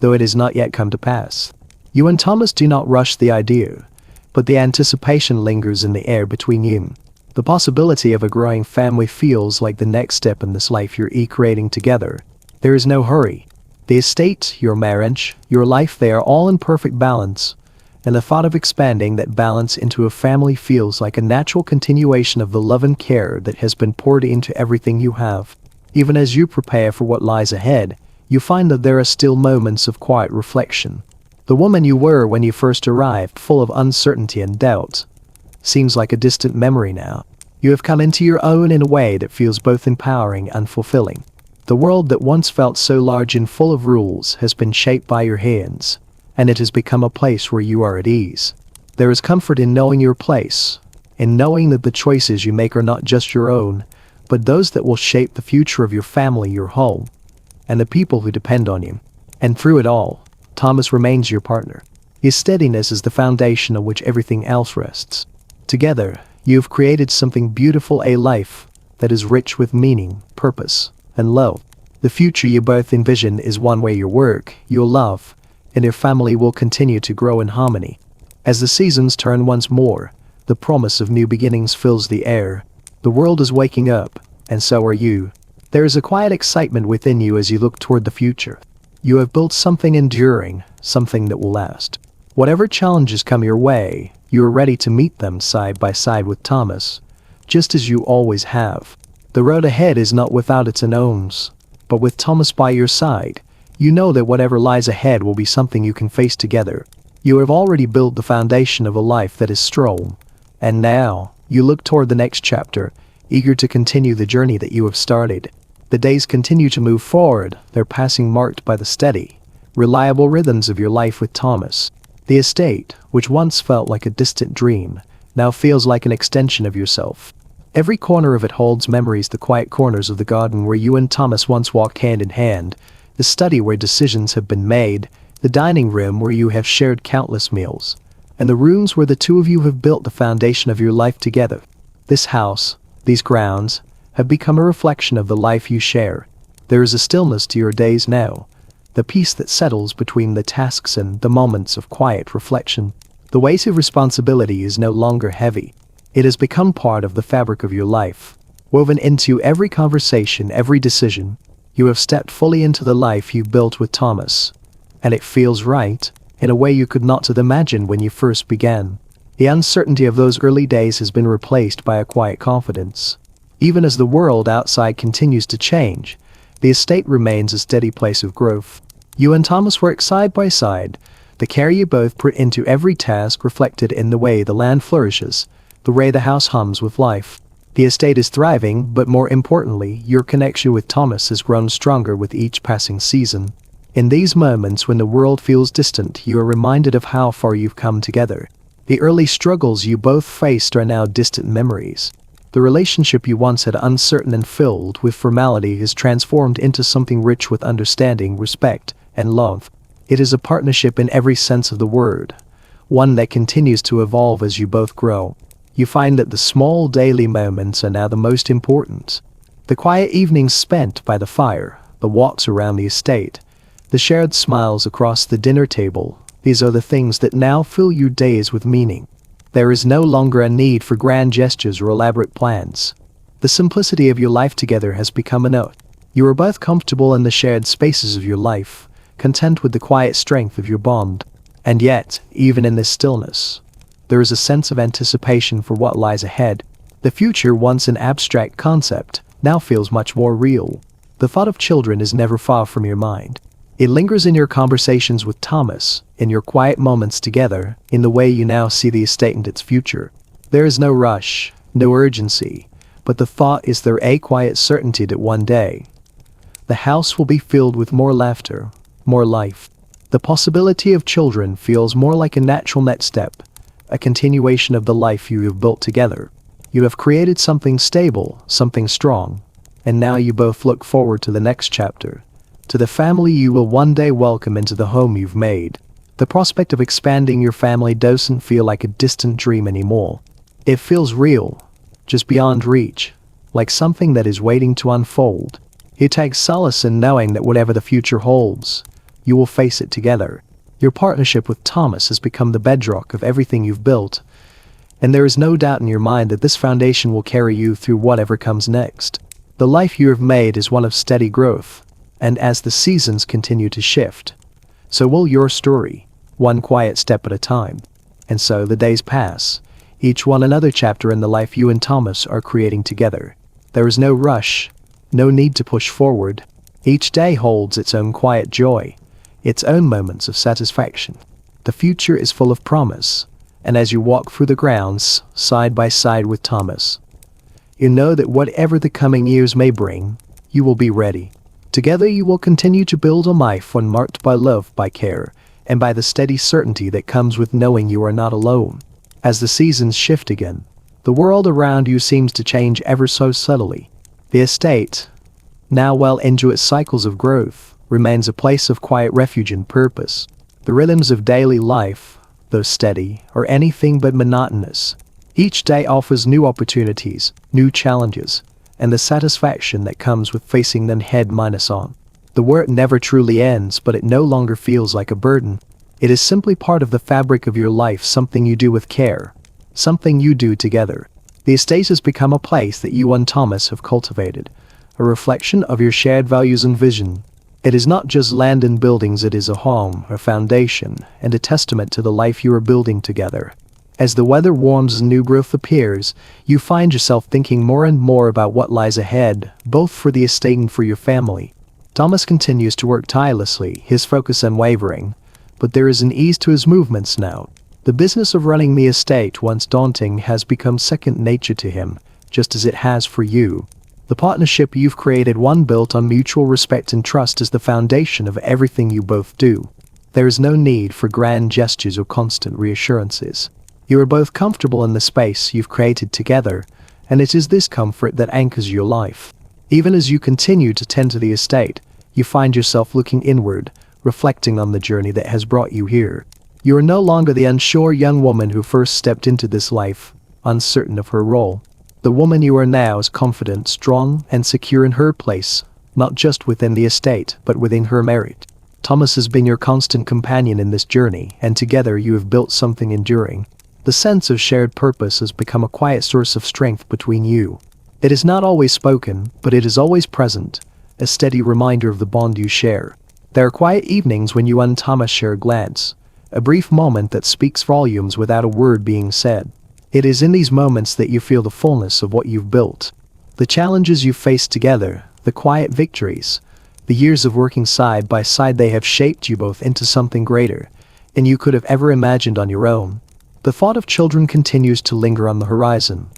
though it has not yet come to pass. You and Thomas do not rush the idea, but the anticipation lingers in the air between you. The possibility of a growing family feels like the next step in this life you're creating together. There is no hurry. The estate, your marriage, your life, they are all in perfect balance, and the thought of expanding that balance into a family feels like a natural continuation of the love and care that has been poured into everything you have. Even as you prepare for what lies ahead, you find that there are still moments of quiet reflection. The woman you were when you first arrived, full of uncertainty and doubt, seems like a distant memory now. You have come into your own in a way that feels both empowering and fulfilling. The world that once felt so large and full of rules has been shaped by your hands, and it has become a place where you are at ease. There is comfort in knowing your place, in knowing that the choices you make are not just your own, but those that will shape the future of your family, your home, and the people who depend on you. And through it all, Thomas remains your partner. His steadiness is the foundation on which everything else rests. Together, you've created something beautiful, a life that is rich with meaning, purpose, and love. The future you both envision is one where your work, your love, and your family will continue to grow in harmony. As the seasons turn once more, the promise of new beginnings fills the air. The world is waking up, and so are you. There is a quiet excitement within you as you look toward the future. You have built something enduring, something that will last. Whatever challenges come your way, you are ready to meet them side by side with Thomas, just as you always have. The road ahead is not without its unknowns, but with Thomas by your side, you know that whatever lies ahead will be something you can face together. You have already built the foundation of a life that is strong, and now, you look toward the next chapter, eager to continue the journey that you have started. The days continue to move forward, their passing marked by the steady, reliable rhythms of your life with Thomas. The estate, which once felt like a distant dream, now feels like an extension of yourself. Every corner of it holds memories, the quiet corners of the garden where you and Thomas once walked hand in hand, the study where decisions have been made, the dining room where you have shared countless meals, and the rooms where the two of you have built the foundation of your life together. This house, these grounds, have become a reflection of the life you share. There is a stillness to your days now, the peace that settles between the tasks and the moments of quiet reflection. The weight of responsibility is no longer heavy. It has become part of the fabric of your life, woven into every conversation, every decision. You have stepped fully into the life you built with Thomas, and it feels right, in a way you could not have imagined when you first began. The uncertainty of those early days has been replaced by a quiet confidence. Even as the world outside continues to change, the estate remains a steady place of growth. You and Thomas work side by side. The care you both put into every task reflected in the way the land flourishes, the way the house hums with life. The estate is thriving, but more importantly, your connection with Thomas has grown stronger with each passing season. In these moments when the world feels distant, you are reminded of how far you've come together. The early struggles you both faced are now distant memories. The relationship you once had uncertain and filled with formality is transformed into something rich with understanding, respect, and love. It is a partnership in every sense of the word, one that continues to evolve as you both grow. You find that the small daily moments are now the most important. The quiet evenings spent by the fire, the walks around the estate, the shared smiles across the dinner table, these are the things that now fill your days with meaning. There is no longer a need for grand gestures or elaborate plans. The simplicity of your life together has become enough. You are both comfortable in the shared spaces of your life, content with the quiet strength of your bond. And yet, even in this stillness, there is a sense of anticipation for what lies ahead. The future, once an abstract concept, now feels much more real. The thought of children is never far from your mind. It lingers in your conversations with Thomas, in your quiet moments together, in the way you now see the estate and its future. There is no rush, no urgency, but the thought is there a quiet certainty that one day, the house will be filled with more laughter, more life. The possibility of children feels more like a natural next step, a continuation of the life you have built together. You have created something stable, something strong, and now you both look forward to the next chapter, to the family you will one day welcome into the home you've made. The prospect of expanding your family doesn't feel like a distant dream anymore. It feels real, just beyond reach, like something that is waiting to unfold. You take solace in knowing that whatever the future holds, you will face it together. Your partnership with Thomas has become the bedrock of everything you've built, and there is no doubt in your mind that this foundation will carry you through whatever comes next. The life you have made is one of steady growth, and as the seasons continue to shift, so will your story, one quiet step at a time. And so the days pass, each one another chapter in the life you and Thomas are creating together. There is no rush, no need to push forward. Each day holds its own quiet joy, its own moments of satisfaction. The future is full of promise, and as you walk through the grounds, side by side with Thomas, you know that whatever the coming years may bring, you will be ready. Together you will continue to build a life one marked by love, by care, and by the steady certainty that comes with knowing you are not alone. As the seasons shift again, the world around you seems to change ever so subtly. The estate, now well into its cycles of growth, remains a place of quiet refuge and purpose. The rhythms of daily life, though steady, are anything but monotonous. Each day offers new opportunities, new challenges, and the satisfaction that comes with facing them head-on. The work never truly ends, but it no longer feels like a burden. It is simply part of the fabric of your life, something you do with care, something you do together. The estate has become a place that you and Thomas have cultivated, a reflection of your shared values and vision. It is not just land and buildings, it is a home, a foundation, and a testament to the life you are building together. As the weather warms and new growth appears, you find yourself thinking more and more about what lies ahead, both for the estate and for your family. Thomas continues to work tirelessly, his focus unwavering, but there is an ease to his movements now. The business of running the estate, once daunting, has become second nature to him, just as it has for you. The partnership you've created, one built on mutual respect and trust, is the foundation of everything you both do. There is no need for grand gestures or constant reassurances. You are both comfortable in the space you've created together, and it is this comfort that anchors your life. Even as you continue to tend to the estate, you find yourself looking inward, reflecting on the journey that has brought you here. You are no longer the unsure young woman who first stepped into this life, uncertain of her role. The woman you are now is confident, strong, and secure in her place, not just within the estate, but within her merit. Thomas has been your constant companion in this journey, and together you have built something enduring. The sense of shared purpose has become a quiet source of strength between you. It is not always spoken, but it is always present, a steady reminder of the bond you share. There are quiet evenings when you and Thomas share a glance, a brief moment that speaks volumes without a word being said. It is in these moments that you feel the fullness of what you've built. The challenges you've faced together, the quiet victories, the years of working side by side, they have shaped you both into something greater than you could have ever imagined on your own. The thought of children continues to linger on the horizon,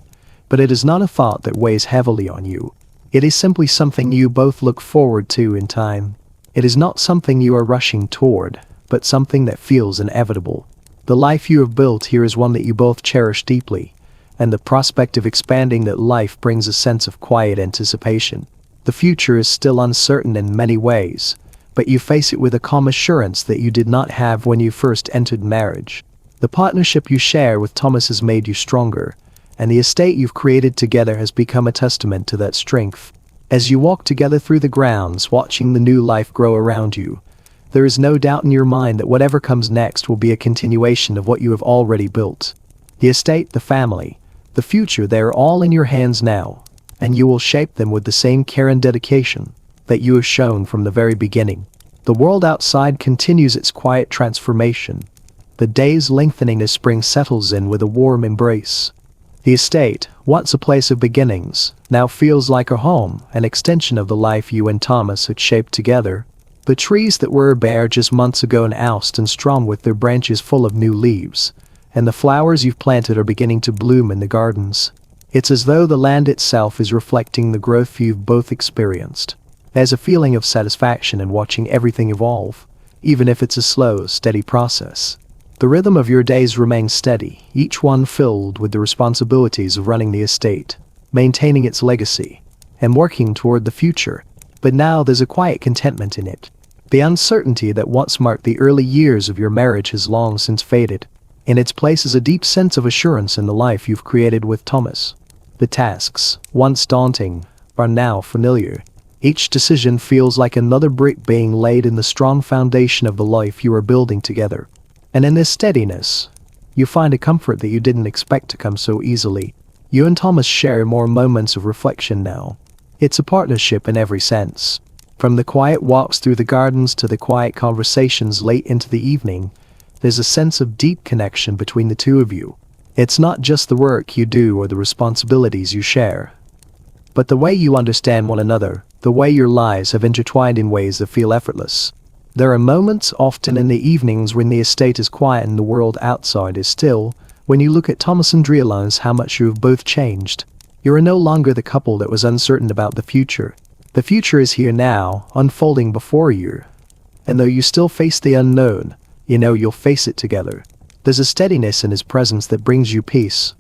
but it is not a thought that weighs heavily on you. It is simply something you both look forward to in time. It is not something you are rushing toward, but something that feels inevitable. The life you have built here is one that you both cherish deeply, and the prospect of expanding that life brings a sense of quiet anticipation. The future is still uncertain in many ways, but you face it with a calm assurance that you did not have when you first entered marriage. The partnership you share with Thomas has made you stronger, and the estate you've created together has become a testament to that strength. As you walk together through the grounds, watching the new life grow around you, there is no doubt in your mind that whatever comes next will be a continuation of what you have already built. The estate, the family, the future, they are all in your hands now, and you will shape them with the same care and dedication that you have shown from the very beginning. The world outside continues its quiet transformation. The days lengthening as spring settles in with a warm embrace. The estate, once a place of beginnings, now feels like a home, an extension of the life you and Thomas had shaped together. The trees that were bare just months ago now stand strong with their branches full of new leaves, and the flowers you've planted are beginning to bloom in the gardens. It's as though the land itself is reflecting the growth you've both experienced. There's a feeling of satisfaction in watching everything evolve, even if it's a slow, steady process. The rhythm of your days remains steady, each one filled with the responsibilities of running the estate, maintaining its legacy, and working toward the future. But now there's a quiet contentment in it. The uncertainty that once marked the early years of your marriage has long since faded. In its place is a deep sense of assurance in the life you've created with Thomas. The tasks, once daunting, are now familiar. Each decision feels like another brick being laid in the strong foundation of the life you are building together. And in this steadiness, you find a comfort that you didn't expect to come so easily. You and Thomas share more moments of reflection now. It's a partnership in every sense. From the quiet walks through the gardens to the quiet conversations late into the evening, there's a sense of deep connection between the two of you. It's not just the work you do or the responsibilities you share, but the way you understand one another, the way your lives have intertwined in ways that feel effortless. There are moments, often in the evenings, when the estate is quiet and the world outside is still, when you look at Thomas and realize how much you have both changed. You are no longer the couple that was uncertain about the future. The future is here now, unfolding before you. And though you still face the unknown, you know you'll face it together. There's a steadiness in his presence that brings you peace.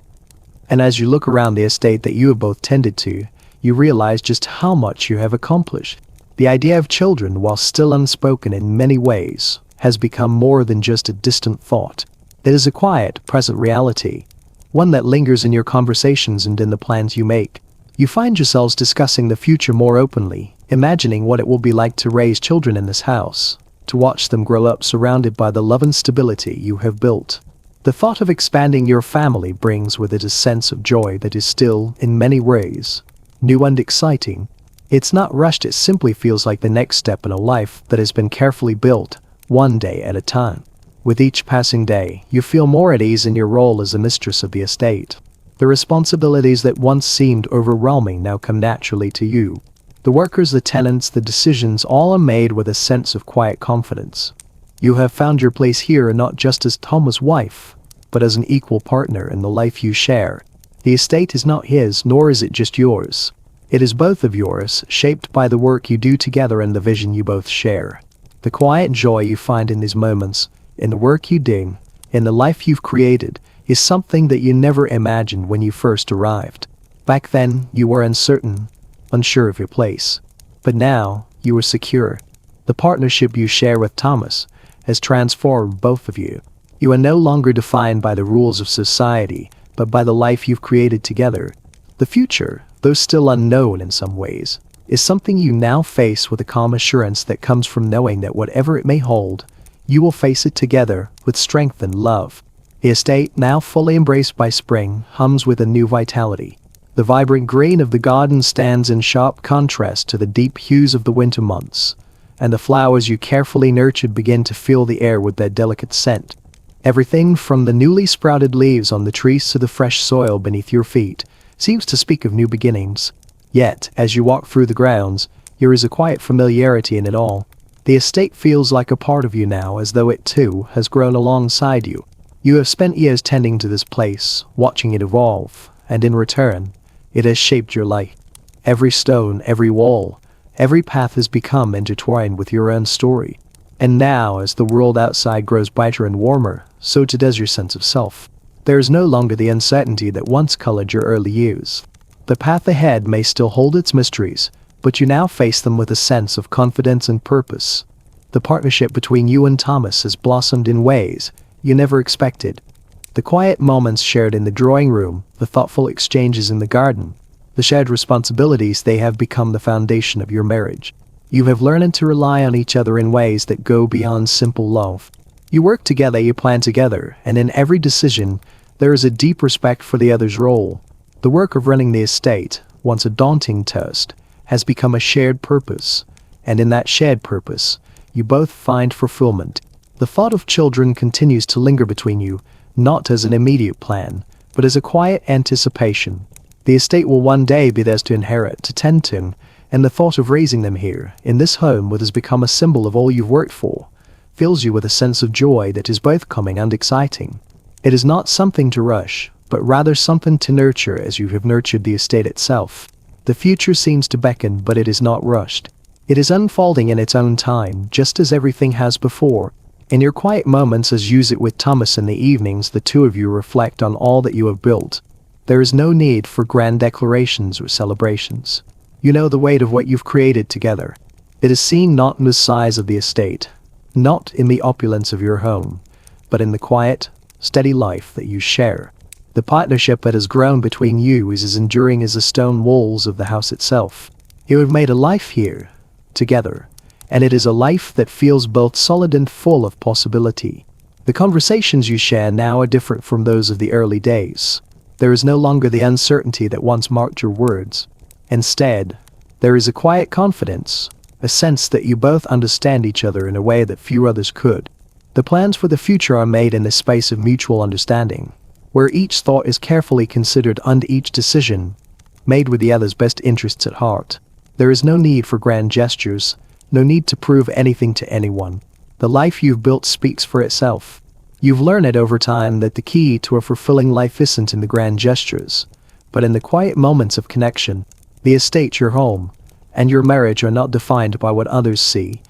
And as you look around the estate that you have both tended to, you realize just how much you have accomplished. The idea of children, while still unspoken in many ways, has become more than just a distant thought. It is a quiet, present reality, one that lingers in your conversations and in the plans you make. You find yourselves discussing the future more openly, imagining what it will be like to raise children in this house, to watch them grow up surrounded by the love and stability you have built. The thought of expanding your family brings with it a sense of joy that is still, in many ways, new and exciting. It's not rushed, it simply feels like the next step in a life that has been carefully built, one day at a time. With each passing day, you feel more at ease in your role as the mistress of the estate. The responsibilities that once seemed overwhelming now come naturally to you. The workers, the tenants, the decisions, all are made with a sense of quiet confidence. You have found your place here not just as Thomas' wife, but as an equal partner in the life you share. The estate is not his, nor is it just yours. It is both of yours, shaped by the work you do together and the vision you both share. The quiet joy you find in these moments, in the work you do, in the life you've created, is something that you never imagined when you first arrived. Back then, you were uncertain, unsure of your place. But now, you are secure. The partnership you share with Thomas has transformed both of you. You are no longer defined by the rules of society, but by the life you've created together. The future, though still unknown in some ways, is something you now face with a calm assurance that comes from knowing that whatever it may hold, you will face it together with strength and love. The estate, now fully embraced by spring, hums with a new vitality. The vibrant green of the garden stands in sharp contrast to the deep hues of the winter months, and the flowers you carefully nurtured begin to fill the air with their delicate scent. Everything from the newly sprouted leaves on the trees to the fresh soil beneath your feet seems to speak of new beginnings. Yet, as you walk through the grounds, there is a quiet familiarity in it all. The estate feels like a part of you now, as though it too has grown alongside you. You have spent years tending to this place, watching it evolve, and in return, it has shaped your life. Every stone, every wall, every path has become intertwined with your own story. And now, as the world outside grows brighter and warmer, so too does your sense of self. There is no longer the uncertainty that once colored your early years. The path ahead may still hold its mysteries, but you now face them with a sense of confidence and purpose. The partnership between you and Thomas has blossomed in ways you never expected. The quiet moments shared in the drawing room, the thoughtful exchanges in the garden, the shared responsibilities, they have become the foundation of your marriage. You have learned to rely on each other in ways that go beyond simple love. You work together, you plan together, and in every decision, there is a deep respect for the other's role. The work of running the estate, once a daunting task, has become a shared purpose, and in that shared purpose, you both find fulfillment. The thought of children continues to linger between you, not as an immediate plan, but as a quiet anticipation. The estate will one day be theirs to inherit, to tend to, and the thought of raising them here, in this home what has become a symbol of all you've worked for, fills you with a sense of joy that is both calming and exciting. It is not something to rush, but rather something to nurture as you have nurtured the estate itself. The future seems to beckon, but it is not rushed. It is unfolding in its own time, just as everything has before. In your quiet moments, as use it with Thomas in the evenings, the two of you reflect on all that you have built. There is no need for grand declarations or celebrations. You know the weight of what you've created together. It is seen not in the size of the estate, not in the opulence of your home, but in the quiet, steady life that you share. The partnership that has grown between you is as enduring as the stone walls of the house itself. You have made a life here, together, and it is a life that feels both solid and full of possibility. The conversations you share now are different from those of the early days. There is no longer the uncertainty that once marked your words. Instead, there is a quiet confidence, a sense that you both understand each other in a way that few others could. The plans for the future are made in a space of mutual understanding, where each thought is carefully considered and each decision made with the other's best interests at heart. There is no need for grand gestures, no need to prove anything to anyone. The life you've built speaks for itself. You've learned over time that the key to a fulfilling life isn't in the grand gestures, but in the quiet moments of connection. The estate, your home, and your marriage are not defined by what others see,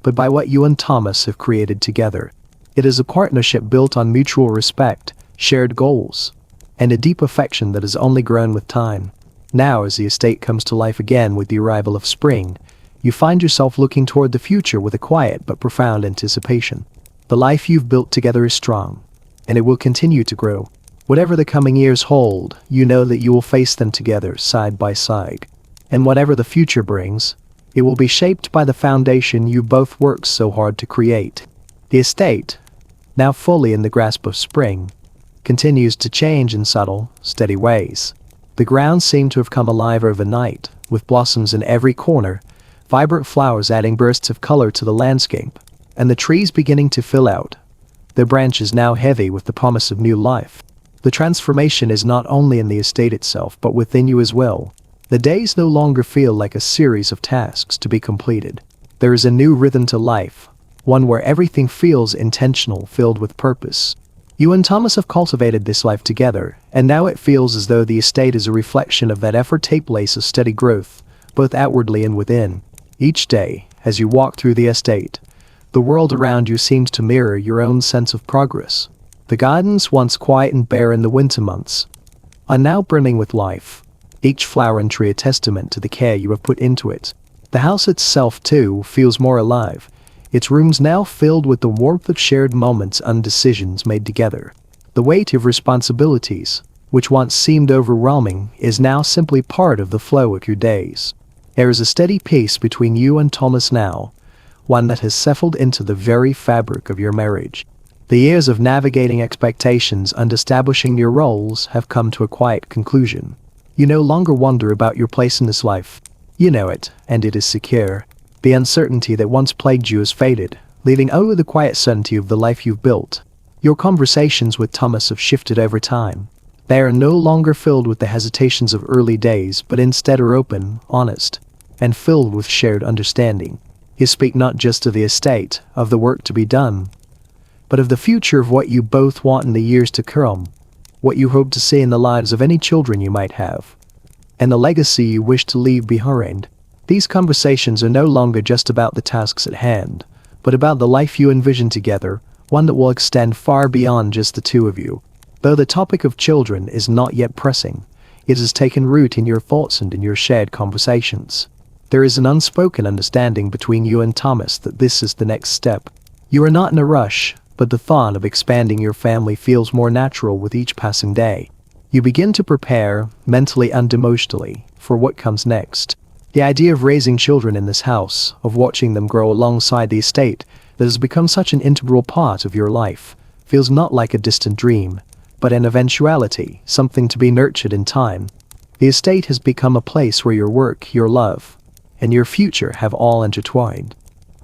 but by what you and Thomas have created together. It is a partnership built on mutual respect, shared goals, and a deep affection that has only grown with time. Now, as the estate comes to life again with the arrival of spring, you find yourself looking toward the future with a quiet but profound anticipation. The life you've built together is strong, and it will continue to grow. Whatever the coming years hold, you know that you will face them together, side by side. And whatever the future brings, it will be shaped by the foundation you both worked so hard to create. The estate, now fully in the grasp of spring, continues to change in subtle, steady ways. The grounds seem to have come alive overnight, with blossoms in every corner, vibrant flowers adding bursts of color to the landscape, and the trees beginning to fill out, their branches now heavy with the promise of new life. The transformation is not only in the estate itself but within you as well. The days no longer feel like a series of tasks to be completed. There is a new rhythm to life, one where everything feels intentional, filled with purpose. You and Thomas have cultivated this life together, and now it feels as though the estate is a reflection of that effort. Tape laces steady growth, both outwardly and within. Each day, as you walk through the estate, the world around you seems to mirror your own sense of progress. The gardens, once quiet and bare in the winter months, are now brimming with life, each flower and tree a testament to the care you have put into it. The house itself, too, feels more alive, its rooms now filled with the warmth of shared moments and decisions made together. The weight of responsibilities, which once seemed overwhelming, is now simply part of the flow of your days. There is a steady peace between you and Thomas now, one that has settled into the very fabric of your marriage. The years of navigating expectations and establishing your roles have come to a quiet conclusion. You no longer wonder about your place in this life. You know it, and it is secure. The uncertainty that once plagued you has faded, leaving only the quiet certainty of the life you've built. Your conversations with Thomas have shifted over time. They are no longer filled with the hesitations of early days, but instead are open, honest, and filled with shared understanding. You speak not just of the estate, of the work to be done, but of the future, of what you both want in the years to come, what you hope to see in the lives of any children you might have, and the legacy you wish to leave behind. These conversations are no longer just about the tasks at hand, but about the life you envision together, one that will extend far beyond just the two of you. Though the topic of children is not yet pressing, it has taken root in your thoughts and in your shared conversations. There is an unspoken understanding between you and Thomas that this is the next step. You are not in a rush, but the thought of expanding your family feels more natural with each passing day. You begin to prepare, mentally and emotionally, for what comes next. The idea of raising children in this house, of watching them grow alongside the estate that has become such an integral part of your life, feels not like a distant dream, but an eventuality, something to be nurtured in time. The estate has become a place where your work, your love, and your future have all intertwined.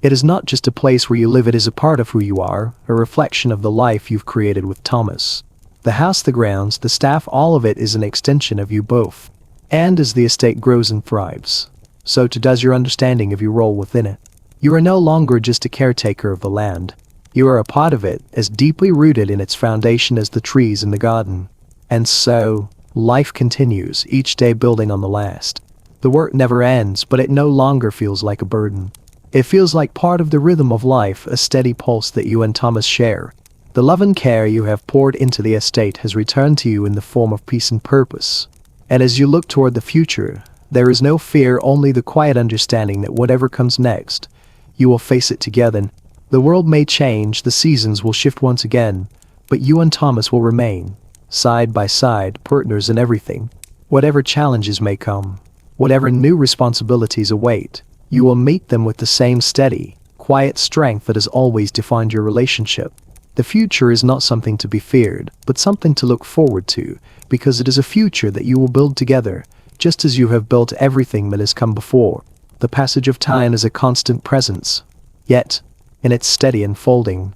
It is not just a place where you live, it is a part of who you are, a reflection of the life you've created with Thomas. The house, the grounds, the staff, all of it is an extension of you both. And as the estate grows and thrives, so too does your understanding of your role within it. You are no longer just a caretaker of the land. You are a part of it, as deeply rooted in its foundation as the trees in the garden. And so, life continues, each day building on the last. The work never ends, but it no longer feels like a burden. It feels like part of the rhythm of life, a steady pulse that you and Thomas share. The love and care you have poured into the estate has returned to you in the form of peace and purpose. And as you look toward the future, there is no fear, only the quiet understanding that whatever comes next, you will face it together. The world may change, the seasons will shift once again, but you and Thomas will remain, side by side, partners in everything. Whatever challenges may come, whatever new responsibilities await, you will meet them with the same steady, quiet strength that has always defined your relationship. The future is not something to be feared, but something to look forward to, because it is a future that you will build together, just as you have built everything that has come before. The passage of time is a constant presence. Yet, in its steady unfolding,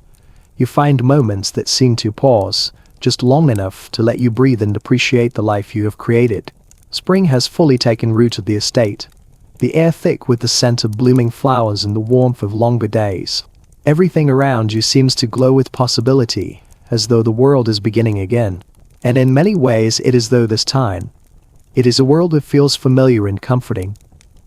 you find moments that seem to pause, just long enough to let you breathe and appreciate the life you have created. Spring has fully taken root at the estate. The air thick with the scent of blooming flowers and the warmth of longer days. Everything around you seems to glow with possibility, as though the world is beginning again. And in many ways it is though this time. It is a world that feels familiar and comforting,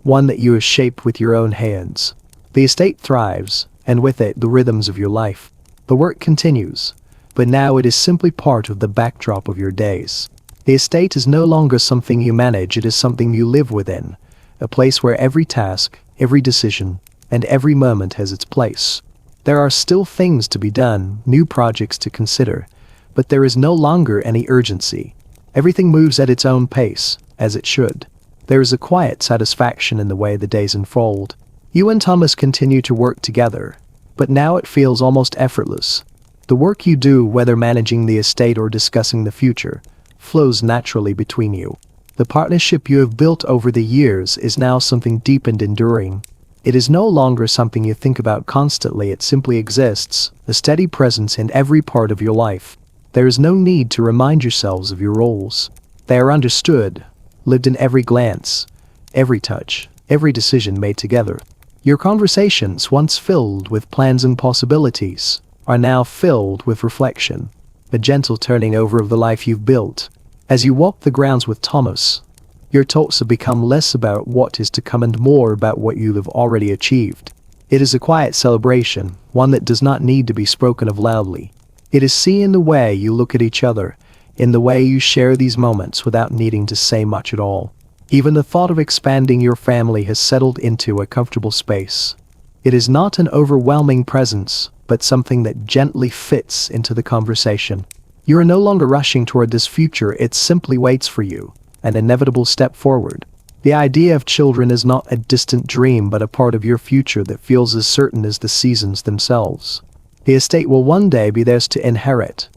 one that you have shaped with your own hands. The estate thrives, and with it the rhythms of your life. The work continues, but now it is simply part of the backdrop of your days. The estate is no longer something you manage, it is something you live within, a place where every task, every decision, and every moment has its place. There are still things to be done, new projects to consider, but there is no longer any urgency. Everything moves at its own pace, as it should. There is a quiet satisfaction in the way the days unfold. You and Thomas continue to work together, but now it feels almost effortless. The work you do, whether managing the estate or discussing the future, flows naturally between you. The partnership you have built over the years is now something deep and enduring. It is no longer something you think about constantly, it simply exists, a steady presence in every part of your life. There is no need to remind yourselves of your roles. They are understood, lived in every glance, every touch, every decision made together. Your conversations, once filled with plans and possibilities, are now filled with reflection, a gentle turning over of the life you've built. As you walk the grounds with Thomas, your talks have become less about what is to come and more about what you have already achieved. It is a quiet celebration, one that does not need to be spoken of loudly. It is seen in the way you look at each other, in the way you share these moments without needing to say much at all. Even the thought of expanding your family has settled into a comfortable space. It is not an overwhelming presence, but something that gently fits into the conversation. You are no longer rushing toward this future, it simply waits for you, an inevitable step forward. The idea of children is not a distant dream, but a part of your future that feels as certain as the seasons themselves. The estate will one day be theirs to inherit,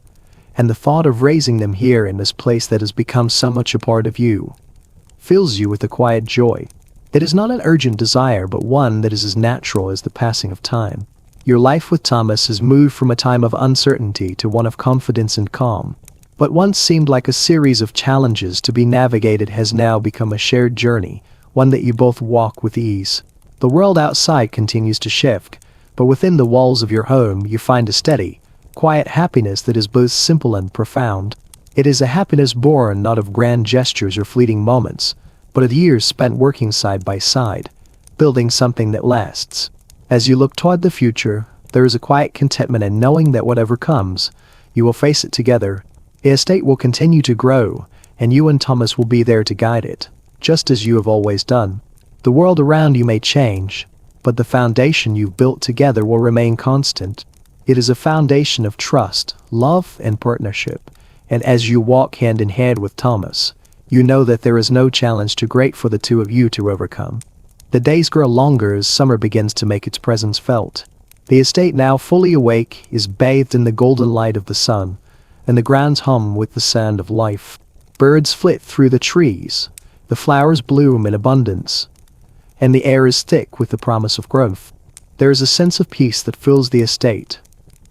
and the thought of raising them here in this place that has become so much a part of you fills you with a quiet joy. It is not an urgent desire, but one that is as natural as the passing of time. Your life with Thomas has moved from a time of uncertainty to one of confidence and calm. What once seemed like a series of challenges to be navigated has now become a shared journey, one that you both walk with ease. The world outside continues to shift, but within the walls of your home you find a steady, quiet happiness that is both simple and profound. It is a happiness born not of grand gestures or fleeting moments, but of years spent working side by side, building something that lasts. As you look toward the future, there is a quiet contentment in knowing that whatever comes, you will face it together. The estate will continue to grow, and you and Thomas will be there to guide it, just as you have always done. The world around you may change, but the foundation you've built together will remain constant. It is a foundation of trust, love, and partnership, and as you walk hand in hand with Thomas, you know that there is no challenge too great for the two of you to overcome. The days grow longer as summer begins to make its presence felt. The estate, now fully awake, is bathed in the golden light of the sun, and the grounds hum with the sound of life. Birds flit through the trees, The flowers bloom in abundance, and the air is thick with the promise of growth. There is a sense of peace that fills the estate,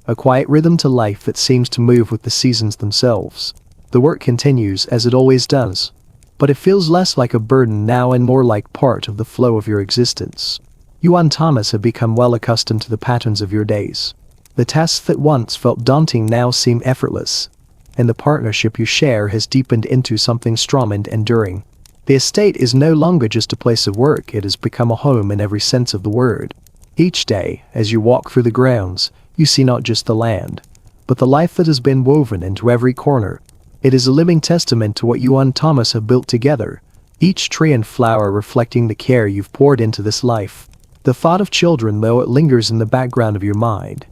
a quiet rhythm to life that seems to move with the seasons themselves. The work continues as it always does, but it feels less like a burden now and more like part of the flow of your existence. You and Thomas have become well accustomed to the patterns of your days. The tasks that once felt daunting now seem effortless, and the partnership you share has deepened into something strong and enduring. The estate is no longer just a place of work, it has become a home in every sense of the word. Each day, as you walk through the grounds, you see not just the land, but the life that has been woven into every corner. It is a living testament to what you and Thomas have built together, each tree and flower reflecting the care you've poured into this life. The thought of children, though it lingers in the background of your mind,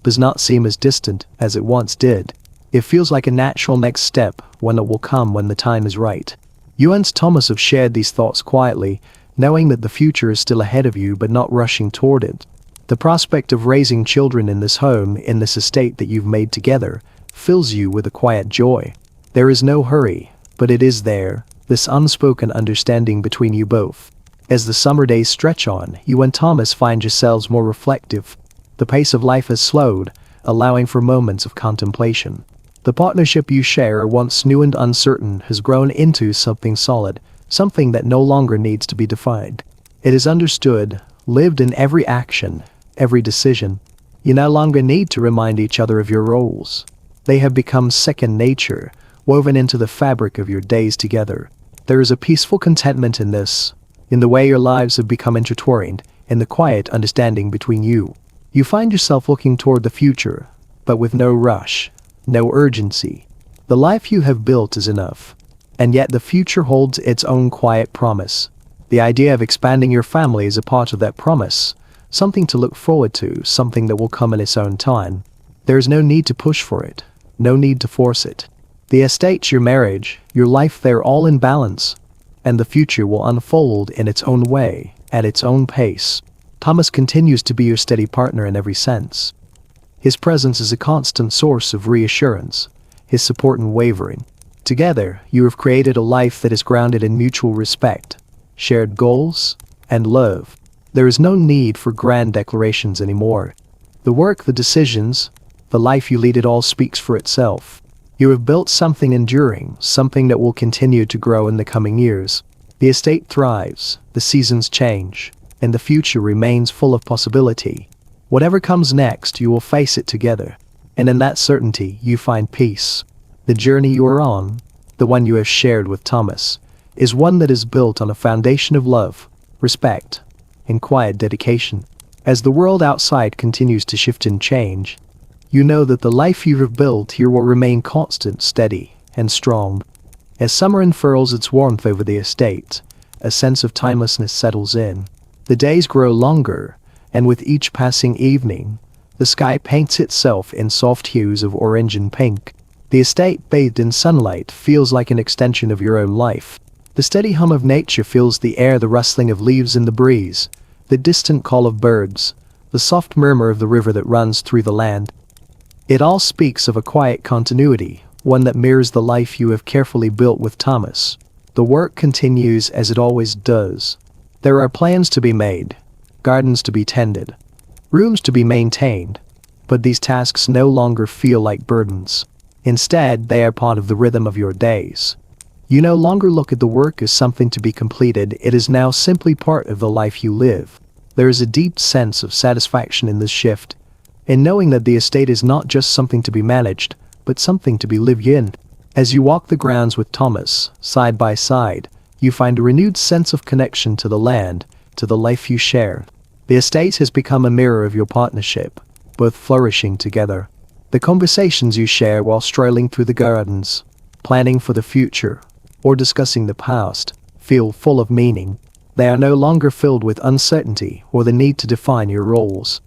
does not seem as distant as it once did. It feels like a natural next step, one that will come when the time is right. You and Thomas have shared these thoughts quietly, knowing that the future is still ahead of you but not rushing toward it. The prospect of raising children in this home, in this estate that you've made together, fills you with a quiet joy. There is no hurry, but it is there, this unspoken understanding between you both. As the summer days stretch on, you and Thomas find yourselves more reflective. The pace of life has slowed, allowing for moments of contemplation. The partnership you share, once new and uncertain, has grown into something solid, something that no longer needs to be defined. It is understood, lived in every action, every decision. You no longer need to remind each other of your roles. They have become second nature, woven into the fabric of your days together. There is a peaceful contentment in this, in the way your lives have become intertwined, in the quiet understanding between you. You find yourself looking toward the future, but with no rush, no urgency. The life you have built is enough, and yet the future holds its own quiet promise. The idea of expanding your family is a part of that promise, something to look forward to, something that will come in its own time. There is no need to push for it, no need to force it. The estate, your marriage, your life, they're all in balance, and the future will unfold in its own way, at its own pace. Thomas continues to be your steady partner in every sense. His presence is a constant source of reassurance, his support unwavering. Together, you have created a life that is grounded in mutual respect, shared goals, and love. There is no need for grand declarations anymore. The work, the decisions, the life you lead, it all speaks for itself. You have built something enduring, something that will continue to grow in the coming years. The estate thrives, the seasons change, and the future remains full of possibility. Whatever comes next, you will face it together, and in that certainty you find peace. The journey you are on, the one you have shared with Thomas, is one that is built on a foundation of love, respect, and quiet dedication. As the world outside continues to shift and change, you know that the life you have built here will remain constant, steady, and strong. As summer unfurls its warmth over the estate, a sense of timelessness settles in. The days grow longer, and with each passing evening, the sky paints itself in soft hues of orange and pink. The estate, bathed in sunlight, feels like an extension of your own life. The steady hum of nature fills the air, the rustling of leaves in the breeze, the distant call of birds, the soft murmur of the river that runs through the land. It all speaks of a quiet continuity, one that mirrors the life you have carefully built with Thomas. The work continues as it always does. There are plans to be made, gardens to be tended, rooms to be maintained, but these tasks no longer feel like burdens. Instead, they are part of the rhythm of your days. You no longer look at the work as something to be completed, it is now simply part of the life you live. There is a deep sense of satisfaction in this shift, in knowing that the estate is not just something to be managed, but something to be lived in. As you walk the grounds with Thomas, side by side, you find a renewed sense of connection to the land, to the life you share. The estate has become a mirror of your partnership, both flourishing together. The conversations you share while strolling through the gardens, planning for the future, or discussing the past, feel full of meaning. They are no longer filled with uncertainty or the need to define your roles.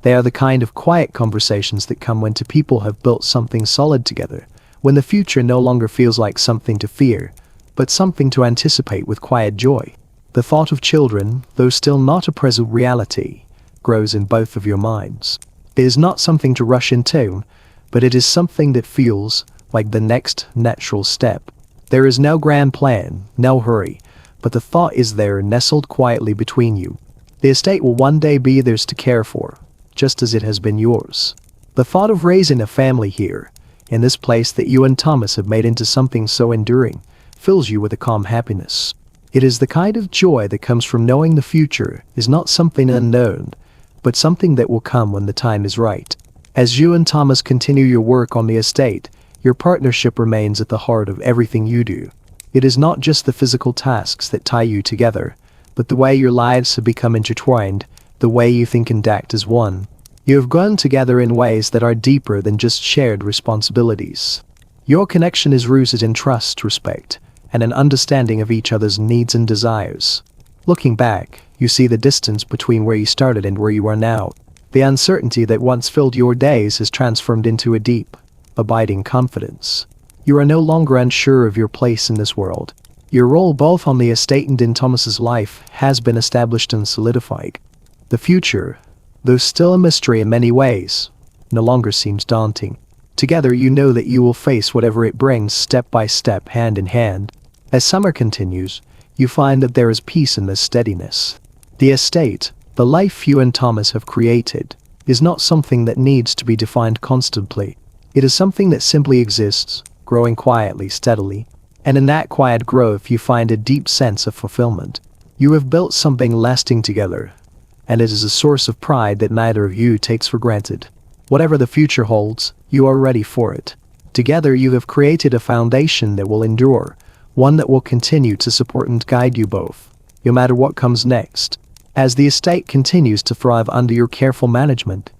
They are the kind of quiet conversations that come when two people have built something solid together, when the future no longer feels like something to fear, but something to anticipate with quiet joy. The thought of children, though still not a present reality, grows in both of your minds. It is not something to rush into, but it is something that feels like the next natural step. There is no grand plan, no hurry, but the thought is there nestled quietly between you. The estate will one day be theirs to care for, just as it has been yours. The thought of raising a family here, in this place that you and Thomas have made into something so enduring, fills you with a calm happiness. It is the kind of joy that comes from knowing the future is not something unknown, but something that will come when the time is right. As you and Thomas continue your work on the estate, your partnership remains at the heart of everything you do. It is not just the physical tasks that tie you together, but the way your lives have become intertwined, the way you think and act as one. You have grown together in ways that are deeper than just shared responsibilities. Your connection is rooted in trust, respect, and an understanding of each other's needs and desires. Looking back, you see the distance between where you started and where you are now. The uncertainty that once filled your days has transformed into a deep, abiding confidence. You are no longer unsure of your place in this world. Your role both on the estate and in Thomas's life has been established and solidified. The future, though still a mystery in many ways, no longer seems daunting. Together you know that you will face whatever it brings step by step, hand in hand. As summer continues, you find that there is peace in this steadiness. The estate, the life you and Thomas have created, is not something that needs to be defined constantly. It is something that simply exists, growing quietly, steadily. And in that quiet growth you find a deep sense of fulfillment. You have built something lasting together, and it is a source of pride that neither of you takes for granted. Whatever the future holds, you are ready for it. Together you have created a foundation that will endure, one that will continue to support and guide you both, no matter what comes next. As the estate continues to thrive under your careful management,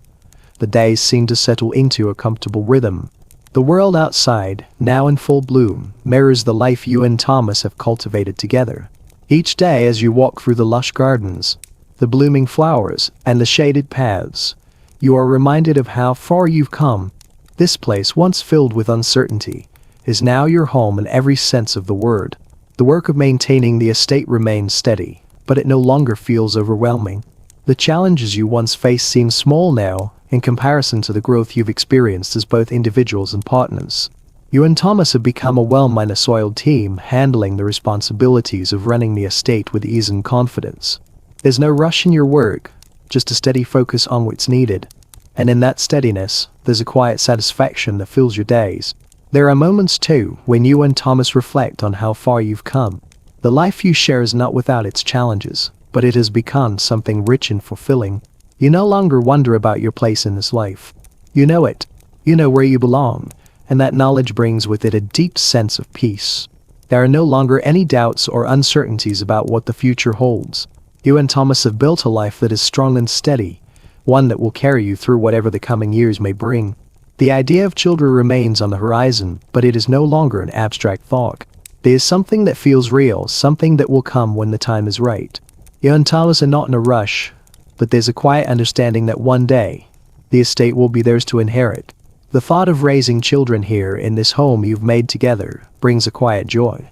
the days seem to settle into a comfortable rhythm. The world outside, now in full bloom, mirrors the life you and Thomas have cultivated together. Each day as you walk through the lush gardens, the blooming flowers, and the shaded paths, you are reminded of how far you've come. This place, once filled with uncertainty, is now your home in every sense of the word. The work of maintaining the estate remains steady, but it no longer feels overwhelming. The challenges you once faced seem small now, in comparison to the growth you've experienced as both individuals and partners. You and Thomas have become a well-oiled team, handling the responsibilities of running the estate with ease and confidence. There's no rush in your work, just a steady focus on what's needed. And in that steadiness, there's a quiet satisfaction that fills your days. There are moments too, when you and Thomas reflect on how far you've come. The life you share is not without its challenges, but it has become something rich and fulfilling. You no longer wonder about your place in this life. You know it. You know where you belong, and that knowledge brings with it a deep sense of peace. There are no longer any doubts or uncertainties about what the future holds. You and Thomas have built a life that is strong and steady, one that will carry you through whatever the coming years may bring. The idea of children remains on the horizon, but it is no longer an abstract thought. There is something that feels real, something that will come when the time is right. You and Thomas are not in a rush, but there's a quiet understanding that one day, the estate will be theirs to inherit. The thought of raising children here in this home you've made together brings a quiet joy.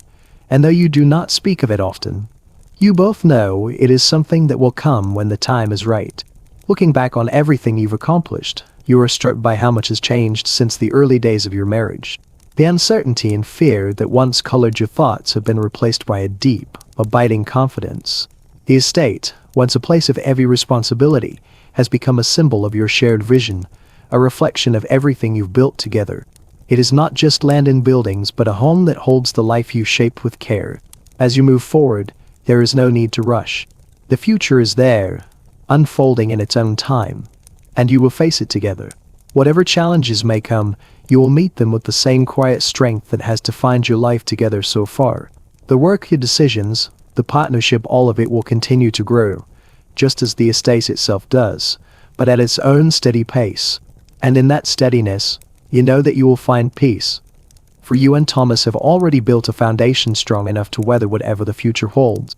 And though you do not speak of it often, you both know it is something that will come when the time is right. Looking back on everything you've accomplished, you are struck by how much has changed since the early days of your marriage. The uncertainty and fear that once colored your thoughts have been replaced by a deep, abiding confidence. The estate, once a place of heavy responsibility, has become a symbol of your shared vision, a reflection of everything you've built together. It is not just land and buildings, but a home that holds the life you shaped with care. As you move forward, there is no need to rush. The future is there, unfolding in its own time, and you will face it together. Whatever challenges may come, you will meet them with the same quiet strength that has defined your life together so far. The work, your decisions, the partnership, all of it will continue to grow, just as the estate itself does, but at its own steady pace. And in that steadiness, you know that you will find peace. For you and Thomas have already built a foundation strong enough to weather whatever the future holds.